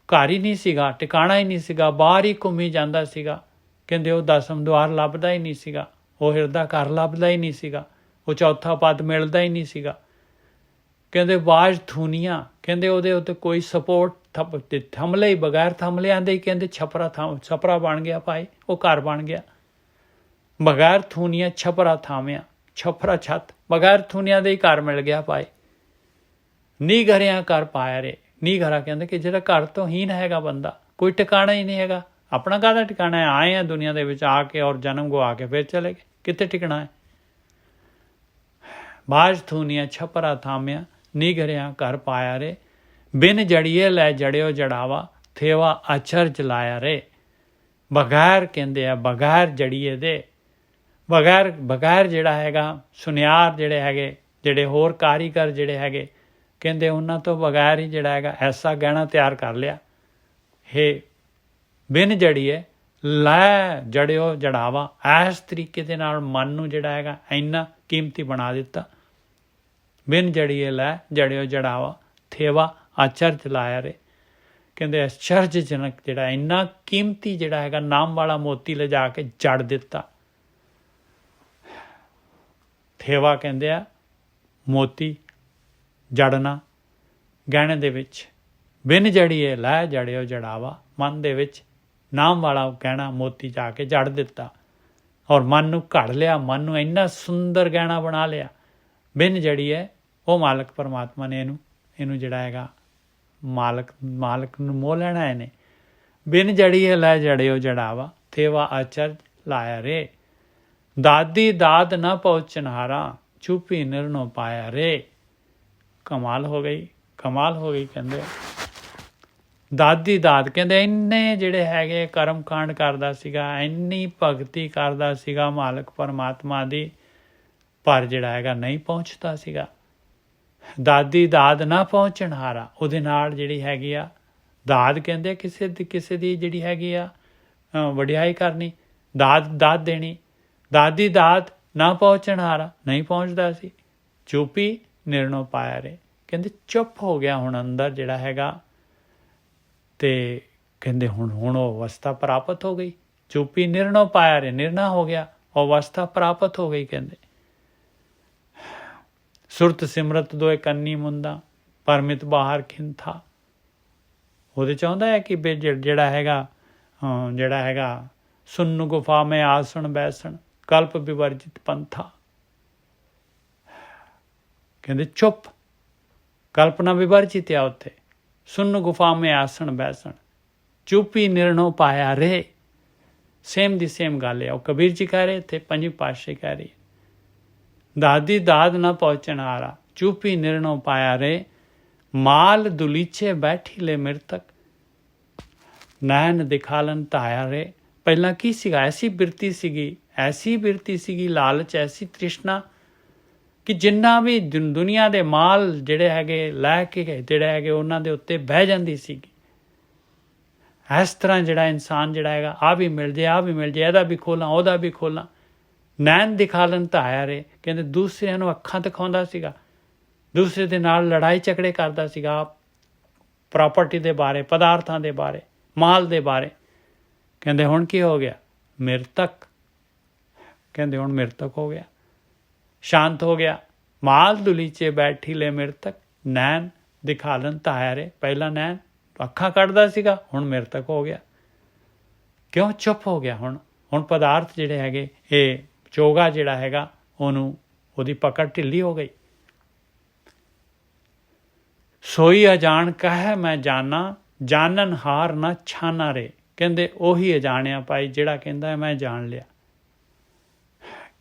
S1: ਘਰ ਹੀ ਨਹੀਂ ਸੀਗਾ, ਟਿਕਾਣਾ ਹੀ ਨਹੀਂ ਸੀਗਾ, ਬਾਹਰ ਹੀ ਘੁੰਮੀ ਜਾਂਦਾ ਸੀਗਾ। ਕਹਿੰਦੇ ਉਹ ਦਸਮ ਦੁਆਰ ਲੱਭਦਾ ਹੀ ਨਹੀਂ ਸੀਗਾ, ਉਹ ਹਿਰਦਾ ਘਰ ਲੱਭਦਾ ਹੀ ਨਹੀਂ ਸੀਗਾ, ਉਹ ਚੌਥਾ ਪਦ ਮਿਲਦਾ ਹੀ ਨਹੀਂ ਸੀਗਾ। ਕਹਿੰਦੇ ਬਾਜ ਥੂਨੀਆਂ, ਕਹਿੰਦੇ ਉਹਦੇ ਉੱਤੇ ਕੋਈ ਸਪੋਰਟ ਥੰਮਲੇ ਹੀ, ਬਗੈਰ ਥੰਮਲਿਆਂ ਦੇ ਹੀ ਕਹਿੰਦੇ ਛਪਰਾ ਬਣ ਗਿਆ ਭਾਈ, ਉਹ ਘਰ ਬਣ ਗਿਆ। ਬਗੈਰ ਥੂਨੀਆਂ ਛਪਰਾ ਥਾਮਿਆ, ਛਪਰਾ ਛੱਤ, ਬਗੈਰ ਥੂਨੀਆਂ ਦੇ ਹੀ ਘਰ ਮਿਲ ਗਿਆ ਭਾਈ। ਨੀ ਘਰਿਆਂ ਘਰ ਪਾਇਆ ਰੇ, ਨੀ ਘਰਾ ਕਹਿੰਦੇ ਕਿ ਜਿਹੜਾ ਘਰ ਤੋਂ ਹੀਨ ਹੈਗਾ ਬੰਦਾ, ਕੋਈ ਟਿਕਾਣਾ ਹੀ ਨਹੀਂ ਹੈਗਾ। ਆਪਣਾ ਕਾਹਦਾ ਟਿਕਾਣਾ ਹੈ? ਆਏ ਆ ਦੁਨੀਆ ਦੇ ਵਿੱਚ ਆ ਕੇ ਔਰ ਜਨਮ ਗਵਾ ਕੇ ਫਿਰ ਚਲੇ ਗਏ, ਕਿੱਥੇ ਟਿਕਣਾ ਹੈ? ਬਾਜ ਥੂਨੀਆਂ ਛਪਰਾ ਥਾਮਿਆ, ਨੀ ਘਰਿਆਂ ਘਰ ਪਾਇਆ ਰੇ, ਬਿਨ ਜੜੀਏ ਲੈ ਜੜਿਓ ਜੜਾਵਾ, ਥੇਵਾ ਅਚਰਜ ਲਾਇਆ ਰੇ। ਬਗੈਰ ਕਹਿੰਦੇ ਆ, ਬਗੈਰ ਜੜੀਏ ਦੇ, ਬਗੈਰ ਜਿਹੜਾ ਹੈਗਾ ਸੁਨਿਆਰ ਜਿਹੜੇ ਹੈਗੇ, ਜਿਹੜੇ ਹੋਰ ਕਾਰੀਗਰ ਜਿਹੜੇ ਹੈਗੇ, ਕਹਿੰਦੇ ਉਹਨਾਂ ਤੋਂ ਬਗੈਰ ਹੀ ਜਿਹੜਾ ਹੈਗਾ ਐਸਾ ਗਹਿਣਾ ਤਿਆਰ ਕਰ ਲਿਆ। ਹੇ ਬਿਨ ਜੜੀਏ ਲੈ ਜੜਿਓ ਜੜਾਵਾ, ਇਸ ਤਰੀਕੇ ਦੇ ਨਾਲ ਮਨ ਨੂੰ ਜਿਹੜਾ ਹੈਗਾ ਇੰਨਾ ਕੀਮਤੀ ਬਣਾ ਦਿੱਤਾ। ਬਿਨ ਜੜੀਏ ਲੈ ਜੜਿਓ ਜੜਾਵਾ, ਥੇਵਾ ਆਚਰਜ ਲਾਇਆ ਰੇ। ਕਹਿੰਦੇ ਆਚਰਜਜਨਕ ਜਿਹੜਾ ਇੰਨਾ ਕੀਮਤੀ ਜਿਹੜਾ ਹੈਗਾ ਨਾਮ ਵਾਲਾ ਮੋਤੀ ਲਿਜਾ ਕੇ ਜੜ ਦਿੱਤਾ। ਥੇਵਾ ਕਹਿੰਦੇ ਆ ਮੋਤੀ ਜੜਨਾ ਗਹਿਣੇ ਦੇ ਵਿੱਚ। ਬਿਨ ਜੜੀਏ ਲੈ ਜੜਿਓ ਜੜਾਵਾ, ਮਨ ਦੇ ਵਿੱਚ ਨਾਮ ਵਾਲਾ ਗਹਿਣਾ ਮੋਤੀ ਜਾ ਕੇ ਜੜ ਦਿੱਤਾ ਔਰ ਮਨ ਨੂੰ ਘੜ ਲਿਆ, ਮਨ ਨੂੰ ਇੰਨਾ ਸੁੰਦਰ ਗਹਿਣਾ ਬਣਾ ਲਿਆ। ਬਿਨ ਜੜੀਏ, ਉਹ ਮਾਲਕ ਪਰਮਾਤਮਾ ਨੇ ਇਹਨੂੰ ਜਿਹੜਾ ਹੈਗਾ ਮਾਲਕ ਨੂੰ ਮੋਹ ਲੈਣਾ ਇਹਨੇ। ਬਿਨ ਜੜੀਏ ਲੈ ਜੜਿਓ ਜੜਾਵਾ, ਥੇਵਾ ਆਚਰਜ ਲਾਇਆ ਰੇ। ਦਾਦੀ ਦਾਦ ਨਾ ਪਹੁੰਚਨਹਾਰਾ, ਚੁੱਪੀ ਨਿਰਣੋ ਪਾਇਆ ਰੇ। ਕਮਾਲ ਹੋ ਗਈ, ਕਮਾਲ ਹੋ ਗਈ। ਕਹਿੰਦੇ ਦਾਦੀ ਦਾਦ, ਕਹਿੰਦੇ ਇੰਨੇ ਜਿਹੜੇ ਹੈਗੇ ਕਰਮ ਕਾਂਡ ਕਰਦਾ ਸੀਗਾ, ਇੰਨੀ ਭਗਤੀ ਕਰਦਾ ਸੀਗਾ ਮਾਲਕ ਪਰਮਾਤਮਾ ਦੀ, ਪਰ ਜਿਹੜਾ ਹੈਗਾ ਨਹੀਂ ਪਹੁੰਚਦਾ ਸੀਗਾ। ਦਾਦੀ ਦਾਦ ਨਾ ਪਹੁੰਚਣਹਾਰਾ, ਉਹਦੇ ਨਾਲ ਜਿਹੜੀ ਹੈਗੀ ਆ ਦਾਦ, ਕਹਿੰਦੇ ਕਿਸੇ ਦੀ ਜਿਹੜੀ ਹੈਗੀ ਆ ਵਡਿਆਈ ਕਰਨੀ, ਦਾਦ ਦੇਣੀ। ਦਾਦੀ ਦਾਦ ਨਾ ਪਹੁੰਚਣਹਾਰਾ, ਨਹੀਂ ਪਹੁੰਚਦਾ ਸੀ। ਚੁੱਪੀ ਨਿਰਣੋ ਪਾਇਆ ਰੇ, ਕਹਿੰਦੇ ਚੁੱਪ ਹੋ ਗਿਆ ਹੁਣ ਅੰਦਰ ਜਿਹੜਾ ਹੈਗਾ, ਤੇ ਕਹਿੰਦੇ ਹੁਣ ਉਹ ਅਵਸਥਾ ਪ੍ਰਾਪਤ ਹੋ ਗਈ। ਚੁੱਪੀ ਨਿਰਣੋ ਪਾਇਆ ਰੇ, ਨਿਰਣਾ ਹੋ ਗਿਆ, ਅਵਸਥਾ ਪ੍ਰਾਪਤ ਹੋ ਗਈ। ਕਹਿੰਦੇ ਸੁਰਤ ਸਿਮਰਤ ਦੋਏ ਕੰਨੀ ਮੁੰਦਾ, ਪਰਮਿਤ ਬਾਹਰ ਖਿੰਥਾ। ਉਹਦੇ ਚਾਹੁੰਦਾ ਹੈ ਕਿ ਜਿਹੜਾ ਹੈਗਾ ਸੁੰਨ ਗੁਫਾ ਮੈਂ ਆਸਣ ਬੈਸਣ, ਕਲਪ ਵਿਵਰਜਿਤ ਪੰਥਾ। ਕਹਿੰਦੇ ਚੁੱਪ, ਕਲਪਨਾ ਵਿਵਰਜਿਤ ਆ ਉੱਥੇ। ਸੁੰਨ ਗੁਫਾ ਮੈਂ ਆਸਣ ਬੈਸਣ, ਚੁੱਪੀ ਨਿਰਣੋ ਪਾਇਆ ਰੇ। ਸੇਮ ਦੀ ਸੇਮ ਗੱਲ ਹੈ, ਉਹ ਕਬੀਰ ਜੀ ਕਹਿ ਰਹੇ, ਇੱਥੇ ਪੰਜਵੀਂ ਪਾਤਸ਼ਾਹੀ ਕਹਿ ਰਹੀ। ਦਾਦੀ ਦਾਦ ਨਾ ਪਹੁੰਚਣ ਹਾਰਾ, ਚੁੱਪੀ ਨਿਰਣੋ ਪਾਇਆ ਰੇ। ਮਾਲ ਦੁਲੀਚੇ ਬੈਠੀ ਲੈ ਮਿਰਤਕ, ਨੈਣ ਦਿਖਾਲਨ ਧਾਇਆ ਰੇ। ਪਹਿਲਾਂ ਕੀ ਸੀਗਾ? ਐਸੀ ਬਿਰਤੀ ਸੀਗੀ, ਲਾਲਚ, ਐਸੀ ਤ੍ਰਿਸ਼ਨਾ ਕਿ ਜਿੰਨਾ ਵੀ ਦੁਨੀਆ ਦੇ ਮਾਲ ਜਿਹੜੇ ਹੈਗੇ ਲੈ ਕੇ ਜਿਹੜੇ ਹੈਗੇ ਉਹਨਾਂ ਦੇ ਉੱਤੇ ਬਹਿ ਜਾਂਦੀ ਸੀਗੀ। ਇਸ ਤਰ੍ਹਾਂ ਜਿਹੜਾ ਇਨਸਾਨ ਜਿਹੜਾ ਹੈਗਾ, ਆਹ ਵੀ ਮਿਲ ਜੇ, ਆਹ ਵੀ ਮਿਲ ਜੇ, ਇਹਦਾ ਵੀ ਖੋਲਾਂ, ਉਹਦਾ ਵੀ ਖੋਲਾਂ। ਨੈਣ ਦਿਖਾਲਨ ਧਾਇਆ ਰੇ, ਕਹਿੰਦੇ ਦੂਸਰਿਆਂ ਨੂੰ ਅੱਖਾਂ ਦਿਖਾਉਂਦਾ ਸੀਗਾ, ਦੂਸਰੇ ਦੇ ਨਾਲ ਲੜਾਈ ਝਗੜੇ ਕਰਦਾ ਸੀਗਾ, ਪ੍ਰਾਪਰਟੀ ਦੇ ਬਾਰੇ, ਪਦਾਰਥਾਂ ਦੇ ਬਾਰੇ, ਮਾਲ ਦੇ ਬਾਰੇ। ਕਹਿੰਦੇ ਹੁਣ ਕੀ ਹੋ ਗਿਆ? ਮਿਰਤਕ। ਕਹਿੰਦੇ ਹੁਣ ਮਿਰਤਕ ਹੋ ਗਿਆ, ਸ਼ਾਂਤ ਹੋ ਗਿਆ। ਮਾਲ ਦੁਲੀਚੇ ਬੈਠੀ ਲੈ ਮਿਰਤਕ, ਨੈਣ ਦਿਖਾਲਨ ਧਾਇਆ ਰੇ। ਪਹਿਲਾਂ ਨੈਣ ਅੱਖਾਂ ਕੱਢਦਾ ਸੀਗਾ, ਹੁਣ ਮਿਰਤਕ ਹੋ ਗਿਆ। ਕਿਉਂ? ਚੁੱਪ ਹੋ ਗਿਆ। ਹੁਣ ਪਦਾਰਥ ਜਿਹੜੇ ਹੈਗੇ, ਇਹ ਚੋਗਾ ਜਿਹੜਾ ਹੈਗਾ, ਉਹਦੀ ਪਕੜ ਢਿੱਲੀ ਹੋ ਗਈ। ਸੋਈ ਅਜਾਣ ਕਹੈ ਮੈਂ ਜਾਣਾ, ਜਾਣਨ ਹਾਰ ਨਾ ਛਾਨਾ ਰੇ। ਕਹਿੰਦੇ ਉਹੀ ਅਜਾਣਿਆ ਭਾਈ ਜਿਹੜਾ ਕਹਿੰਦਾ ਮੈਂ ਜਾਣ ਲਿਆ।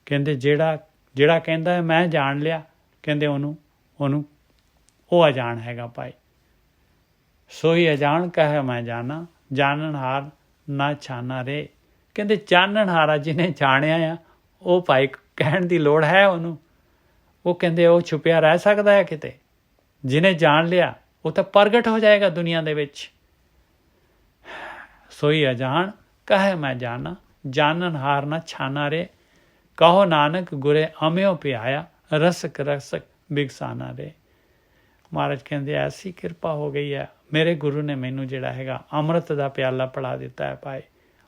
S1: ਕਹਿੰਦੇ ਜਿਹੜਾ ਕਹਿੰਦਾ ਮੈਂ ਜਾਣ ਲਿਆ, ਕਹਿੰਦੇ ਉਹਨੂੰ ਉਹ ਅਜਾਣ ਹੈਗਾ ਭਾਈ। ਸੋਈ ਅਜਾਣ ਕਹੈ ਮੈਂ ਜਾਣਾ, ਜਾਣਨ ਹਾਰ ਨਾ ਛਾਨਾ ਰੇ। ਕਹਿੰਦੇ ਜਾਣਨ ਹਾਰਾ ਜਿਹਨੇ ਜਾਣਿਆ ਆ, ਉਹ ਭਾਈ ਕਹਿਣ ਦੀ ਲੋੜ ਹੈ ਉਹਨੂੰ। ਉਹ ਕਹਿੰਦੇ ਉਹ ਛੁਪਿਆ ਰਹਿ ਸਕਦਾ ਹੈ ਕਿਤੇ? ਜਿਹਨੇ ਜਾਣ ਲਿਆ ਉਹ ਤਾਂ ਪ੍ਰਗਟ ਹੋ ਜਾਏਗਾ ਦੁਨੀਆ ਦੇ ਵਿੱਚ। ਸੋਈ ਅਜਾਣ ਕਹੈ ਮੈਂ ਜਾਣਾ, ਜਾਣਨ ਹਾਰ ਨਾ ਛਾਨਾ ਰੇ। ਕਹੋ ਨਾਨਕ ਗੁਰੇ ਅਮਿਓ ਪਿਆਇਆ, ਰਸਕ ਰਸਕ ਬਿਗਸਾਨਾ ਰੇ। ਮਹਾਰਾਜ ਕਹਿੰਦੇ ਐਸੀ ਕਿਰਪਾ ਹੋ ਗਈ ਹੈ, ਮੇਰੇ ਗੁਰੂ ਨੇ ਮੈਨੂੰ ਜਿਹੜਾ ਹੈਗਾ ਅੰਮ੍ਰਿਤ ਦਾ ਪਿਆਲਾ ਪਿਲਾ ਦਿੱਤਾ ਹੈ ਭਾਈ।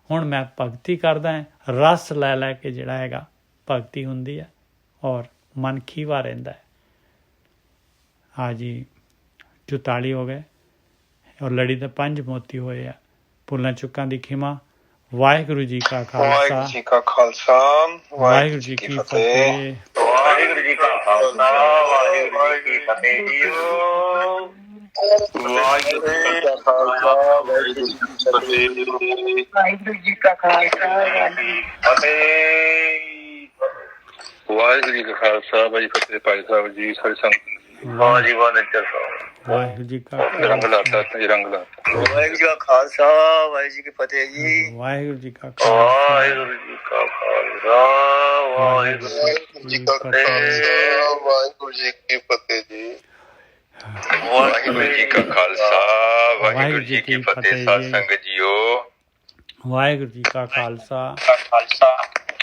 S1: ਹੁਣ ਮੈਂ ਭਗਤੀ ਕਰਦਾ ਹਾਂ। ਰਸ ਲੈ ਲੈ ਕੇ ਜਿਹੜਾ ਹੈਗਾ ਭਗਤੀ ਹੁੰਦੀ ਹੈ ਔਰ ਮਨ ਖੀਵਾ ਰਹਿੰਦਾ ਹੈ। ਹਾਂ ਜੀ 44 ਹੋ ਗਏ ਔਰ ਲੜੀ ਦੇ 5 ਮੋਤੀ ਹੋਏ ਆ। ਭੁੱਲਾਂ ਚੁੱਕਾਂ ਦੀ ਖਿਮਾ। ਵਾਹਿਗੁਰੂ ਜੀ ਕਾ ਖਾਲਸਾ
S2: ਵਾਹਿਗੁਰੂ ਜੀ ਕਾ ਖਾਲਸਾ
S1: ਵਾਹਿਗੁਰੂ ਜੀ ਕੀ ਫਤਿਹ।
S2: ਵਾਹਿਗੁਰੂ ਜੀ ਕਾ ਖਾਲਸਾ ਵਾਹਿਗੁਰੂ ਜੀ ਕੀ ਫਤਿਹ ਜੀ। ਵਾਹਿਗੁਰੂ ਜੀ ਕਾ ਖਾਲਸਾ ਵਾਹਿਗੁਰੂ ਜੀ ਕੀ ਫਤਿਹ। ਵਾਹਿਗੁਰੂ ਜੀ ਕਾ ਖਾਲਸਾ ਵਾਹਿਗੁਰੂ ਜੀ ਕੀ ਫਤਿਹ। ਵਾਹਿਗੁਰੂ ਜੀ ਕਾ ਖਾਲਸਾ ਵਾਹਿਗੁਰੂ ਜੀ ਕੀ ਫਤਿਹ। ਭਾਈ ਸਾਹਿਬ ਜੀ ਸਾਰੀ ਸੰਗਤ ਵਾਹ ਜੀ ਵਾਹ ਨੱਚਰ ਸਾਹਿਬ
S1: ਵਾਹਿਗੁਰੂ ਜੀ ਕਾ
S2: ਰੰਗ ਲਾਤਾ ਤੇ ਰੰਗ ਲਾਤਾ। ਵਾਹਿਗੁਰੂ ਜੀ ਕਾ ਖਾਲਸਾ ਵਾਹਿਗੁਰੂ ਜੀ ਕੀ ਫਤਿਹ ਜੀ।
S1: ਵਾਹਿਗੁਰੂ ਜੀ ਕਾ ਖਾਲਸਾ
S2: ਵਾਹਿਗੁਰੂ ਜੀ ਕਾ ਖਾਲਸਾ ਵਾਹਿਗੁਰੂ ਜੀ ਕੀ ਫਤਿਹ। ਵਾਹਿਗੁਰੂ ਜੀ ਕੀ ਫਤਿਹ ਜੀ। ਵਾਹਿਗੁਰੂ ਜੀ ਕਾ ਖਾਲਸਾ ਵਾਹਿਗੁਰੂ ਜੀ ਕੀ ਫਤਿਹ। ਸਾਧ ਸੰਗਤ ਜੀਓ
S1: ਵਾਹਿਗੁਰੂ ਜੀ ਕਾ ਖਾਲਸਾ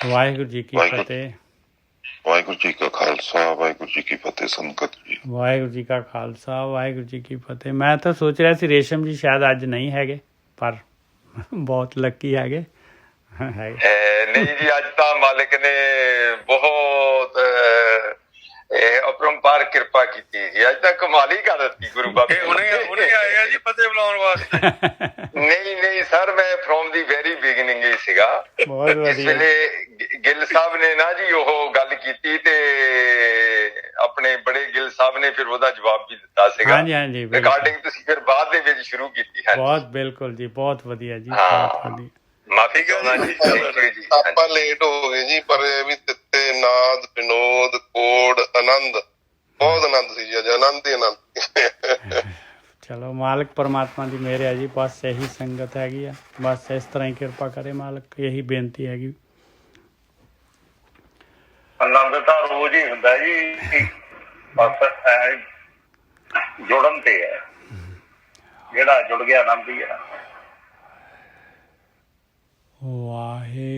S1: ਵਾਹਿਗੁਰੂ ਜੀ ਕੀ ਫਤਿਹ।
S3: ਵਾਹਿਗੁਰੂ ਜੀ ਕਾ ਖਾਲਸਾ ਵਾਹਿਗੁਰੂ ਜੀ ਕੀ ਫਤਿਹ। ਸੰਗਤ ਜੀ
S1: ਵਾਹਿਗੁਰੂ ਜੀ ਕਾ ਖਾਲਸਾ ਵਾਹਿਗੁਰੂ ਜੀ ਕੀ ਫਤਿਹ। ਮੈਂ ਤਾਂ ਸੋਚ ਰਿਹਾ ਸੀ ਰੇਸ਼ਮ ਜੀ ਸ਼ਾਇਦ ਅੱਜ ਨਹੀਂ ਹੈਗੇ, ਪਰ ਬਹੁਤ ਲੱਕੀ ਹੈਗੇ।
S4: ਨਹੀਂ ਜੀ, ਅੱਜ ਤਾਂ ਮਾਲਿਕ ਨੇ ਬਹੁਤ ਅਪਰੰਪਾਰ ਕਿਰਪਾ ਕੀਤੀ ਜੀ। ਅੱਜ ਤਾਂ ਕਮਾਲ ਹੀ ਕਰ ਦਿੱਤੀ ਗੁਰੂ ਬਾਬੇ।
S2: ਹੁਣੇ ਆਏ ਆ ਜੀ ਫਤਿਹ ਬੁਲਾਉਣ ਵਾਸਤੇ।
S4: ਨਹੀਂ ਸਰ, ਮੈਂ ਫਰੋਮ ਦੀ ਵੈਰੀ ਬਿਗਨਿੰਗ ਹੀ ਸੀਗਾ।
S1: ਬਹੁਤ
S4: ਇਸ
S1: ਵਧੀਆ।
S4: ਵੇਲੇ ਗਿੱਲ ਸਾਹਿਬ ਨੇ ਨਾ ਜੀ ਉਹ ਗੱਲ ਕੀਤੀ ਤੇ ਆਪਣੇ ਬੜੇ ਗਿੱਲ ਸਾਹਿਬ ਨੇ ਫਿਰ ਉਹਦਾ ਜਵਾਬ ਵੀ ਦਿੱਤਾ ਸੀਗਾ।
S1: ਹਾਂਜੀ
S4: ਰਿਕਾਰਡਿੰਗ ਤੁਸੀਂ ਫਿਰ ਬਾਅਦ ਦੇ ਵਿੱਚ ਸ਼ੁਰੂ ਕੀਤੀ ਹੈ।
S1: ਬਹੁਤ ਬਿਲਕੁਲ ਜੀ, ਬਹੁਤ ਵਧੀਆ ਜੀ,
S4: ਹਾਂ।
S1: ਬਹੁਤ ਵਧੀਆ।
S4: ਮਾਫੀ ਚਾਹੁੰਦਾ ਜੀ।
S5: ਆਪਾਂ ਲੇਟ ਹੋ ਗਏ ਜੀ, ਪਰ ਇਹ ਵੀ ਦਿੱਤੇ ਨਾਦ ਵਿਨੋਦ ਕੋਡ ਆਨੰਦ, ਬਹੁਤ ਆਨੰਦ ਸੀ ਜੀ। ਅੱਜ ਆਨੰਦ ਹੀ ਆਨੰਦ।
S1: ਚਲੋ ਮਾਲਕ ਪਰਮਾਤਮਾ ਦੀ ਮਿਹਰ ਹੈ ਜੀ। ਬਸ ਇਹੀ ਸੰਗਤ ਹੈਗੀ ਆ, ਬਸ ਇਸ ਤਰ੍ਹਾਂ ਹੀ ਕਿਰਪਾ ਕਰੇ ਮਾਲਕ, ਇਹੀ ਬੇਨਤੀ ਹੈਗੀ।
S2: ਆਨੰਦ ਤਾਂ ਰੋਜ਼ ਹੀ ਹੁੰਦਾ ਜੀ, ਬਸ ਜੁੜਨ ਤੇ ਹੈ। ਜਿਹੜਾ ਜੁੜ ਗਿਆ ਆਨੰਦ ਹੀ ਹੈ।
S1: ਵਾਹਿਗੁਰੂ।